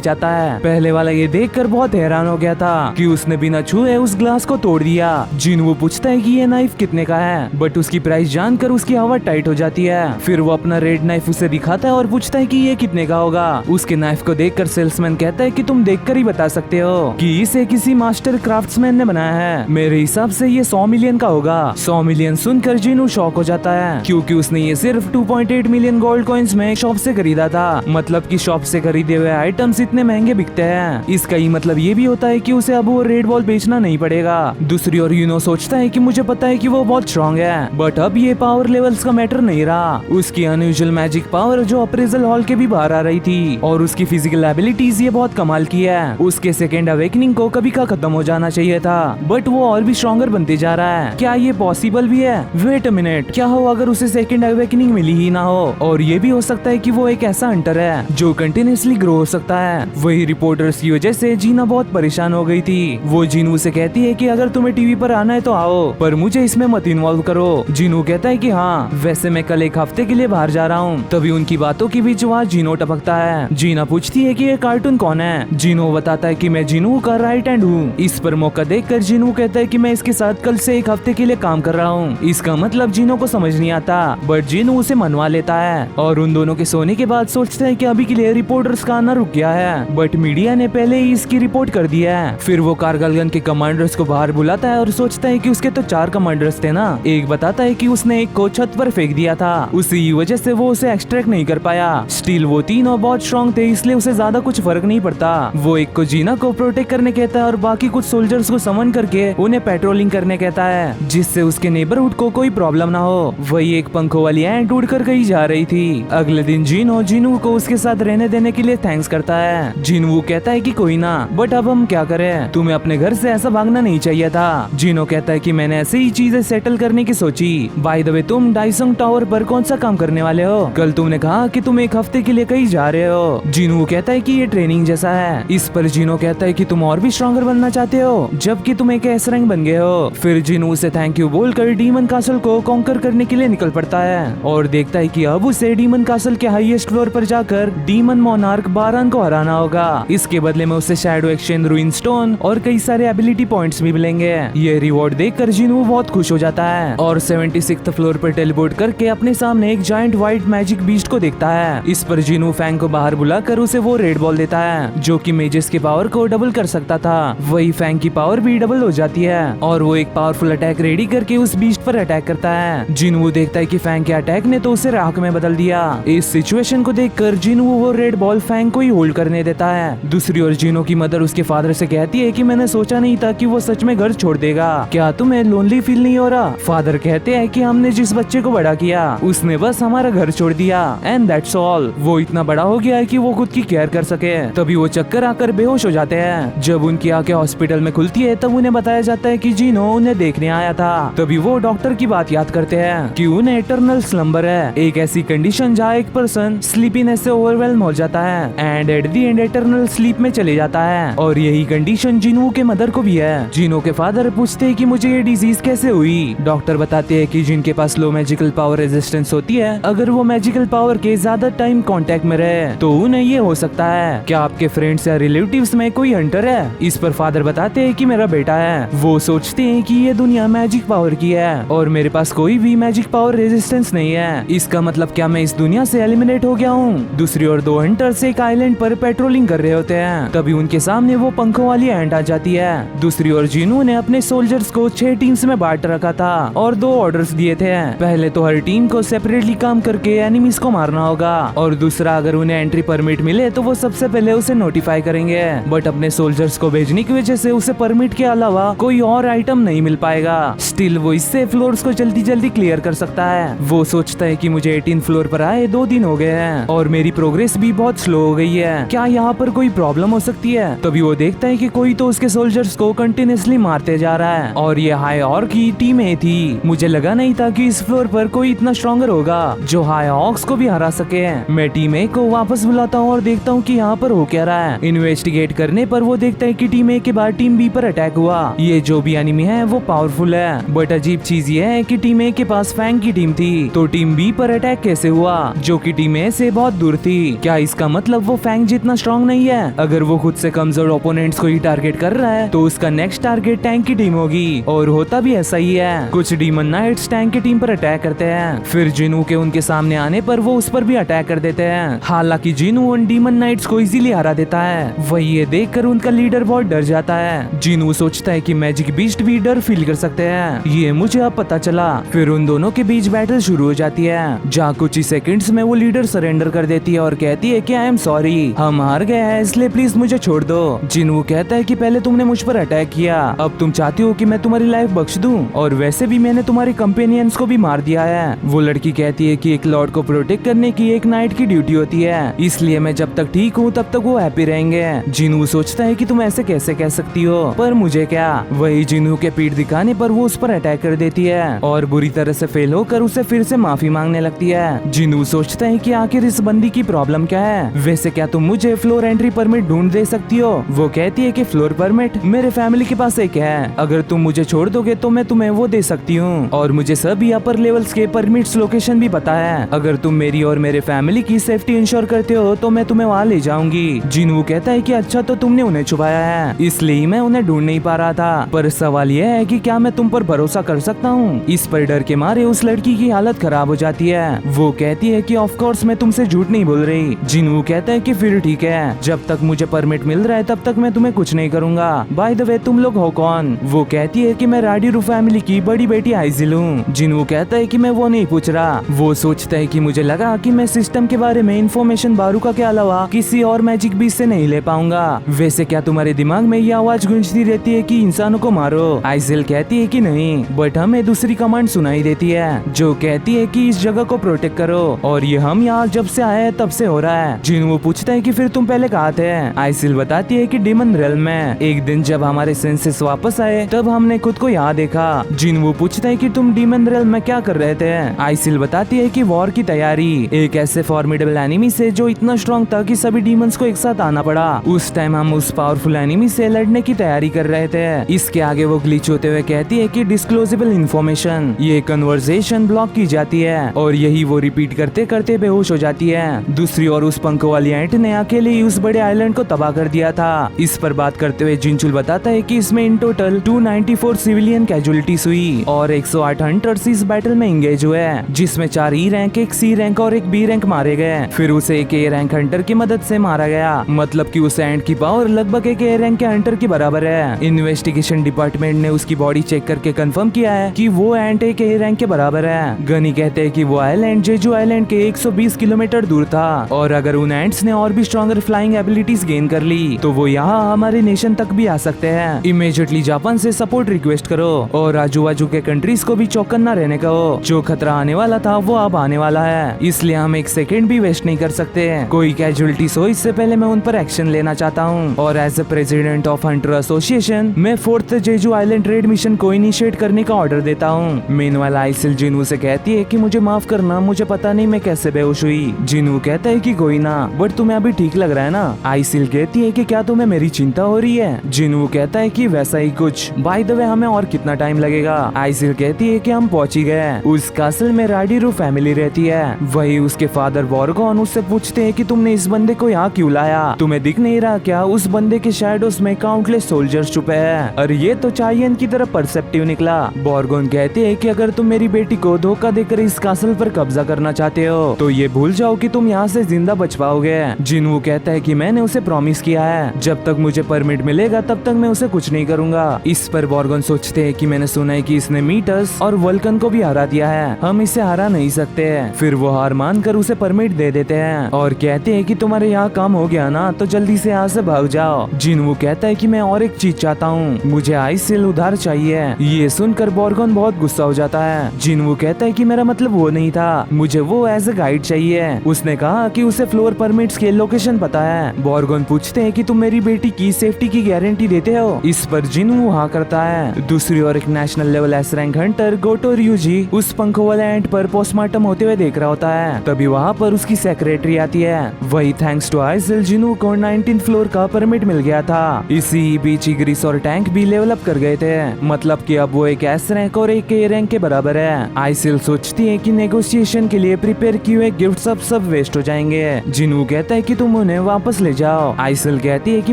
जाता है। पहले वाला ये देखकर बहुत हैरान हो गया था कि उसने बिना छुए उस ग्लास को तोड़ दिया। जीनू पूछता है कि ये नाइफ कितने का है, बट उसकी प्राइस जानकर उसकी हवा टाइट हो जाती है। फिर वो अपना रेड नाइफ उसे दिखाता है और पूछता है कि ये कितने का होगा। उसके नाइफ को देखकर सेल्समैन कहता है कि तुम देखकर ही बता सकते हो कि इसे किसी मास्टर क्राफ्ट्समैन ने बनाया है। मेरे हिसाब से ये 100 मिलियन का होगा। 100 मिलियन सुनकर जीनू शॉक हो जाता है, क्योंकि उसने ये सिर्फ 2.8 मिलियन गोल्ड कॉइन्स में शॉप से खरीदा था। मतलब कि शॉप से खरीदे हुए आइटम्स इतने महंगे बिकते हैं। इसका ही मतलब ये भी होता है कि उसे अब वो रेड बॉल बेचना नहीं पड़ेगा। दूसरी ओर यूनो सोचता है कि मुझे पता है कि वो बहुत स्ट्रॉन्ग है, बट अब ये पावर लेवल्स का मैटर नहीं रहा। उसकी अनयूजुअल मैजिक पावर जो अप्रेजल हॉल के भी बाहर आ रही थी, और उसकी फिजिकल एबिलिटीज ये बहुत कमाल की है। उसके सेकेंड अवेकनिंग को कभी का खत्म हो जाना चाहिए था, बट वो और भी स्ट्रॉन्गर बनते जा रहा है। क्या ये पॉसिबल भी है? वेट अ मिनट, क्या हो अगर उसे सेकेंड अवेकनिंग मिली ही ना हो? और ये भी हो सकता है कि वो एक ऐसा हंटर है जो कंटिन्यूअसली ग्रो हो सकता है। वही रिपोर्टर्स की वजह से जीना बहुत परेशान हो गई थी। वो जीनू से कहती है कि अगर तुम्हें टीवी पर आना है तो आओ, पर मुझे इसमें मत इन्वॉल्व करो। जीनू कहता है कि हाँ, वैसे मैं कल एक हफ्ते के लिए बाहर जा रहा हूँ। तभी उनकी बातों के बीच वहाँ जीनो टपकता है। जीना पूछती है कि ये कार्टून कौन है? जीनो बताता है कि मैं जीनू का राइट हैंड हूँ। इस पर मौका देखकर जीनू कहता है कि मैं इसके साथ कल से एक हफ्ते के लिए काम कर रहा हूँ। इसका मतलब जीनो को समझ नहीं आता, बट जीनू उसे मनवा लेता है और उन दोनों के सोने के बाद सोचते हैं कि अभी के लिए रिपोर्टर्स का आना रुक गया है, बट मीडिया ने पहले ही इसकी रिपोर्ट कर दी है। फिर वो कारगलगन के कमांडर्स को बाहर बुलाता है और सोचता है कि उसके तो 4 कमांडर्स थे ना। एक बताता है कि उसने एक को छत पर फेंक दिया था, उसी वजह से वो उसे एक्सट्रैक्ट नहीं कर पाया। स्टिल वो तीनों बहुत स्ट्रॉन्ग थे, इसलिए उसे ज्यादा कुछ फर्क नहीं पड़ता। वो एक को जीना को प्रोटेक्ट करने कहता है और बाकी कुछ सोल्जर्स को समन करके उन्हें पेट्रोलिंग करने कहता है, जिससे उसके नेबरहुड को कोई प्रॉब्लम ना हो। वही एक पंखों वाली एंट उड़कर कहीं जा रही थी। अगले दिन जीनू को उसके साथ रहने देने के लिए थैंक्स करता है। जीनू कहता है कि कोई ना, बट अब हम क्या करें? तुम्हें अपने घर से ऐसा भागना नहीं चाहिए था। जीनो कहता है कि मैंने ऐसे ही चीजें सेटल करने की सोची। बाय द वे, तुम डाइसंग टावर पर कौन सा काम करने वाले हो? कल तुमने कहा कि तुम एक हफ्ते के लिए कहीं जा रहे हो। जीनू कहता है कि ये ट्रेनिंग जैसा है। इस पर जीनो कहता है कि तुम और भी स्ट्रॉन्गर बनना चाहते हो, जबकि तुम एक एस रैंक बन गए हो। फिर जीनू उसे थैंक यू बोलकर डीमन कासल को कॉन्कर करने के लिए निकल पड़ता है और देखता है कि अब उसे डीमन कासल के हाईएस्ट फ्लोर पर जाकर डीमन मोनार्क बारान को हराना होगा। इसके बदले में उसे शैडो एक्सचेंज रूइन स्टोन और कई सारे एबिलिटी पॉइंट्स भी मिलेंगे। ये रिवॉर्ड देखकर जीनू बहुत खुश हो जाता है और 76th फ्लोर पर टेलीपोर्ट करके अपने सामने एक जायंट व्हाइट मैजिक बीस्ट को देखता है। इस पर जीनू फैंग को बाहर बुलाकर उसे वो रेड बॉल देता है, जो कि मेजेस के पावर को डबल कर सकता था। वही फैंग की पावर भी डबल हो जाती है और वो एक पावरफुल अटैक रेडी करके उस बीस्ट पर अटैक करता है। जीनू देखता है कि फैंग के अटैक ने तो उसे राख में बदल दिया। इस सिचुएशन को देखकर जीनू वो रेड बॉल फैंग को ही होल्ड करने देता है। दूसरी ओर जीनू की मदर उसके फादर से कहती है कि मैंने सोचा नहीं था कि वो सच में घर छोड़ देगा। क्या तुम्हें लोनली फील नहीं हो रहा? फादर कहते हैं कि हमने जिस बच्चे को बड़ा किया उसने बस हमारा घर छोड़ दिया एंड दैट्स ऑल। वो इतना बड़ा हो गया है कि वो खुद की केयर कर सके। तभी वो चक्कर आकर बेहोश हो जाते हैं। जब उनकी आंखें हॉस्पिटल में खुलती है तब उन्हें बताया जाता है कि जीनो उन्हें देखने आया था। तभी वो डॉक्टर की बात याद करते हैं कि उन्हें इटर्नल स्लम्बर है, एक ऐसी कंडीशन जहाँ एक पर्सन स्लीपीनेस से ओवरवेल्म हो जाता है and at the end eternal sleep में चले जाता है। और यही कंडीशन जीनू के मदर को भी है। जीनो के फादर पूछते हैं कि मुझे ये डिजीज कैसे हुई। डॉक्टर बताते हैं कि जिनके पास लो मैजिकल पावर रेजिस्टेंस होती है, अगर वो मैजिकल पावर पावर के ज्यादा टाइम कांटेक्ट में रहे तो उन्हें ये हो सकता है। क्या आपके फ्रेंड्स या रिलेटिव्स में कोई हंटर है? इस पर फादर बताते हैं कि मेरा बेटा है। वो सोचते हैं कि ये दुनिया मैजिक पावर की है और मेरे पास कोई भी मैजिक पावर रेजिस्टेंस नहीं है। इसका मतलब क्या मैं इस दुनिया से एलिमिनेट हो गया हूँ? दूसरी ओर दो हंटर्स एक आइलैंड पर पेट्रोलिंग कर रहे होते हैं। तभी उनके सामने वो पंखों वाली एंट आ जाती है। दूसरी ओर जिनू ने अपने सोल्जर्स को 6 टीम्स में बांट रखा था और 2 ऑर्डर्स दिए थे। पहले तो हर टीम को सेपरेटली काम करके एनिमीज को मारना होगा और दूसरा अगर उन्हें एंट्री परमिट मिले तो वो सबसे पहले उसे नोटिफाई करेंगे। बट अपने सोल्जर्स को भेजने की वजह से उसे परमिट के अलावा कोई और आइटम नहीं मिल पाएगा। स्टिल वो इससे फ्लोर्स को जल्दी जल्दी क्लियर कर सकता है। वो सोचता है कि मुझे 18 फ्लोर पर आए 2 दिन हो गए हैं और मेरी प्रोग्रेस भी बहुत स्लो हो गई है। क्या यहाँ पर कोई प्रॉब्लम हो सकती है? तभी वो देखता है कि कोई तो उसके सोल्जर्स को कंटिन्यूअसली मारते जा रहा है और ये हाई ऑर्क की टीम ए थी। मुझे लगा नहीं था कि इस फ्लोर पर कोई इतना स्ट्रॉन्गर होगा जो हाई ऑक्स को भी हरा सके। मैं टीम ए को वापस बुलाता हूँ और देखता हूँ कि यहाँ पर हो क्या रहा है। इन्वेस्टिगेट करने पर वो देखता है कि टीम ए के बाद टीम बी पर अटैक हुआ। ये जो भी एनिमी है वो पावरफुल है, बट अजीब चीज ये है कि टीम ए के पास फैंग की टीम थी तो टीम बी पर अटैक कैसे हुआ जो कि टीम ए से बहुत दूर थी? क्या इसका मतलब वो फैंग जितना स्ट्रॉन्ग नहीं है? अगर वो खुद से कमजोर ओपोनेंट्स को ही टारगेट कर रहा है तो उसका नेक्स्ट टारगेट टैंक की टीम होगी और होता भी ऐसा ही है। कुछ डीमन नाइट्स टैंक की टीम पर अटैक करते हैं, फिर जिनू के उनके सामने आने पर वो उस पर भी अटैक कर देते हैं। हालांकि जिनू उन डीमन नाइट्स को इजीली हरा देता है। वही ये देखकर उनका लीडर बहुत डर जाता है। जिनू सोचता है कि मैजिक बीस्ट भी डर फील कर सकते हैं, ये मुझे अब पता चला। फिर उन दोनों के बीच बैटल शुरू हो जाती है जहाँ कुछ ही सेकंड्स में वो लीडर सरेंडर कर देती है और कहती है कि आई एम सॉरी, हम हार गए हैं इसलिए प्लीज मुझे छोड़ दो। जिनू कहता है कि पहले तुमने मुझ पर अटैक किया, अब तुम चाहती हो कि मैं तुम्हारी लाइफ बख्श दूं और वैसे भी मैंने तुम्हारे कंपेनियंस को भी मार दिया है। वो लड़की कहती है कि एक लॉर्ड को प्रोटेक्ट करने की एक नाइट की ड्यूटी होती है, इसलिए मैं जब तक ठीक हूँ तब तक वो हैप्पी रहेंगे। जिनू सोचता है कि तुम ऐसे कैसे कह सकती हो, पर मुझे क्या। वही जिनू के पीठ दिखाने पर वो उस पर अटैक कर देती है और बुरी तरह से फेल होकर उसे फिर से माफी मांगने लगती है। जिनू सोचता है कि आखिर इस बंदी की प्रॉब्लम क्या है। वैसे क्या तुम मुझे फ्लोर एंट्री परमिट ढूंढ दे सकती हो? वो कहती है कि फ्लोर परमिट मेरे फैमिली के पास एक है, अगर तुम मुझे छोड़ दोगे तो मैं तुम्हें वो दे सकती हूँ और मुझे सभी अपर लेवल्स के परमिट्स लोकेशन भी पता है। अगर तुम मेरी और मेरे फैमिली की सेफ्टी इंश्योर करते हो तो मैं तुम्हें वहाँ ले जाऊंगी। जिनू कहता है कि अच्छा तो तुमने उन्हें छुपाया है इसलिए मैं उन्हें ढूंढ नहीं पा रहा था, पर सवाल यह है कि क्या मैं तुम पर भरोसा कर सकता हूँ? इस पर डर के मारे उस लड़की की हालत खराब हो जाती है। वो कहती है कि ऑफ कोर्स मैं तुमसे झूठ नहीं बोल रही। जिनू कहता है कि फिर ठीक है, जब तक मुझे परमिट मिल रहा है तब तक मैं तुम्हें कुछ नहीं करूंगा। बाय द वे तुम लोग हो कौन? वो कहती है कि मैं राडिरू फैमिली की बड़ी बेटी आइजिल हूँ। जिनू कहता है कि मैं वो नहीं पूछ रहा। वो सोचता है कि मुझे लगा कि मैं सिस्टम के बारे में इंफॉर्मेशन बारूका के अलावा किसी और मैजिक बीस्ट से नहीं ले पाऊंगा। वैसे क्या तुम्हारे दिमाग में ये आवाज गूंजती रहती है कि इंसानों को मारो? आइजिल कहती है कि नहीं, बट हमें दूसरी कमांड सुनाई देती है जो कहती है कि इस जगह को प्रोटेक्ट करो और ये हम यहाँ जब से आए हैं तब से हो रहा है। जिनू पूछता है कि फिर तुम पहले कहाँ थे? आइजिल बताती है कि डीमन रेल्म में एक दिन जब हमारे सेंसेस वापस आए तब हमने खुद को यहाँ देखा। जिनू पूछता है कि तुम डीमन रेल्म में क्या कर रहे थे? आइजिल बताती है कि वॉर की तैयारी, एक ऐसे फॉर्मिडेबल एनिमी से जो इतना स्ट्रॉन्ग था कि सभी डीमंस को एक साथ आना पड़ा। उस टाइम हम उस पावरफुल एनिमी से लड़ने की तैयारी कर रहे थे। इसके आगे वो ग्लिच होते हुए कहती है कि डिस्क्लोजेबल इंफॉर्मेशन, ये कन्वर्सेशन ब्लॉक की जाती है और यही वो रिपीट करते करते बेहोश हो जाती है। दूसरी ओर उस पंखों वाली एंट ने अकेले ही उस बड़े आइलैंड को तबाह कर दिया था। इस पर बात करते हुए जिनचुल बताता है कि इसमें इन टोटल 294 सिविलियन कैजुअलिटीज हुई और 108 हंटर्स इस बैटल में एंगेज हुए, जिसमें 4 ई रैंक, एक सी रैंक और एक बी रैंक मारे गए। फिर उसे एक ए रैंक हंटर की मदद से मारा गया, मतलब कि उस एंट की पावर लगभग एक ए रैंक के हंटर की बराबर है। इन्वेस्टिगेशन डिपार्टमेंट ने उसकी बॉडी चेक करके कंफर्म किया है कि वो एंट एक ए रैंक के बराबर है। गनी कहते हैं कि वो आइलैंड जेजू आइलैंड के 120 किलोमीटर दूर था और अगर उन एंट्स ने और भी स्ट्रॉन्गर फ्लाइंग एबिलिटीज गेन कर ली तो वो यहाँ हमारे नेशन तक भी आ सकते हैं। इमीडिएटली जापान से सपोर्ट रिक्वेस्ट करो और आजू बाजू के कंट्रीज को भी चौकन्ना रहने कहो। जो खतरा आने वाला था वो अब आने वाला है, इसलिए हम एक सेकेंड भी वेस्ट नहीं कर सकते। कोई कैजुअलिटीज हो इससे पहले मैं उन पर एक्शन लेना चाहता हूँ और as a president of hunter association मैं 4th Jeju island raid mission को इनिशिएट करने का ऑर्डर देता हूँ। मीनवाइल आइसिल जिनू से कहती है कि मुझे माफ करना, मुझे पता नहीं मैं कैसे बेहोश हुई। जिनू कहता है कि कोई ना, बट तुम्हें अभी ठीक लग रहा है ना? आइसिल कहती है कि क्या तुम्हें मेरी चिंता हो रही है? जिनू कहता है कि वैसा ही कुछ। बाय द वे हमें और कितना टाइम लगेगा? आइसिल कहती है कि हम पहुंच ही गए। उस कासल में राडिरू फैमिली रहती है। वही उसके फादर बॉर्गन उससे पूछते हैं कि तुमने इस बंदे को यहाँ क्यों लाया, तुम्हें दिख नहीं रहा क्या उस बंदे के शैडोज में काउंटलेस सोल्जर्स छुपे हैं। और ये तो चायन की तरह परसेप्टिव निकला। बॉर्गन कहते हैं कि अगर तुम मेरी बेटी को धोखा देकर इस कासल पर कब्जा करना चाहते हो तो ये भूल जाओ कि तुम यहाँ से जिंदा बच पाओगे। जिनवू कहता है कि मैंने उसे प्रॉमिस किया है, जब तक मुझे परमिट मिलेगा तब तक मैं उसे कुछ नहीं करूंगा। इस पर बॉर्गन सोचते हैं कि मैंने सुना है कि इसने मीटस और वल्कन को भी हरा दिया है, हम इसे हरा नहीं सकते। फिर वो हार मानकर उसे परमिट दे देते हैं और कहते हैं कि तुम्हारे यहाँ काम हो गया ना तो जल्दी से यहाँ से भाग जाओ। जिनवू कहता है कि मैं और एक चीज चाहता हूँ, मुझे आइसिल उधार चाहिए। ये सुनकर बॉर्गन बहुत गुस्सा हो जाता है। जिनवू कहता है कि मेरा मतलब वो नहीं था, मुझे वो एज ए गाइड चाहिए। उसने कहा कि उसे फ्लोर परमिट्स की लोकेशन पता है। बॉर्गन पूछते हैं कि तुम मेरी बेटी की सेफ्टी की गारंटी देते हो। इस पर जिनवू हाँ करता है। दूसरी ओर एक national level S rank hunter Goto ryuji उस पंखों वाले एंट पर पोस्टमार्टम होते हुए देख रहा होता है। तभी वहाँ पर उसकी सेक्रेटरी आती है। वही थैंक्स टू आइसिल जिनवू को 19th फ्लोर का परमिट मिल गया था। इसी बीच इग्रिस और टैंक भी लेवल अप कर गए थे, मतलब कि अब वो एक एस रैंक और एक ए रैंक के बराबर है। आइसिल सोचती है कि नेगोशिएशन के लिए प्रिपेयर किए हुए गिफ्ट सब वेस्ट हो जाएंगे। जिनवू कहता है कि तुम उन्हें वापस ले जाओ। आइसिल कहती है कि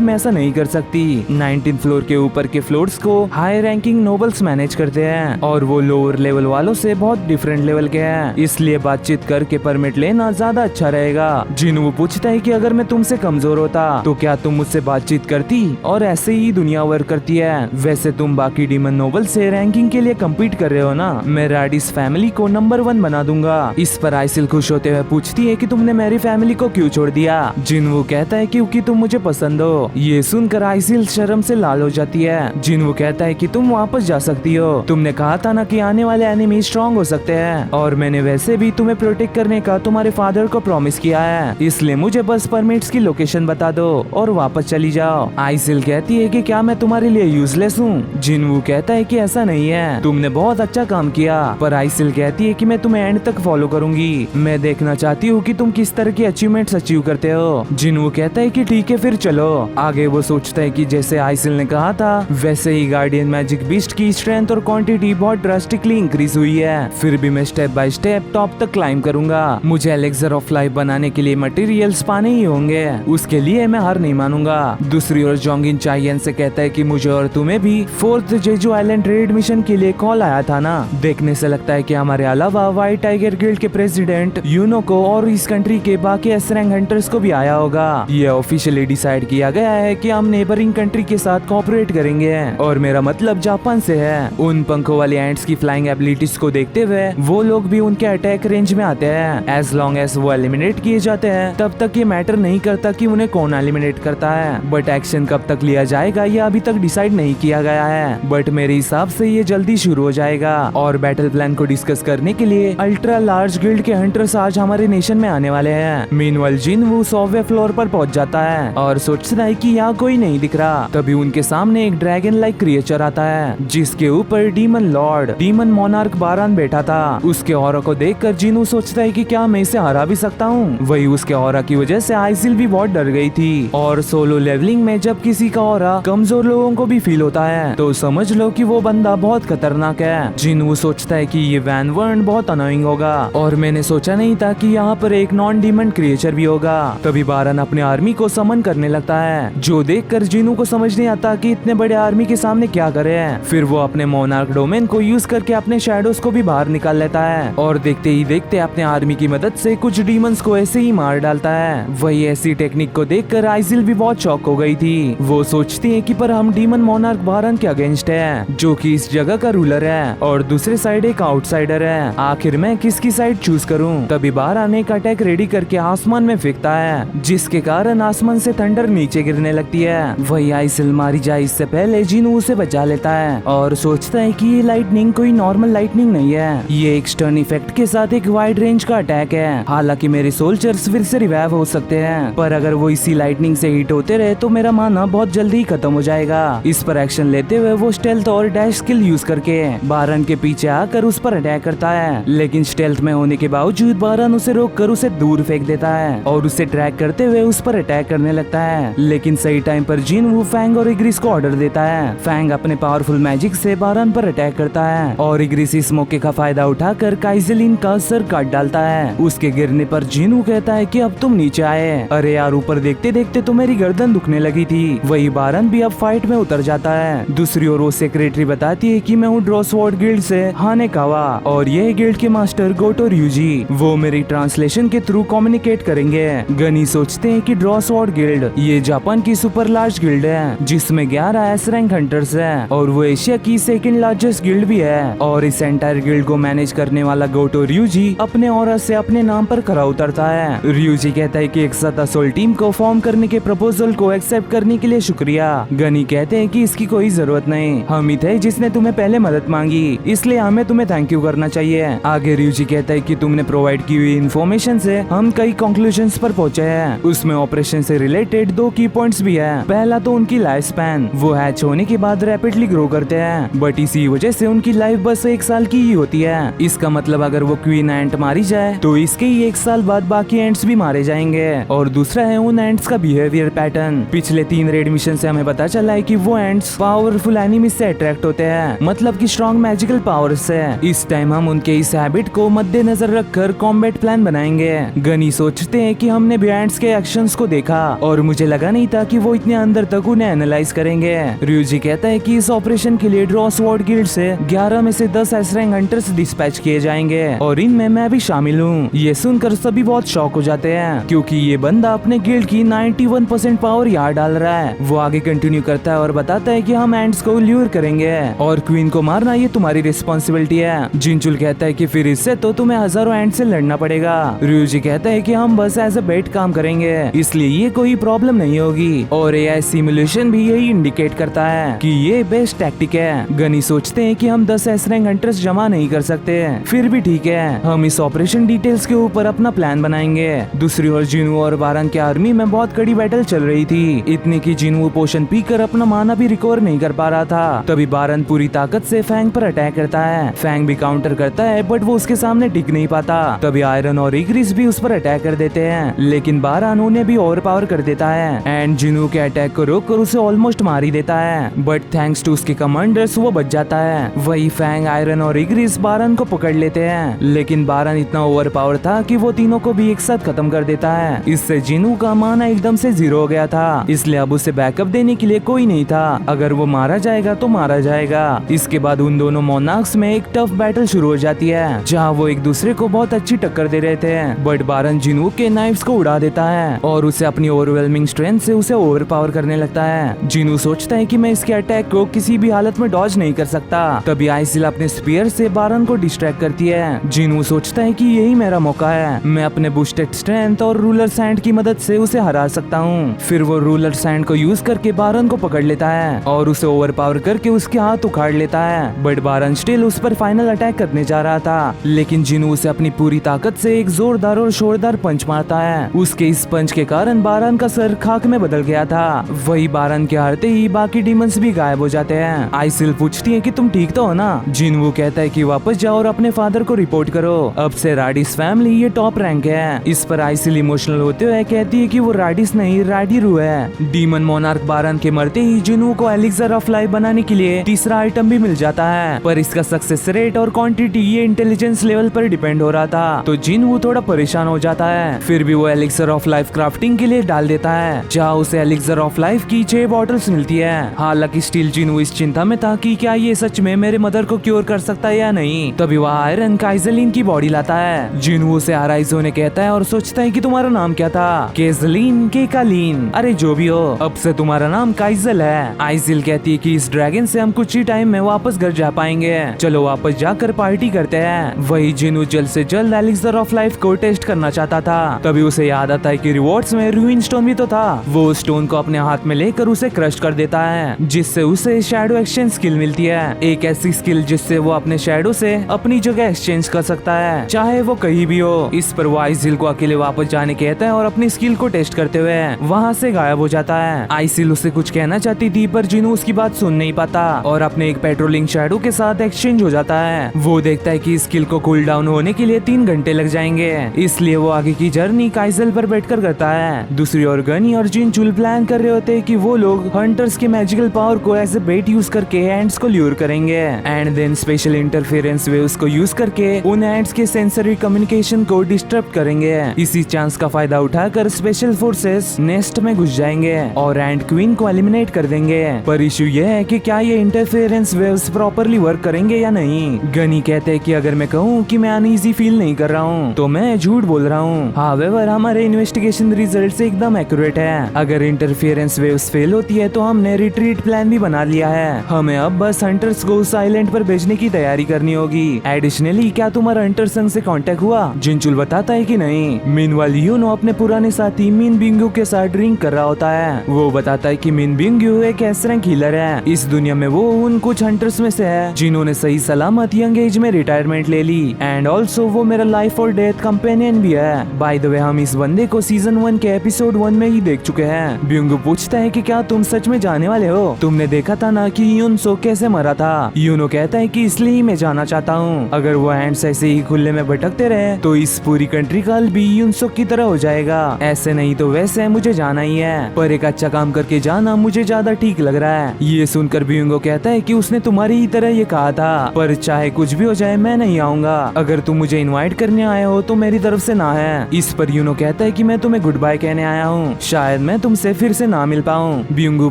मैं ऐसा नहीं कर सकती। 19th फ्लोर के ऊपर के फ्लोर्स को हाई रैंकिंग नोबल्स मैनेज करते हैं और वो लोअर लेवल वालों से बहुत डिफरेंट लेवल के हैं, इसलिए बातचीत करके परमिट लेना ज्यादा अच्छा रहेगा। जिनवू पूछता है कि अगर मैं तुमसे कमजोर होता तो क्या तुम मुझसे बातचीत करती, और ऐसे ही दुनिया वर्क करती है। वैसे तुम बाकी डीमन नोबल से रैंकिंग के लिए कम्पीट कर रहे हो ना, मैं राडिस फैमिली को नंबर 1 बना दूंगा। इस पर आइसिल खुश होते हुए पूछती है कि तुमने मेरी फैमिली को क्यों छोड़ दिया। जिनवू कहता है क्योंकि तुम मुझे पसंद हो। ये सुनकर आइसिल शर्म से लाल हो जाती है। जिनवू कहता है कि तुम वापस जा सकती हो, तुमने कहा था ना कि आने वाले एनिमी स्ट्रॉन्ग हो सकते हैं, और मैंने वैसे भी तुम्हें प्रोटेक्ट करने का तुम्हारे फादर को प्रॉमिस किया है, इसलिए मुझे बस परमिट्स की लोकेशन बता दो और वापस चली जाओ। आइसिल कहती है कि क्या मैं तुम्हारे लिए यूजलेस हूँ। जिनवू कहता है कि ऐसा नहीं है, तुमने बहुत अच्छा काम किया। पर आइसिल कहती है कि मैं तुम्हें एंड तक फॉलो करूंगी, मैं देखना चाहती हूँ कि तुम किस तरह की अचीवमेंट्स अचीव करते हो। जिनवू कहता है कि ठीक है फिर चलो। आगे वो सोचता है कि जैसे आइसिल ने कहा था वैसे ही गार्डियन मैजिक बीस्ट की स्ट्रेंथ और क्वांटिटी बहुत ड्रास्टिकली इंक्रीज हुई है। फिर भी मैं स्टेप बाय स्टेप टॉप तक क्लाइम करूंगा। मुझे एलेक्सर ऑफ लाइफ बनाने के लिए मटेरियल्स पाने ही होंगे, उसके लिए मैं हार नहीं मानूंगा। दूसरी ओर जोंगिन चायन से कहता है कि मुझे और तुम्हें भी 4th Jeju island raid mission के लिए कॉल आया था ना। देखने से लगता है कि हमारे अलावा व्हाइट टाइगर गिल्ड के प्रेसिडेंट यूनो और इस कंट्री के बाकी एस रैंक हंटर्स को भी आया होगा। ये ऑफिशियली डिसाइड किया गया है कि हम नेबरिंग कंट्री के साथ कोऑपरेट करेंगे, और मेरा मतलब जापान से है। उन पंखों वाले एंट्स की फ्लाइंग एबिलिटीज को देखते हुए वो लोग भी उनके अटैक रेंज में आते हैं। एज लॉन्ग एज वो एलिमिनेट किए जाते हैं तब तक ये मैटर नहीं करता कि उन्हें कौन एलिमिनेट करता है, बट एक्शन कब तक लिया जाएगा ये अभी तक डिसाइड नहीं किया गया है। बट मेरे हिसाब से ये जल्दी शुरू हो जाएगा। और बैटल प्लान को डिस्कस करने के लिए अल्ट्रा लार्ज गिल्ड के हंटर्स आज हमारे नेशन में आने वाले हैं। मीनवाइल जिनवू 100वें फ्लोर पर पहुंच जाता है और सोचता है कि यहाँ कोई नहीं दिख रहा। तभी उनके सामने एक ड्रैगन लाइक क्रिएचर आता है जिसके ऊपर डीमन लॉर्ड डीमन मोनार्क बारान बैठा था। उसके ऑरा को देखकर जिनवू सोचता है कि क्या मैं इसे हरा भी सकता हूँ। वही उसके ऑरा की वजह से आइसिल भी बहुत डर गई थी। और सोलो लेवलिंग में जब किसी का ऑरा कमजोर लोगों को भी फील होता है तो समझ लो कि वो बंदा बहुत खतरनाक है। जिनवू सोचता है कि ये वैन वर्न बहुत अनोइंग होगा, और मैंने सोचा नहीं था कि यहाँ पर एक नॉन डीमन क्रिएचर भी होगा। तभी बारन अपने आर्मी को समन करने लगता है, जो देखकर जिनवू को समझ नहीं आता कि इतने बड़े आर्मी के सामने क्या करे। फिर वो अपने मोनार्क डोमेन को यूज करके अपने शैडोज को भी बाहर निकाल लेता है, और देखते ही देखते अपने आर्मी की मदद से कुछ डीमंस को ऐसे ही मार डालता है। वही ऐसी टेक्निक को देखकर आइसिल भी बहुत शॉक हो गई थी। वो सोचती है कि पर हम डीमन मोनार्क बारन के अगेंस्ट है, जो कि इस जगह का रूलर है, और दूसरे साइड एक आउटसाइडर है। आखिर मैं किसकी साइड चूज करूं? तभी बारन एक अटैक रेडी करके आसमान में फेंकता है, जिसके कारण आसमान से थंडर नीचे गिरने लगती है। वही आइसिल मारी जाए इससे पहले जिनवू उसे बचा लेता है और सोचता है कि ये लाइटनिंग कोई नॉर्मल लाइटनिंग नहीं है, ये एक स्टर्न इफेक्ट के साथ एक वाइड रेंज का अटैक है। हालांकि मेरे सोल्जर्स फिर से रिवाइव हो सकते हैं, पर अगर वो इसी लाइटनिंग से हिट होते रहे तो मेरा माना बहुत जल्दी ही खत्म हो जाएगा। इस पर एक्शन लेते हुए वो स्टेल्थ और डैश स्किल यूज करके बारन के पीछे आकर उस पर अटैक करता है, लेकिन स्टेल्थ में होने के बावजूद बारन उसे रोककर उसे दूर फेंक देता है और उसे ट्रैक करते हुए उस पर अटैक करने लगता है। लेकिन सही टाइम पर जिनवू फैंग और इग्रिस को ऑर्डर देता है। फैंग अपने पावरफुल मैजिक से बारन पर अटैक करता है और इग्रिस इस मौके का फायदा उठाकर काइजलिन का सर काट डालता डालता है। उसके गिरने पर जिनू कहता है कि अब तुम नीचे आए। अरे यार, ऊपर देखते देखते तो मेरी गर्दन दुखने लगी थी। वही बारन भी अब फाइट में उतर जाता है। दूसरी ओर वो सेक्रेटरी बताती है कि मैं हूँ ड्रॉसवॉर्ड गिल्ड से हानेकावा और यह गिल्ड के मास्टर गोटो ryuji। वो मेरी ट्रांसलेशन के थ्रू कम्युनिकेट करेंगे। गनी सोचते हैं कि ड्रॉसवॉर्ड गिल्ड ये जापान की सुपर लार्ज गिल्ड है जिसमें 11 एस रैंक हंटर्स है और वो एशिया की सेकंड लार्जेस्ट गिल्ड भी है। और इस एंटायर गिल्ड को मैनेज करने वाला गोटो ryuji अपने ऑरा से अपने नाम पर खरा उतरता है। ryuji कहता है कि एक साथ असोल्ट टीम को फॉर्म करने के प्रपोजल को एक्सेप्ट करने के लिए शुक्रिया। गनी कहते हैं कि इसकी कोई जरूरत नहीं, हम ही थे जिसने तुम्हें पहले मदद मांगी, इसलिए हमें तुम्हें थैंक यू करना चाहिए। आगे ryuji कहता है कि तुमने प्रोवाइड की हुई इन्फॉर्मेशन से हम कई कंक्लूजन्स पर पहुंचे हैं। उसमें ऑपरेशन से रिलेटेड 2 की पॉइंट्स भी है। पहला तो उनकी लाइफ स्पैन, वो हैच होने के बाद रैपिडली ग्रो करते हैं, बट इसी वजह से उनकी लाइफ बस 1 साल की ही होती है। इसका मतलब अगर वो क्वीन एंट मारी जाए तो इसके ही 1 साल बाद बाकी एंट्स भी मारे जाएंगे। और दूसरा है उन एंट्स का बिहेवियर पैटर्न। पिछले 3 रेड मिशन से हमें पता चला है कि वो एंट्स पावरफुल एनिमी से अट्रैक्ट होते हैं, मतलब कि स्ट्रॉन्ग मैजिकल पावर से। इस टाइम हम उनके इस हैबिट को मद्देनजर रखकर कॉम्बैट प्लान बनाएंगे। गनी सोचते हैं कि हमने भी एंट्स के एक्शंस को देखा और मुझे लगा नहीं था कि वो इतने अंदर तक उन्हें एनालाइज करेंगे। ryuji कहता है कि इस ऑपरेशन के लिए ड्रॉसवॉर्ड गिल्ड से 11 में से 10 एस रैंक हंटर्स डिस्पैच किए जाएंगे और इनमें मैं भी शामिल हूँ। ये सुनकर सभी बहुत शॉक हो जाते हैं क्योंकि ये बंदा अपने गिल्ड की 91% पावर यहाँ डाल रहा है। वो आगे कंटिन्यू करता है और बताता है कि हम एंट्स को ल्यूर करेंगे और क्वीन को मारना ये तुम्हारी रिस्पॉन्सिबिलिटी है। जिनचुल कहता है कि फिर इससे तो तुम्हें हजारों एंट से लड़ना पड़ेगा। ryuji कहता है कि हम बस एज अ बेट काम करेंगे, इसलिए ये कोई प्रॉब्लम नहीं होगी। और एआई सिमुलेशन भी यही इंडिकेट करता है कि ये बेस्ट टैक्टिक है। गनी सोचते हैं कि हम 10 एस रैंक हंटर्स जमा नहीं कर सकते, फिर भी ठीक है, हम इस ऑपरेशन डिटेल्स के ऊपर अपना प्लान बनाएंगे। दूसरी ओर जिनू और बारन की आर्मी में बहुत कड़ी बैटल चल रही थी, इतनी की जिनू पोशन पीकर अपना माना भी रिकवर नहीं कर पा रहा था। तभी बारन पूरी ताकत से फैंग पर अटैक करता है। फैंग भी काउंटर करता है बट वो उसके सामने टिक नहीं पाता। तभी आयरन और इग्रिस भी उस पर अटैक कर देते हैं, लेकिन बारन उन्हें भी ओवर पावर कर देता है एंड जिनू के अटैक को रोककर उसे ऑलमोस्ट मार ही देता है। बट थैंक्स टू उसके कमांडर्स वो बच जाता है। वही फैंग, आयरन और इग्रिस बारन को पकड़ लेते हैं, लेकिन बारन इतना ओवर पावर था कि वो तीनों को भी एक साथ खत्म कर देता है। इससे जिनू का माना एकदम से 0 हो गया था, इसलिए अब उसे बैकअप देने के लिए कोई नहीं था। अगर वो मारा जाएगा तो मारा जाएगा। इसके बाद उन दोनों मोनार्क्स में एक टफ बैटल शुरू हो जाती है जहाँ वो एक दूसरे को बहुत अच्छी टक्कर दे रहे थे, बट बारन जिनू के नाइफ्स को उड़ा देता है और उसे अपनी ओवरवेलमिंग स्ट्रेंथ से उसे ओवर पावर करने लगता है। जिनू सोचता है कि मैं इसके अटैक को किसी भी हालत में डॉज नहीं कर सकता। तभी आइसिल अपने स्पीयर से बारन को डिस्ट्रैक्ट करती है। जिनू सोचता है कि यही मेरा मौका है, मैं अपने बूस्टेड स्ट्रेंथ और रूलर सैंड की मदद से उसे हरा सकता हूँ। फिर वो रूलर सैंड को यूज करके बारन को पकड़ लेता है और उसे ओवर पावर करके उसके हाथ उखाड़ लेता है। बट बारन स्टिल उस पर फाइनल अटैक करने जा रहा था, लेकिन जिनू उसे अपनी पूरी ताकत से एक जोरदार और शोरदार पंच मारता है। उसके इस पंच के कारण बारन का सर खाक में बदल गया था। वही बारन के हारते ही बाकी डीमंस भी गायब हो जाते हैं। आइसिल पूछती है कि तुम ठीक तो हो ना। जिनू कहता है कि वापस जाओ और अपने फादर को रिपोर्ट करो, अब से राडिस फैमिली ये टॉप रैंक है। इस पर आइसिल इमोशनल होते हुए कहती है कि वो राडिस नहीं राडिरू है। डीमन मोनार्क बारन के मरते ही जिनू को एलिक्सर ऑफ लाइफ बनाने के लिए तीसरा आइटम भी मिल जाता है, पर इसका सक्सेस रेट और क्वांटिटी ये इंटेलिजेंस लेवल पर डिपेंड हो रहा था, तो जिनू थोड़ा परेशान हो जाता है। फिर भी वो एलिक्सर ऑफ लाइफ क्राफ्टिंग के लिए डाल देता है, जहाँ उसे एलिक्सर ऑफ लाइफ की 6 बॉटल्स मिलती है। हालांकि स्टिल जिनू इस चिंता में था कि क्या ये सच में मेरे मदर को क्योर कर सकता है या नहीं। तभी वह आयरन काइजलिन की बॉडी लाता है। जिनू उसे आराइज होने कहता है और सोचता है कि तुम्हारा नाम क्या था। केजलिन, केकालीन, अरे जो भी हो, अब से तुम्हारा नाम काइजल है। आइजिल कहती है कि इस ड्रैगन से हम कुछ ही टाइम में वापस घर जा पाएंगे, चलो वापस जाकर पार्टी करते हैं। वही जिनू जल्द से जल्द एलिक्सर ऑफ लाइफ को टेस्ट करना चाहता था। तभी उसे याद आता है कि रिवॉर्ड्स में रूइन स्टोन भी तो था। वो स्टोन को अपने हाथ में लेकर उसे क्रश कर देता है, जिससे उसे शैडो एक्सचेंज स्किल मिलती है, एक ऐसी स्किल जिससे वो अपने शैडो से अपनी जगह एक्सचेंज कर सकता है, चाहे वो कहीं भी हो। इस पर वो आइसिल को अकेले वापस जाने कहता है और अपनी स्किल को टेस्ट करते हुए वहाँ से गायब हो जाता है। आइसिल उसे कुछ कहना चाहती थी पर जिनू उसकी बात सुन नहीं पाता और अपने एक पेट्रोलिंग शैडो के साथ एक्सचेंज हो जाता है। वो देखता है कि स्किल को कूल डाउन होने के लिए 3 घंटे लग जाएंगे, इसलिए वो आगे की जर्नी काइजल पर बैठकर करता है। दूसरी ओर गनी और जिनचुल प्लान कर रहे होते हैं कि वो लोग हंटर्स के मैजिकल पावर को एज ए बेट यूज करके एंट्स को ल्यूर करेंगे and then special interference waves को यूज करके उन एंट्स के सेंस अननेसेसरी कम्युनिकेशन को डिस्टर्ब करेंगे। इसी चांस का फायदा उठाकर स्पेशल फोर्सेस नेस्ट में घुस जाएंगे और एंड क्वीन को एलिमिनेट कर देंगे। पर इशू ये है कि क्या ये इंटरफेरेंस वेव्स प्रॉपरली वर्क करेंगे या नहीं। गनी कहते हैं कि अगर मैं कहूँ कि मैं अनईजी फील नहीं कर रहा हूँ तो मैं झूठ बोल रहा हूँ। हावेवर हमारे इन्वेस्टिगेशन रिजल्ट एकदम एक्यूरेट है। अगर इंटरफेरेंस वेव्स फेल होती है तो हमने रिट्रीट प्लान भी बना लिया है। हमें अब बस हंटर्स को उस आइलैंड पर भेजने की तैयारी करनी होगी। एडिशनली क्या तुम्हारा हंटर संग से कांटेक्ट हुआ? जिनचुल बताता है कि नहीं। मीनवाइल यूनो अपने पुराने साथी मिन बिंगू के साथ ड्रिंक कर रहा होता है। वो बताता है कि मिन बिंगू एक एस रैंक हीलर है। इस दुनिया में वो उन कुछ हंटर्स में से है जिन्होंने सही सलामत यंग एज में रिटायरमेंट ले ली। एंड ऑल्सो वो मेरा लाइफ और डेथ कंपेनियन भी है। बाय द वे हम इस बंदे को सीजन 1 के एपिसोड 1 में ही देख चुके हैं। बिंगू पूछता है कि क्या तुम सच में जाने वाले हो? तुमने देखा था ना कि यूनसो कैसे मरा था। यूनो कहता है कि इसलिए ही मैं जाना चाहता हूँ। अगर वो हैंड्स ऐसे ही खुले में भटकते रहे तो इस पूरी कंट्री का भी यूनसो की तरह हो जाएगा। ऐसे नहीं तो वैसे मुझे जाना ही है, पर एक अच्छा काम करके जाना मुझे ज्यादा ठीक लग रहा है। ये सुनकर बिंगो कहता है कि उसने तुम्हारी ही तरह ये कहा था, पर चाहे कुछ भी हो जाए मैं नहीं आऊंगा। अगर तुम मुझे इनवाइट करने आए हो तो मेरी तरफ से ना है। इस पर यूनो कहता है कि मैं तुम्हें गुड बाय कहने आया हूँ, शायद मैं तुमसे फिर से ना मिल पाऊँ। बिंगो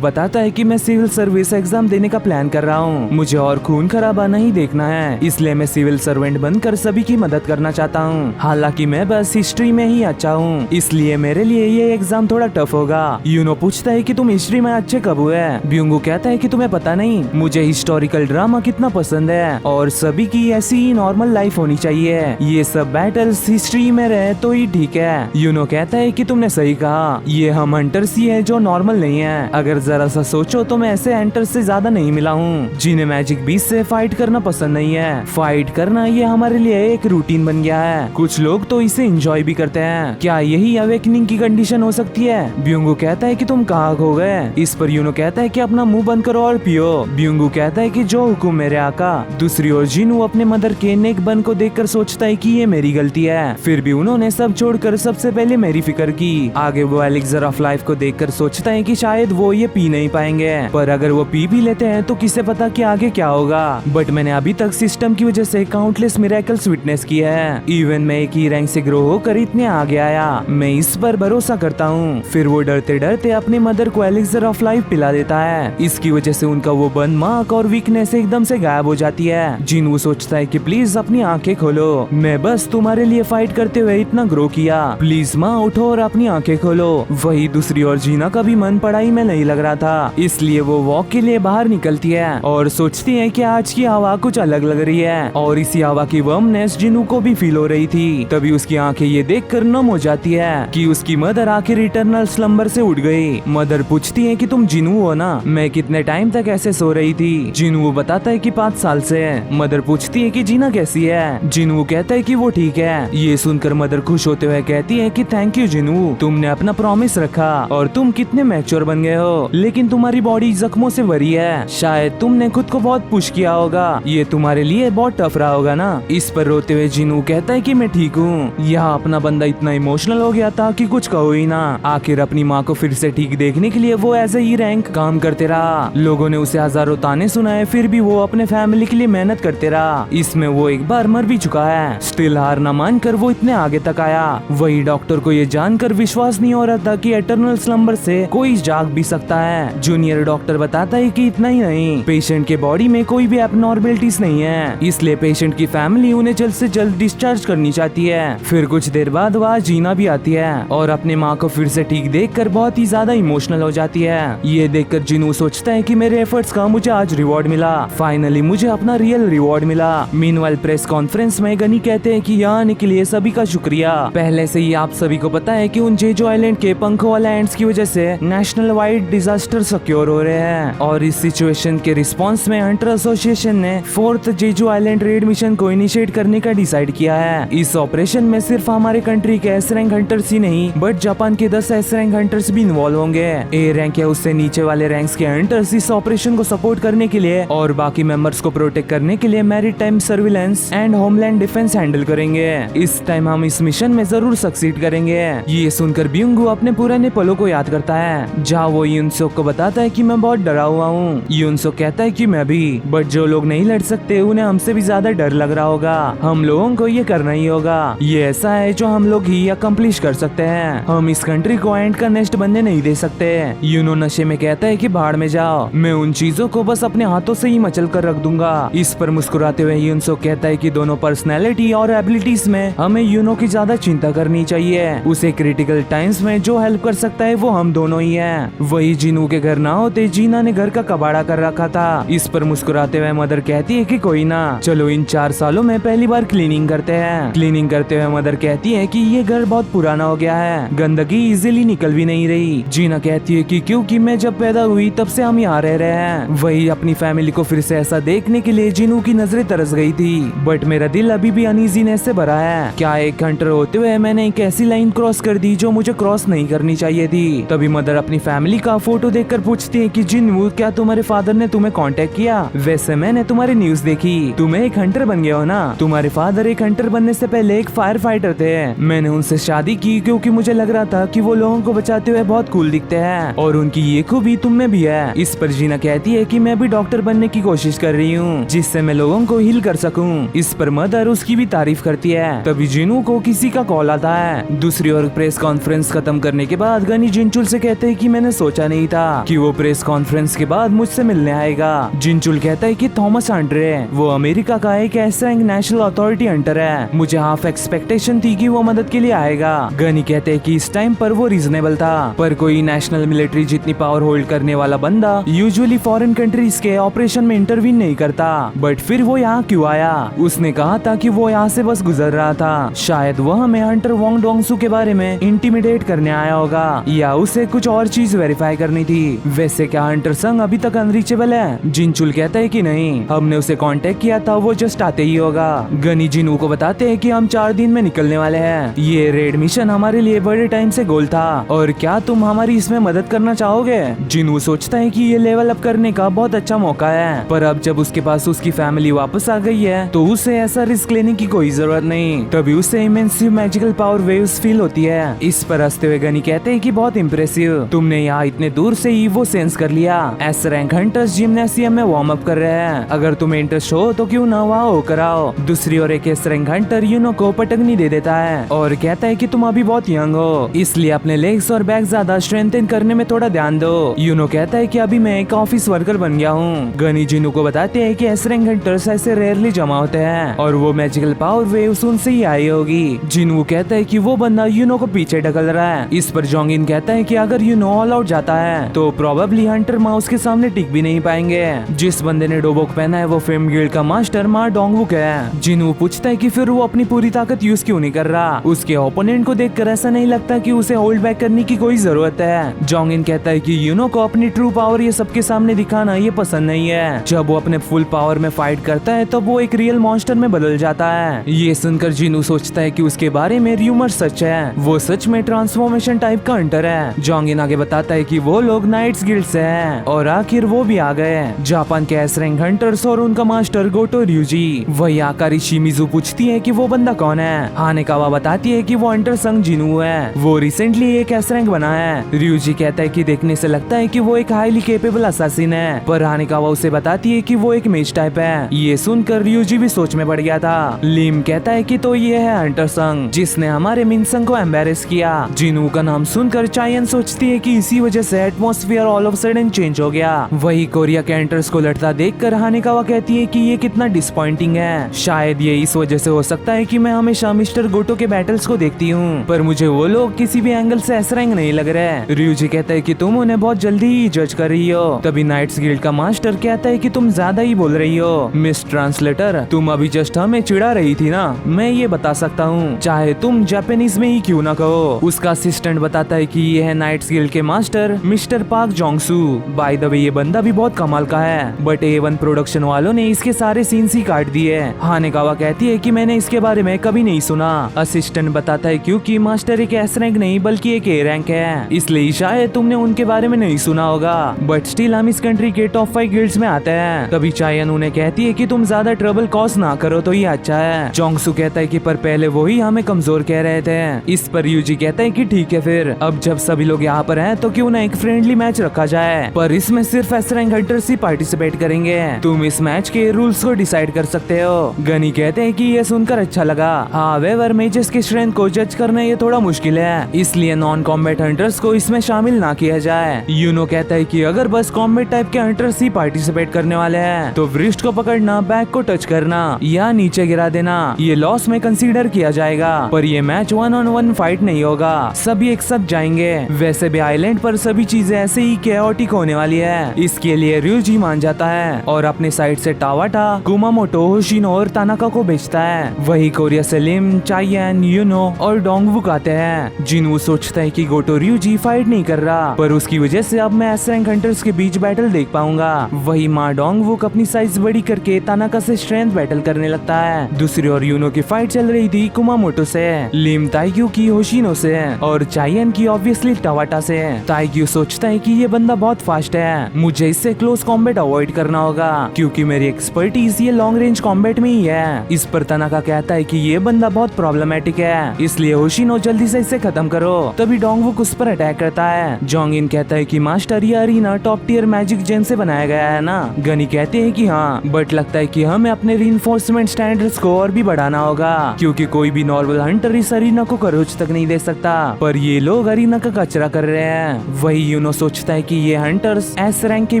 बताता है कि मैं सिविल सर्विस एग्जाम देने का प्लान कर रहा हूँ। मुझे और खून खराबा नहीं देखना है, इसलिए मैं सिविल सर्वेंट बनकर सभी की मदद करना चाहता हूँ। हालांकि मैं बस हिस्ट्री में ही अच्छा हूँ, इसलिए मेरे लिए ये एग्जाम थोड़ा टफ होगा। यूनो पूछता है कि तुम हिस्ट्री में अच्छे कब हुए? बिंगो कहता है कि तुम्हें पता नहीं, मुझे हिस्टोरिकल ड्रामा कितना पसंद है और सभी की ऐसी ही नॉर्मल लाइफ होनी चाहिए। ये सब बैटल्स हिस्ट्री में रहे तो ही ठीक है। यूनो कहता है कि तुमने सही कहा, ये हम हंटर्स ही है जो नॉर्मल नहीं है। अगर जरा सा सोचो तो मैं ऐसे हंटर्स से ज्यादा नहीं मिला हूँ जिन्हें मैजिक बीस्ट से फाइट करना पसंद नहीं है। फाइट करना ये हमारे लिए एक रूटीन बन गया है। कुछ लोग तो इसे एंजॉय भी करते हैं। क्या यही अवेकनिंग की कंडीशन हो सकती है? बिंगो कहता है कि तुम कहाँ खो गए? इस पर यूनो कहता है कि अपना मुंह बंद करो और पियो। बिंगो कहता है कि जो हुकुम मेरे आका। दूसरी ओर जिनू अपने मदर के नेक बन को देखकर सोचता है कि ये मेरी गलती है, फिर भी उन्होंने सब छोड़कर सबसे पहले मेरी फिक्र की। आगे वो एलिक्सर ऑफ लाइफ को देखकर सोचता है कि शायद वो ये पी नहीं पाएंगे, पर अगर वो पी भी लेते हैं तो किसे पता कि आगे क्या होगा। बट मैंने अभी तक सिस्टम की वजह से काउंटलेस मिरेकल्स विटनेस किए हैं। इवन मैं एक ही रैंक से ग्रो होकर इतने आगे आया, मैं इस पर भरोसा करता हूँ। फिर वो डरते डरते अपने मदर को एलिक्सर ऑफ लाइफ पिला देता है। इसकी वजह से उनका वो बंद मार्क और वीकनेस एकदम से गायब हो जाती है। जिनू सोचता है कि प्लीज अपनी आंखें खोलो, मैं बस तुम्हारे लिए फाइट करते हुए इतना ग्रो किया, प्लीज माँ उठो और अपनी आंखें खोलो। वही दूसरी ओर जीना का भी मन पढ़ाई में नहीं लग रहा था, इसलिए वो वॉक के लिए बाहर निकलती है और सोचती है कि आज की हवा कुछ अलग लग रही है। और इसी हवा की वर्मनेस जिनू को भी फील हो रही थी। तभी उसकी आंखें ये देखकर नम हो जाती है कि उसकी मदर आखिर इटर्नल स्लम्बर से उठ गई। मदर पूछती है कि तुम जिनू हो ना? मैं कितने टाइम तक ऐसे सो रही थी? जिनू बताता है कि 5 साल से। मदर पूछती है कि जीना कैसी है? जिनू कहता है कि वो ठीक है। ये सुनकर मदर खुश होते हुए कहती है कि थैंक यू जिनू, तुमने अपना प्रॉमिस रखा और तुम कितने मैच्योर बन गए हो। लेकिन तुम्हारी बॉडी जख्मों से भरी है, शायद तुमने खुद को बहुत पुश किया होगा, ये तुम्हारे लिए बहुत टफ रहा होगा ना? इस पर रोते हुए जिनू कहता है कि मैं ठीक हूँ। यहाँ अपना बंदा इतना इमोशनल हो गया था कि कुछ कहो ही ना। आखिर अपनी माँ को फिर से ठीक देखने के लिए वो एज ए रैंक काम करते रहा। लोगों ने उसे हजारों ताने सुनाए, फिर भी वो अपने फैमिली के लिए मेहनत करते रहा। इसमें वो एक बार मर भी चुका है, स्टिल हार न मानकर वो इतने आगे तक आया। वही डॉक्टर को ये जानकर विश्वास नहीं हो रहा था कि इटर्नल स्लम्बर से कोई जाग भी सकता है। जूनियर डॉक्टर बताता है कि इतना ही नहीं, पेशेंट के बॉडी में कोई भी एबनॉर्मलिटीज नहीं है, इसलिए पेशेंट की फैमिली उन्हें जल्द से जल्द डिस्चार्ज करनी चाहती है। फिर कुछ देर बाद वह जीना भी आती है और अपने माँ को फिर से ठीक देखकर बहुत ही ज्यादा इमोशनल हो जाती है। ये देखकर जिनू सोचता है कि मेरे एफर्ट्स का मुझे आज रिवॉर्ड मिला, फाइनली मुझे अपना रियल रिवॉर्ड मिला। मीनवाइल प्रेस कॉन्फ्रेंस में गनी कहते हैं कि यहाँ आने के लिए सभी का शुक्रिया। पहले से ही आप सभी को पता है कि उन जेजो आइलैंड के पंखों वाले एंड्स की वजह से नेशनल वाइड डिजास्टर सिक्योर हो रहे हैं और इस सिचुएशन के रिस्पॉन्स में हंटर एसोसिएशन ने 4th Jeju island raid mission को इनिशिएट करने का डिसाइड किया है। इस ऑपरेशन में सिर्फ हमारे कंट्री के एस रैंक हंटर्स ही नहीं बट जापान के 10 एस रैंक हंटर्स भी इन्वॉल्व होंगे। ए रैंक या उससे नीचे वाले रैंक्स के हंटर्स इस ऑपरेशन को सपोर्ट करने के लिए और बाकी मेंबर्स को प्रोटेक्ट करने के लिए maritime surveillance and homeland defence handle करेंगे। इस टाइम हम इस मिशन में जरूर सक्सीड करेंगे। ये सुनकर बिंगू अपने पुराने पलों को याद करता है जहाँ वो यूनसो को बताता है कि मैं बहुत डरा हुआ हूँ। यूनसो कहता है कि मैं भी, बट जो लोग नहीं लड़ सकते उन्हें हमसे भी ज्यादा डर लग रहा होगा। हम लोगों को ये करना ही होगा। ये ऐसा है जो हम लोग ही अकम्प्लिश कर सकते हैं। हम इस कंट्री को एंड का नेस्ट बनने नहीं दे सकते। यूनो नशे में कहता है कि भाड़ में जाओ, मैं उन चीजों को बस अपने हाथों से ही मचल कर रख दूंगा। इस पर मुस्कुराते हुए यूनसो कहता है कि दोनों पर्सनैलिटी और एबिलिटीज में हमें यूनो की ज्यादा चिंता करनी चाहिए। उसे क्रिटिकल टाइम्स में जो हेल्प कर सकता है वो हम दोनों ही हैं। वही जिनू के घर ना होते जीना ने घर का कबाड़ा कर रखा था। इस पर मुस्कुराते हुए मदर कहती है कि कोई ना, चलो इन 4 सालों में पहली बार क्लीनिंग करते हैं। क्लीनिंग करते हुए मदर कहती है कि ये घर बहुत पुराना हो गया है, गंदगी इजीली निकल भी नहीं रही। जीना कहती है कि क्योंकि मैं जब पैदा हुई तब से हम यहाँ रह रहे हैं। वही अपनी फैमिली को फिर से ऐसा देखने के लिए जिनू की नजरें तरस गई थी। बट मेरा दिल अभी भी अनईजीनेस से भरा है। क्या एक हंटर होते हुए मैंने एक ऐसी लाइन क्रॉस कर दी जो मुझे क्रॉस नहीं करनी चाहिए थी। तभी मदर अपनी फैमिली का फोटो देखकर पूछती है कि जिनू, क्या तुम्हारे फादर ने तुम्हें कांटेक्ट किया? वैसे मैंने तुम्हारी न्यूज देखी, तुम्हें एक हंटर बन गया हो ना। तुम्हारे फादर एक हंटर बनने से पहले एक फायर फाइटर थे। मैंने उनसे शादी की क्योंकि मुझे लग रहा था कि वो लोगों को बचाते हुए बहुत कूल दिखते हैं और उनकी ये खूबी तुम में भी है। इस पर जीना कहती है कि मैं भी डॉक्टर बनने की कोशिश कर रही हूँ जिससे मैं लोगों को हील कर सकूं। इस पर मदर उसकी भी तारीफ करती है। तभी जिनू को किसी का कॉल आता है। दूसरी ओर प्रेस कॉन्फ्रेंस खत्म करने के बाद गनी जिनचुल से कहते हैं कि मैंने सोचा नहीं था कि वो प्रेस कॉन्फ्रेंस के बाद मुझसे मिलने आएगा। जिनचुल कहता है कि थॉमस हंटर है, वो अमेरिका का एक ऐसा नेशनल अथॉरिटी हंटर है। मुझे हाफ एक्सपेक्टेशन थी कि वो मदद के लिए आएगा। गनी कहते हैं कि इस टाइम पर वो रीजनेबल था, पर कोई नेशनल मिलिट्री जितनी पावर होल्ड करने वाला बंदा यूजुअली फॉरेन कंट्रीज के ऑपरेशन में इंटरवीन नहीं करता। बट फिर वो यहाँ क्यों आया? उसने कहा था कि वो यहाँ से बस गुजर रहा था। शायद वो हमें हंटर वोंग डोंगसू के बारे में इंटिमिडेट करने आया होगा या उसे कुछ और चीज वेरीफाई करनी थी। वैसे क्या हंटर संग अभी तक अनरीचेबल है? जिनचुल कहता है कि नहीं, हमने उसे कांटेक्ट किया था, वो जस्ट आते ही होगा। गनी जिनू को बताते हैं कि हम 4 दिन में निकलने वाले हैं। ये रेड मिशन हमारे लिए बड़े टाइम से गोल था और क्या तुम हमारी इसमें मदद करना चाहोगे? जिनू सोचता है कि ये लेवल अप करने का बहुत अच्छा मौका है, पर अब जब उसके पास उसकी फैमिली वापस आ गई है तो उसे ऐसा रिस्क लेने की कोई जरूरत नहीं। तभी उसे इमेंसिव मैजिकल पावर वेव्स फील होती है। इस पर हंसते हुए गनी कहते हैं कि बहुत इम्प्रेसिव, तुमने यहाँ इतने दूर से ही वो सेंस कर लिया। एस रैंक हंटर्स जिम्नासियम में वार्म अप कर रहे हैं, अगर तुम्हें इंटरेस्ट हो तो क्यों ना वहाँ होकर आओ। दूसरी ओर एक एस रैंक हंटर यूनो को पटकनी दे देता है और कहता है कि तुम अभी बहुत यंग हो, इसलिए अपने लेग्स और बैक ज्यादा स्ट्रेंथन करने में थोड़ा ध्यान दो। यूनो कहता है कि अभी मैं एक ऑफिस वर्कर बन गया हूँ। गनी जिनू को बताते हैं कि एस रैंक हंटर्स ऐसे रेयरली जमा होते हैं और वो मैजिकल पावर वेव्स उनसे ही आई होगी। जिनू कहता है कि वो बंदा यूनो को पीछे ढकल रहा है। इस पर जोंगिन कहता है कि अगर यूनो ऑल आउट जाता है तो प्रोबेबली हंटर माउस के सामने टिक भी नहीं पाएंगे। जिस बंदे ने डोबोक पहना है वो फेम गिल्ड का मास्टर मा डोंगवुक है। जिनू पूछता है कि फिर वो अपनी पूरी ताकत यूज क्यों नहीं कर रहा? उसके ओपोनेंट को देखकर ऐसा नहीं लगता कि उसे होल्ड बैक करने की कोई जरूरत है। जोंगिन कहता है कि यूनो को अपनी ट्रू पावर ये सबके सामने दिखाना ये पसंद नहीं है। जब वो अपने फुल पावर में फाइट करता है तब वो एक रियल मॉन्स्टर में बदल जाता है। ये सुनकर जिनू सोचता है कि उसके बारे में र्यूमर सच है, वो सच में ट्रांसफॉर्मेशन टाइप का हंटर है। जोंगिन आगे बताता है कि वो लोग नाइट्स गिल्ड से हैं और आखिर वो भी आ गए। जापान के एस रैंक हंटर्स और उनका मास्टर गोटो ryuji। वही आकारी शिमिजू पूछती है कि वो बंदा कौन है। हानेकावा बताती है कि वो हंटर संग जिनू है, वो रिसेंटली एक एस रैंक बना है। ryuji कहता है कि देखने से लगता है कि वो एक हाईली केपेबल असासिन है, पर हानेकावा उसे बताती है कि वो एक मेज टाइप है। ये सुनकर ryuji भी सोच में पड़ गया था। लिम कहता है कि तो ये है हंटर संग जिसने हमारे मिनसंग को एम्बेरेस किया। जिनू का नाम सुनकर चायन सोचती है कि इसी वजह से atmosphere all of sudden change हो गया। वही कोरिया के हंटर्स को लड़ता देखकर हानेकावा कहती है कि ये कितना डिसअपॉइंटिंग है। शायद ये इस वजह से हो सकता है कि मैं हमेशा मिस्टर गोटो के बैटल्स को देखती हूँ, पर मुझे वो लोग किसी भी एंगल से एस रैंक नहीं लग रहे। ryuji कहता है कि तुम उन्हें बहुत जल्दी ही जज कर रही हो। तभी नाइट्स गिल्ड का मास्टर कहता है कि तुम ज्यादा ही बोल रही हो। मिस ट्रांसलेटर, तुम अभी जस्ट हमें चिढ़ा रही थी ना, मैं ये बता सकता हूँ, चाहे तुम जापानीज में ही क्यों ना कहो। उसका असिस्टेंट बताता है कि ये है नाइट्स गिल्ड के master Mister Park Jongsu. By the way ये बंदा भी बहुत कमाल का है, बट A1 प्रोडक्शन वालों ने इसके सारे सीन्स ही काट दिए। हानेकावा कहती है कि मैंने इसके बारे में कभी नहीं सुना। असिस्टेंट बताता है क्योंकि मास्टर एक एस रैंक नहीं बल्कि एक A रैंक है, इसलिए शायद तुमने उनके बारे में नहीं सुना होगा, बट स्टिल हम इस कंट्री के टॉप 5 गिल्ड्स में आते हैं। तभी चायन उन्हें कहती है कि तुम ज्यादा ट्रबल कॉज ना करो तो ये अच्छा है। जोंगसू कहता है कि पर पहले वो ही हमें कमजोर कह रहे थे। इस पर ryuji कहता है कि ठीक है, फिर अब जब सभी लोग यहाँ पर हैं तो क्यों ना एक फ्रेंडली मैच रखा जाए, पर इसमें सिर्फ एस रैंक हंटर्स ही पार्टिसिपेट करेंगे। तुम इस मैच के रूल्स को डिसाइड कर सकते हो। गनी कहते हैं कि ये सुनकर अच्छा लगा। हावेवर मेजेस की स्ट्रेंथ को जज करना ये थोड़ा मुश्किल है, इसलिए नॉन कॉम्बैट हंटर्स को इसमें शामिल ना किया जाए। यूनो कहता है कि अगर बस कॉम्बैट टाइप के हंटर्स ही पार्टिसिपेट करने वाले हैं तो वृष्ट को पकड़ना, बैक को टच करना या नीचे गिरा देना ये लॉस में कंसीडर किया जाएगा। पर ये मैच 1-on-1 फाइट नहीं होगा, सभी एक साथ जाएंगे। वैसे भी आइलैंड पर सभी चीजें ऐसे ही कैओटिक होने वाली है, इसके लिए ryuji मान जाता है और अपने साइड से टावाटा, कुमामोटो, होशिनो और तानाका को भेजता है। वही कोरिया से लिम, चाइयन, यूनो और डोंगवुक आते हैं। जिनवू सोचता है कि गोटो ryuji फाइट नहीं कर रहा, पर उसकी वजह से अब मैं S-रैंक हंटर्स के बीच बैटल देख पाऊंगा। वही माँ डोंगवुक अपनी साइज बड़ी करके तानाका से स्ट्रेंथ बैटल करने लगता है। दूसरी ओर यूनो की फाइट चल रही थी कुमामोटो से, लिम ताइक्यू की होशिनो से और चाइयन की ऑब्वियसली टावाटा से। ताइक्यू सोचता है कि ये बंदा बहुत फास्ट है, मुझे इससे क्लोज कॉम्बैट अवॉइड करना होगा क्योंकि मेरी एक्सपर्टीज ये लॉन्ग रेंज कॉम्बैट में ही है। इस पर तानाका कहता है कि ये बंदा बहुत प्रॉब्लमेटिक है, इसलिए होशिनो जल्दी से इसे खत्म करो। तभी डोंगवुक उस पर अटैक करता है। जोंगिन कहता है कि मास्टर ये अरीना टॉप टियर मैजिक जेन से बनाया गया है ना। गनी कहते हैं कि हाँ, बट लगता है कि हमें अपने रीइंफोर्समेंट स्टैंडर्ड्स को और भी बढ़ाना होगा क्योंकि कोई भी नॉर्मल हंटर इस अरीना को खरोच तक नहीं दे सकता, पर ये लोग अरीना का कचरा कर रहे हैं। वही यूनो सोचता है कि ये हंटर्स एस रैंक के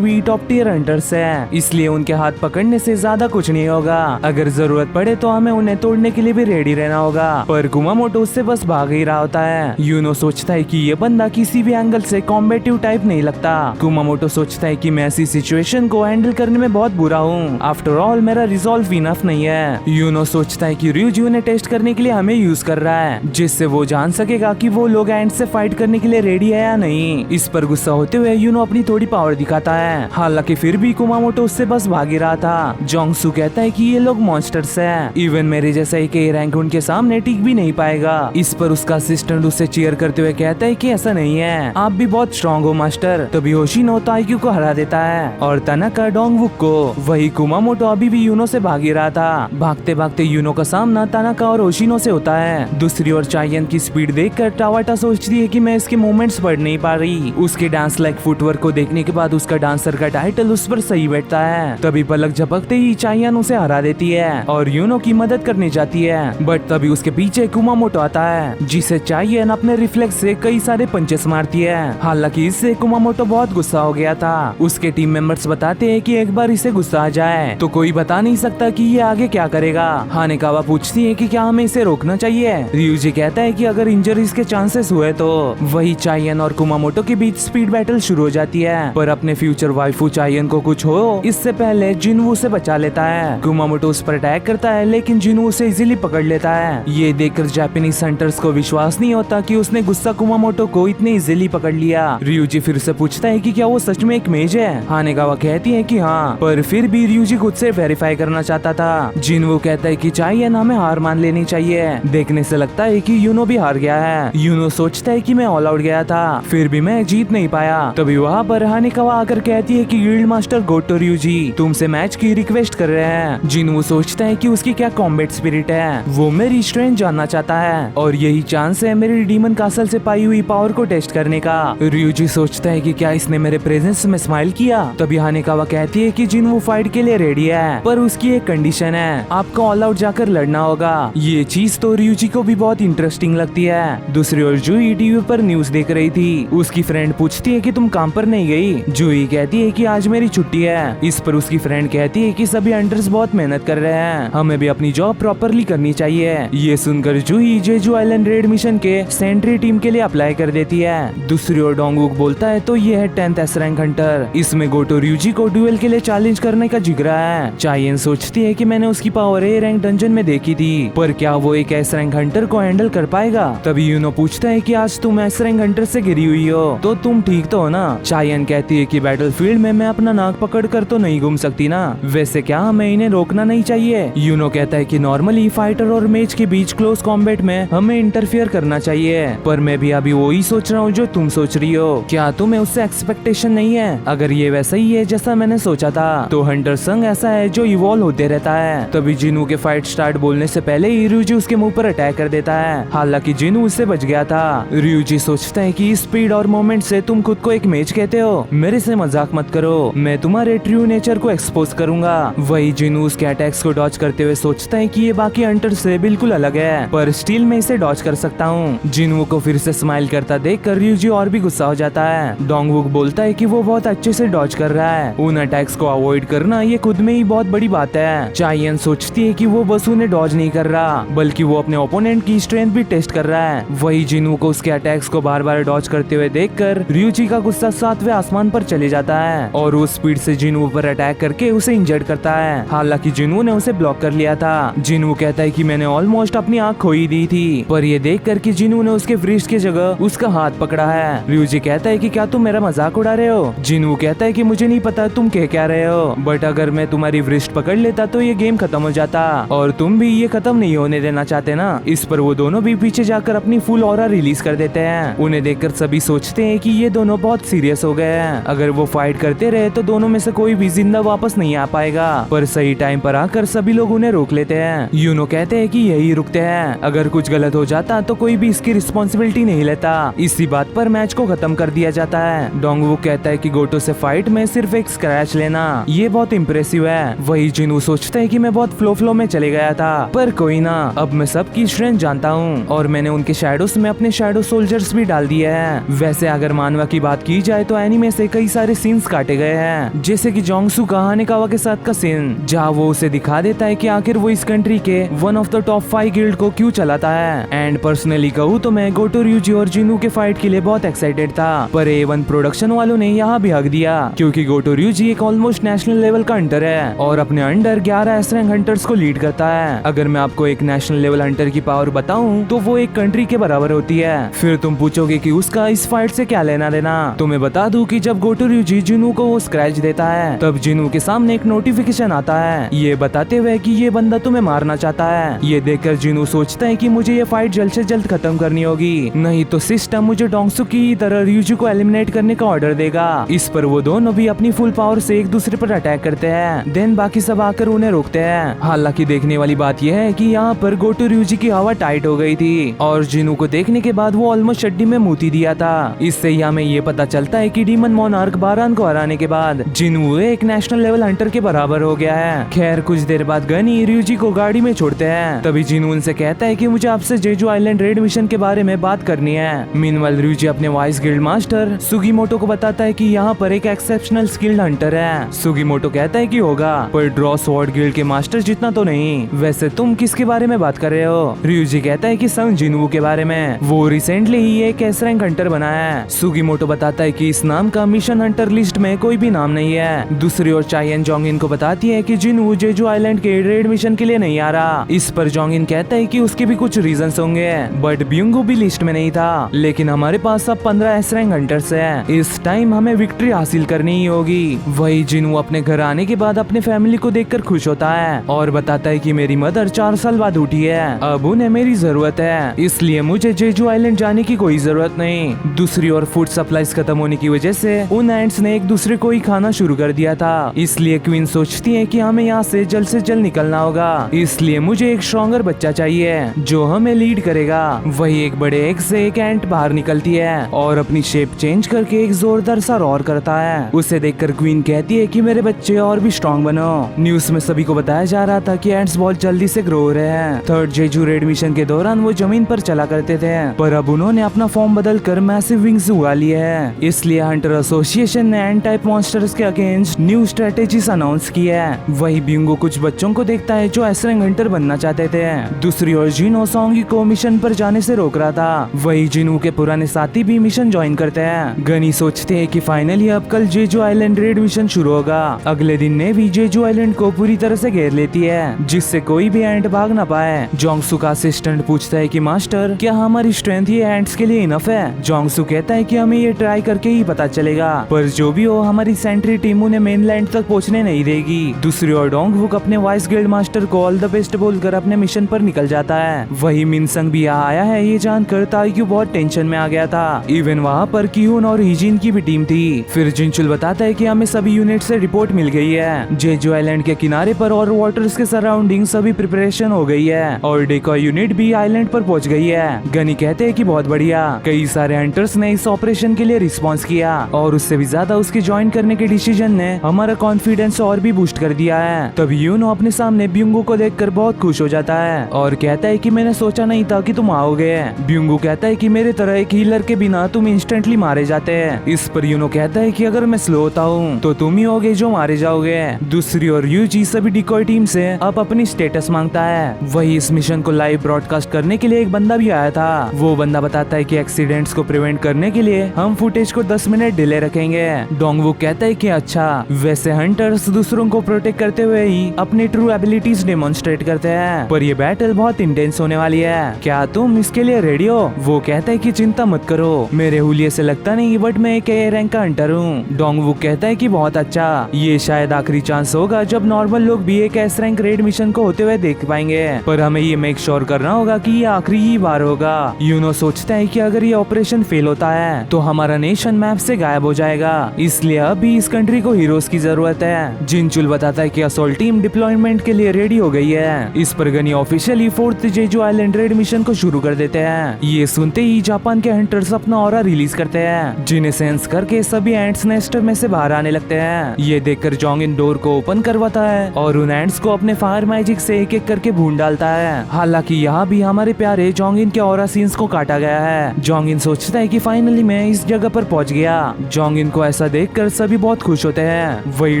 भी टॉप टियर हंटर्स हैं, इसलिए उनके हाथ पकड़ने से ज्यादा कुछ नहीं होगा। अगर जरूरत पड़े तो हमें उन्हें तोड़ने के लिए भी रेडी रहना होगा। पर कुमामोटो उससे बस भाग ही रहा होता है। यूनो सोचता है कि ये बंदा किसी भी एंगल से कॉम्बेटिव टाइप नहीं लगता। कुमामोटो सोचता है कि मैं ऐसी सिचुएशन को हैंडल करने में बहुत बुरा हूँ, आफ्टर ऑल मेरा रिजॉल्व इनफ नहीं है। यूनो सोचता है कि ryuji उन्हें टेस्ट करने के लिए हमें यूज कर रहा है, जिससे वो जान सकेगा कि वो लोग एंड से फाइट करने के लिए रेडी है या नहीं। इस पर गुस्सा होते हुए यूनो अपनी थोड़ी पावर दिखाता है, हालांकि फिर भी कुमामोटो उससे बस भाग ही रहा था। जोंगसू कहता है कि ये लोग मॉन्स्टर्स हैं, इवन मेरे जैसा एक रैंक उनके सामने टिक भी नहीं पाएगा। इस पर उसका असिस्टेंट उसे चीयर करते हुए कहता है कि ऐसा नहीं है, आप भी बहुत स्ट्रॉन्ग हो मास्टर। तभी होशिनो ताइक्यू को हरा देता है और तानाका डोंगवुक को। वही कुमामोटो अभी भी यूनो से भाग ही रहा था। भागते भागते यूनो का सामना तानाका और होशिनो से होता है। दूसरी ओर चाइयन की स्पीड देखकर टावाटा सोचती है कि मैं इसके मूवमेंट्स पढ़ नहीं पा रही। उसके डांस लाइक फुटवर्क को देखने के बाद उसका डांसर का टाइटल उस पर सही बैठता है। तभी पलक झपकते ही चाइयन उसे हरा देती है और यूनो की मदद करने जाती है, बट तभी उसके पीछे कुमामोटो आता है, जिसे चाइयन अपने रिफ्लेक्स से कई सारे पंचेस मारती है। हालांकि इससे कुमामोटो बहुत गुस्सा हो गया था। उसके टीम मेंबर्स बताते हैं कि एक बार इसे गुस्सा आ जाए तो कोई बता नहीं सकता कि ये आगे क्या करेगा। हानेकावा पूछती है कि क्या हमें इसे रोकना चाहिए। ryuji कहता है कि अगर इंजरीज के चांसेस हुए तो। वही चाइयन और कुमामोटो के बीच स्पीड बैटल शुरू हो जाती है, पर अपने फ्यूचर वाइफू चाइयन को कुछ हो इससे पहले जिनवू उसे बचा लेता है। कुमामोटो उस पर अटैक करता है, लेकिन जिनवू उसे इजीली पकड़ लेता है। ये देखकर जापानीज हंटर्स को विश्वास नहीं होता कि उसने गुस्सा कुमामोटो को इतने इजीली पकड़ लिया। ryuji फिर से पूछता है कि क्या वो सच में एक मेज है। हानेकावा कहती है कि हाँ, पर फिर भी ryuji खुद से वेरीफाई करना चाहता था। जिनवू कहता है कि चाइयन हमें हार मान लेनी चाहिए, देखने से लगता है कि यूनो भी हार गया है। यूनो सोचता है कि मैं ऑल आउट गया था, फिर भी मैं जीत नहीं पाया। तभी वहाँ पर हानेकावा आकर कहती है कि गिल्ड मास्टर गोटो ryuji तुमसे मैच की रिक्वेस्ट कर रहे हैं। जिनवू सोचता है कि उसकी क्या कॉम्बैट स्पिरिट है, वो मेरी स्ट्रेंथ जानना चाहता है और यही चांस है मेरी डीमन कासल से पाई हुई पावर को टेस्ट करने का। ryuji सोचता है कि क्या इसने मेरे प्रेजेंस में स्माइल किया। तभी हानेकावा कहती है कि जिनवू फाइट के लिए रेडी है, पर उसकी एक कंडीशन है, आपको ऑल आउट जाकर लड़ना होगा। ये चीज तो ryuji को भी बहुत इंटरेस्टिंग लगती है। दूसरी ओर जूही टीवी पर न्यूज देख रही थी। उसकी फ्रेंड पूछती है कि तुम काम पर नहीं गई। जूही कहती है कि आज मेरी छुट्टी है। इस पर उसकी फ्रेंड कहती है कि सभी हंटर्स बहुत मेहनत कर रहे हैं, हमें भी अपनी जॉब प्रॉपरली करनी चाहिए। ये सुनकर जूही जेजू आइलैंड रेड मिशन के सेंट्री टीम के लिए अप्लाई कर देती है। दूसरी ओर डोंगवुक बोलता है तो ये है 10th एस रैंक हंटर, इसमें गोटो ryuji को ड्यूएल के लिए चैलेंज करने का जिगरा है। चाइयन सोचती है कि मैंने उसकी पावर ए रैंक डंजन में देखी थी, पर क्या वो एक एस रैंक हंटर को हैंडल कर पाएगा। तभी यूनो पूछता है कि आज तुम एस रैंक हंटर से गिरी हुई हो तो तुम ठीक तो हो ना। चाइयन कहती है कि बैटलफील्ड में मैं अपना नाक पकड़ कर तो नहीं घूम सकती ना, वैसे क्या हमें इन्हें रोकना नहीं चाहिए। यूनो कहता है कि नॉर्मली फाइटर और मेज के बीच क्लोज कॉम्बैट में हमें इंटरफियर करना चाहिए, पर मैं भी अभी वही सोच रहा हूँ जो तुम सोच रही हो। क्या तुम्हें उससे एक्सपेक्टेशन नहीं है? अगर ये वैसा ही है जैसा मैंने सोचा था तो हंटर संग ऐसा है जो इवॉल्व होते रहता है। तभी जिनू के फाइट स्टार्ट बोलने से पहले ही ryuji उसके मुंह पर अटैक कर देता है। हालांकि जिनू उससे बच गया था। ryuji सोचता है कि स्पीड और मोमेंट से तुम खुद को एक मेज कहते हो, मेरे से मजाक मत करो, मैं तुम्हारे ट्रू नेचर को एक्सपोज करूंगा। वही जिनू उसके अटैक्स को डॉज करते हुए सोचता है कि ये बाकी हंटर से बिल्कुल अलग है, पर स्टिल मैं इसे डॉज कर सकता हूँ। जिनवू को फिर से स्माइल करता देखकर ryuji और भी गुस्सा हो जाता है। डोंगवुक बोलता है कि वो बहुत अच्छे से डॉज कर रहा है। उन अटैक्स को अवॉइड करना ये खुद में ही बहुत बड़ी बात है। चायन सोचती है कि वो बस उन्हें डॉज नहीं कर रहा, बल्कि वो अपने ओपोनेंट की स्ट्रेंथ भी टेस्ट कर रहा है। वही जिनवू को उसके अटैक्स को बार बार डॉज करते हुए देखकर ryuji का गुस्सा 7वें आसमान पर चले जाता है और वो स्पीड से जिनवू पर अटैक करके उसे इंजर्ड करता है। हालांकि जिनवू ने उसे ब्लॉक कर लिया था। जिनवू कहता है कि मैंने ऑलमोस्ट अपनी आंख खो ही दी थी, पर ये देख कर कि जिनवू ने उसके व्रिस्ट की जगह उसका हाथ पकड़ा है। ryuji कहता है कि क्या तुम मेरा मजाक उड़ा रहे हो। जिनवू कहता है कि मुझे नहीं पता तुम कह क्या रहे हो, बट अगर मैं तुम्हारी व्रिस्ट पकड़ लेता तो ये गेम खत्म हो जाता, और तुम भी ये खत्म नहीं होने देना चाहते ना। इस पर वो दोनों भी पीछे जाकर अपनी फुल ऑरा रिलीज कर देते हैं। उन्हें देखकर सभी सोचते हैं कि ये दोनों बहुत सीरियस हो गए हैं। अगर वो फाइट करते रहे तो दोनों में से कोई भी जिंदा वापस नहीं आ पाएगा। पर सही टाइम पर आकर सभी लोग उन्हें रोक लेते हैं। यूनो कहते हैं कि यही रुकते हैं, अगर कुछ गलत हो जाता तो कोई भी इसकी रिस्पॉन्सिबिलिटी नहीं लेता। इसी बात पर मैच को खत्म कर दिया जाता है। डोंगवुक कहता है कि गोटो से फाइट में सिर्फ एक स्क्रैच लेना ये बहुत इम्प्रेसिव है। वही जिनवू सोचता है कि मैं बहुत फ्लो में चले गया था, पर कोई ना, अब मैं सबकी स्ट्रेंथ जानता हूँ और मैंने उनके शैडोस में अपने शैडो सोल्जर्स भी डाल दिए हैं। वैसे अगर मानवा की बात की जाए तो एनीमे से कई सारे सीन्स काटे गए हैं, जैसे कि जोंगसू का हानेकावा के साथ का सीन, जहाँ वो उसे दिखा देता है कि आखिर वो इस कंट्री के one of the top 5 guild को क्यों चलाता है। एंड पर्सनली कहूँ तो मैं गोटो, ryuji और जिनवू के फाइट के लिए बहुत एक्साइटेड था, पर A1 प्रोडक्शन वालों ने यहाँ भी हक दिया, क्योंकि गोटो ryuji एक ऑलमोस्ट नेशनल लेवल का हंटर है और अपने अंडर 11 S रैंक हंटर्स को लीड करता है। अगर मैं आपको एक नेशनल लेवल हंटर की पावर बताऊं तो वो एक कंट्री के बराबर होती है। फिर तुम पूछोगे कि उसका इस फाइट से क्या लेना देना। तो मैं बता दूं कि जब गोटो ryuji जिनवू को वो स्क्रैच देता है तब जिनवू के सामने एक नोटिफिकेशन आता है ये बताते हुए कि ये बंदा तुम्हें मारना चाहता है। ये देखकर जिनवू सोचता है कि मुझे ये फाइट जल्द से जल्द खत्म करनी होगी, नहीं तो सिस्टम मुझे डोंगसू की तरह ryuji को एलिमिनेट करने का ऑर्डर देगा। इस पर वो दोनों भी अपनी फुल पावर से एक दूसरे पर अटैक करते हैं। देन बाकी सब आकर उन्हें रोकते हैं। हालांकि देखने वाली बात यह है कि यहाँ पर गोटो ryuji की हवा टाइट हो गई थी और जिनवू को देखने के बाद वो ऑलमोस्ट चड्डी में मूती दिया था। इससे ही हमें ये पता चलता है कि डीमन मोनार्क बारान को हराने के बाद जिनवू एक नेशनल लेवल हंटर के बराबर हो गया है। खैर कुछ देर बाद गनी ryuji को गाड़ी में छोड़ते हैं। तभी जिनवू उनसे कहता है कि मुझे आपसे जेजू आइलैंड रेड मिशन के बारे में बात करनी है। मीनवाइल ryuji अपने वाइस गिल्ड मास्टर सुगीमोटो को बताता है कि यहाँ पर एक एक्सेप्शनल स्किल्ड हंटर है। सुगीमोटो कहता है कि होगा, पर ड्रॉ स्वॉर्ड गिल्ड के मास्टर जितना तो नहीं। वैसे तुम किसके बारे में बात कर रहे हो? ryuji कहता है कि संग जिनवू के बारे में, वो रिसेंटली ही एक S रैंक हंटर बना है। सुगीमोटो बताता है कि इस नाम का मिशन हंटर लिस्ट में कोई भी नाम नहीं है। दूसरी ओर चायन जोंगिन को बताती है कि जिनवू जेजू आइलैंड के रेड मिशन के लिए नहीं आ रहा। इस पर जोंगिन कहता है कि उसके भी कुछ रीजंस होंगे, बट ब्यूंगू भी लिस्ट में नहीं था। लेकिन हमारे पास अब 15 S रैंक हंटर्स हैं। इस टाइम हमें विक्ट्री हासिल करनी ही होगी। वही जिनवू अपने घर आने के बाद अपने फैमिली को देखकर खुश होता है और बताता है कि मेरी मदर 4 साल बाद उठी है, अब उन्हें मेरी जरूरत है, इसलिए मुझे जेजू आइलैंड जाने की कोई जरूरत नहीं। दूसरी ओर फूड सप्लाईज खत्म होने की वजह से उन एंट्स ने एक दूसरे को ही खाना शुरू कर दिया था। इसलिए क्वीन सोचती है कि हमें यहाँ से जल्द निकलना होगा, इसलिए मुझे एक स्ट्रॉन्गर बच्चा चाहिए जो हमें लीड करेगा। वही एक बड़े एग से एक एंट बाहर निकलती है और अपनी शेप चेंज करके एक जोरदार सा रॉर करता है। उसे देखकर क्वीन कहती है कि मेरे बच्चे और भी स्ट्रॉन्ग बनो। न्यूज में सभी को बताया जा रहा था कि एंट्स बहुत जल्दी से ग्रो हो रहे हैं। थर्ड जेजू रेड मिशन के दौरान वो जमीन पर चला करते थे, पर अब उन्होंने अपना फॉर्म बदल कर मैसिव विंग्स उगा लिए हैं। इसलिए हंटर एसोसिएशन ने एंट टाइप मॉन्स्टर्स के अगेंस्ट न्यू स्ट्रेटेजीज अनाउंस की है। वही बिंगो कुछ बच्चों को देखता है जो S रैंक हंटर बनना चाहते थे। दूसरी ओर जिनो सोंगी को मिशन पर जाने से रोक रहा था। वही जिनू के पुराने साथी भी मिशन ज्वाइन करते हैं। गनी सोचते हैं कि फाइनली अब कल जेजू आइलैंड रेड मिशन शुरू होगा। अगले दिन नेवी जेजू आइलैंड को पूरी तरह से घेर लेती है, जिससे कोई भी एंट भाग ना पाए। जोंगसू का असिस्टेंट पूछता है कि मास्टर क्या हमारी स्ट्रेंथ ये एंट्स के लिए इनफ है? जोंगसू कहता है कि हमें ये ट्राई करके ही पता चलेगा, पर जो भी हो हमारी सेंट्री टीम उन्हें मेनलैंड तक पहुंचने नहीं देगी। दूसरी ओर डोंगवुक अपने वाइस गिल्ड मास्टर को ऑल द बेस्ट बोलकर अपने मिशन पर निकल जाता है। वही मिनसंग भी यहाँ आया है, ये जानकर ताईक्यू बहुत टेंशन में आ गया था। इवन वहाँ पर कियून और हिजिन की भी टीम थी। फिर जिनचुल बताता है कि हमें सभी यूनिट से रिपोर्ट मिल गई है। जेजू आइलैंड के किनारे पर और वाटर्स के सराउंडिंग सभी प्रिपरेशन हो गई है और डेकॉय यूनिट भी आइलैंड पर पहुंच गई है। गनी कहते हैं कि बहुत बढ़िया, कई सारे हंटर्स ने इस ऑपरेशन के लिए रिस्पॉन्स किया और उससे भी ज्यादा उसके ज्वाइन करने के डिसीजन ने हमारा कॉन्फिडेंस और भी बूस्ट कर दिया है। तभी यूनो अपने सामने ब्यूंगो को देखकर बहुत खुश हो जाता है और कहता है कि मैंने सोचा नहीं था कि तुम आओगे। ब्यूंगो कहता है कि मेरे तरह एक हीलर के बिना तुम इंस्टेंटली मारे जाते हैं। इस पर यूनो कहता है कि अगर मैं स्लो होता हूँ तो तुम ही होगे जो मारे जाओगे। दूसरी ओर यूजी सभी डिकॉय टीम से अब अपनी स्टेटस मांगता है। वही इस मिशन को लाइव ब्रॉडकास्ट करने के लिए एक बंदा भी आया था। वो बंदा बताता है कि एक्सीडेंट्स को प्रिवेंट करने के लिए हम फुटेज को 10 मिनट डिले रखेंगे। डोंगवुक कहता है कि अच्छा, वैसे हंटर्स दूसरों को प्रोटेक्ट करते हुए ही अपनी ट्रू एबिलिटीज डेमोन्स्ट्रेट करते हैं, पर ये बैटल बहुत इंटेंस होने वाली है। क्या तुम इसके लिए रेडी हो? वो कहता है कि चिंता मत करो, मेरे हुलिये से लगता नहीं बट मैं एक ए रैंक का हंटर हूँ। डोंगवुक कहता है कि बहुत अच्छा, ये शायद आखिरी चांस होगा जब नॉर्मल लोग भी एक एस रैंक रेड मिशन को होते हुए देख पाएंगे, पर हमें ये मेक श्योर करना होगा कि ये आखिरी ही बार होगा। यूनो सोचता है कि अगर ये ऑपरेशन फेल होता है तो हमारा नेशन मैप से गायब हो जाएगा, इसलिए अभी इस कंट्री को हीरोज की जरूरत है। जिनचुल बताता है कि असॉल्ट टीम डिप्लॉयमेंट के लिए रेडी हो गई है। इस पर Gunhee officially 4th Jeju island raid mission को शुरू कर देते हैं। ये सुनते ही जापान के हंटर्स अपना ऑरा रिलीज करते हैं, जिन्हें सेंस करके सभी एंट्स नेस्ट में से बाहर आने लगते हैं। ये देखकर जोंग इन डोर को ओपन करवाता है और उन एंट्स को अपने फायर मैजिक से एक एक करके भून डालता है। हालांकि यहाँ भी हमारे प्यारे जोंग इन के ऑरा सीन्स को काटा गया है। जोंग इन सोचता है कि फाइनली मैं इस जगह पर पहुंच गया। जोंग इन को ऐसा देखकर सभी बहुत खुश होते हैं। वही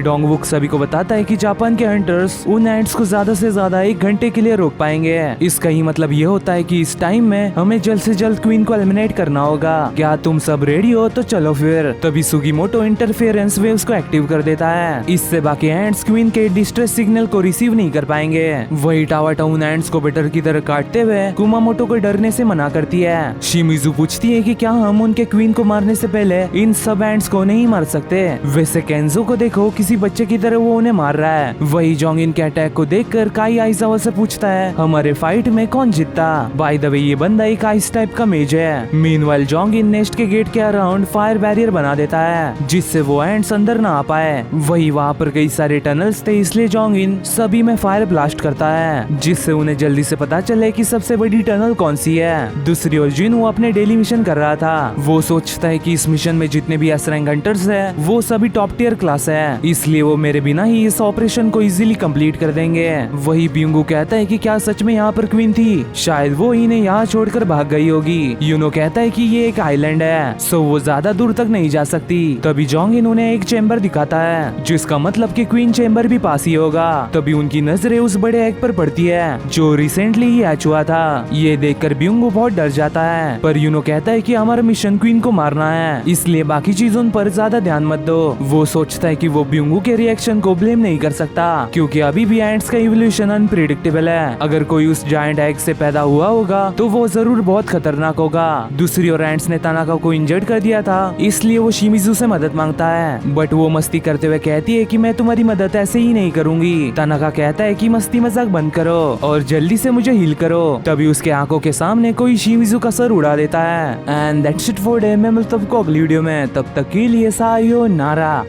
डोंगवुक सभी को बताता है कि जापान के हंटर्स उन एंट्स को ज्यादा से ज्यादा 1 घंटे के लिए रोक पाएंगे। इसका ही मतलब ये होता है कि इस टाइम में हमें जल्द से जल्द क्वीन को एलिमिनेट करना होगा। क्या तुम सब रेडी हो? तो चलो फिर। तभी सुगीमोटो इंटरफेरेंस वेव्स को एक्टिव कर देता है। इससे बाकी एंट्स क्वीन के डिस्ट्रेस सिग्नल को रिसीव नहीं कर पाएंगे। वही टावाटा उन एंट्स को बेटर की तरह काटते हुए कुमामोटो को डरने से मना करती है। शिमिजू पूछती है कि क्या हम उनके क्वीन को मारने से पहले इन सब एंट्स को नहीं मार सकते? वैसे केंजो को देखो, किसी बच्चे की तरह वो उन्हें मार रहा है। वही जोंग इन के अटैक को देखकर काई आइजावा से पूछता है हमारे फाइट में कौन जीतता? बाय द वे ये बंदा एक आइस टाइप का मेज है। मीनवाइल जोंग इन नेस्ट के गेट के अराउंड फायर बैरियर बना देता है, जिससे वो एंड्स अंदर ना आ पाए। वही वहाँ पर कई सारे टनल्स थे, इसलिए जोंग इन सभी में फायर ब्लास्ट करता है, जिससे उन्हें जल्दी से पता चले कि सबसे बड़ी टनल कौन सी है। दूसरी ओर जिन वो अपने डेली मिशन कर रहा था। वो सोचता है कि इस मिशन में जितने भी एस रैंक हंटर्स है वो सभी टॉप टियर क्लास है, इसलिए वो मेरे बिना ही इस ऑपरेशन को इजीली कंप्लीट कर देंगे। वही ब्यूंगो कहता है कि क्या सच में यहाँ पर क्वीन थी? शायद वो इन्हें यहाँ छोड़कर भाग गई होगी। यूनो कहता है कि ये एक आइलैंड है, सो वो ज्यादा दूर तक नहीं जा सकती। तभी जोंग इन उन्हें एक चेम्बर दिखाता है, जिसका मतलब कि क्वीन चेम्बर भी पास ही होगा। तभी उनकी नजरें उस बड़े एग पर पड़ती है जो रिसेंटली ही हैच हुआ था। ये देखकर ब्यूंगो बहुत डर जाता है, पर यूनो कहता है कि हमारा मिशन क्वीन को मारना है, इसलिए बाकी चीजों पर ज्यादा ध्यान मत दो। वो सोचता है कि वो ब्यूंगो के रिएक्शन को ब्लेम नहीं कर सकता, क्योंकि अभी भी एंट्स का इवोल्यूशन अनप्रेडिक्टेबल है। अगर कोई उस जायंट एग से पैदा हुआ होगा तो वो जरूर बहुत खतरनाक होगा। दूसरी ओर एंट्स ने तानाका को इंजर्ड कर दिया था, इसलिए वो शिमिजू से मदद मांगता है, बट वो मस्ती करते हुए कहती है कि मैं तुम्हारी मदद ऐसे ही नहीं करूंगी। तानाका कहता है कि मस्ती मजाक बंद करो और जल्दी से मुझे हील करो। तभी उसके आंखों के सामने कोई शिमिजू का सर उड़ा देता है। And that's it for day. मैं मिलता हूं आपको अगली वीडियो में, तब तक के लिए सायोनारा।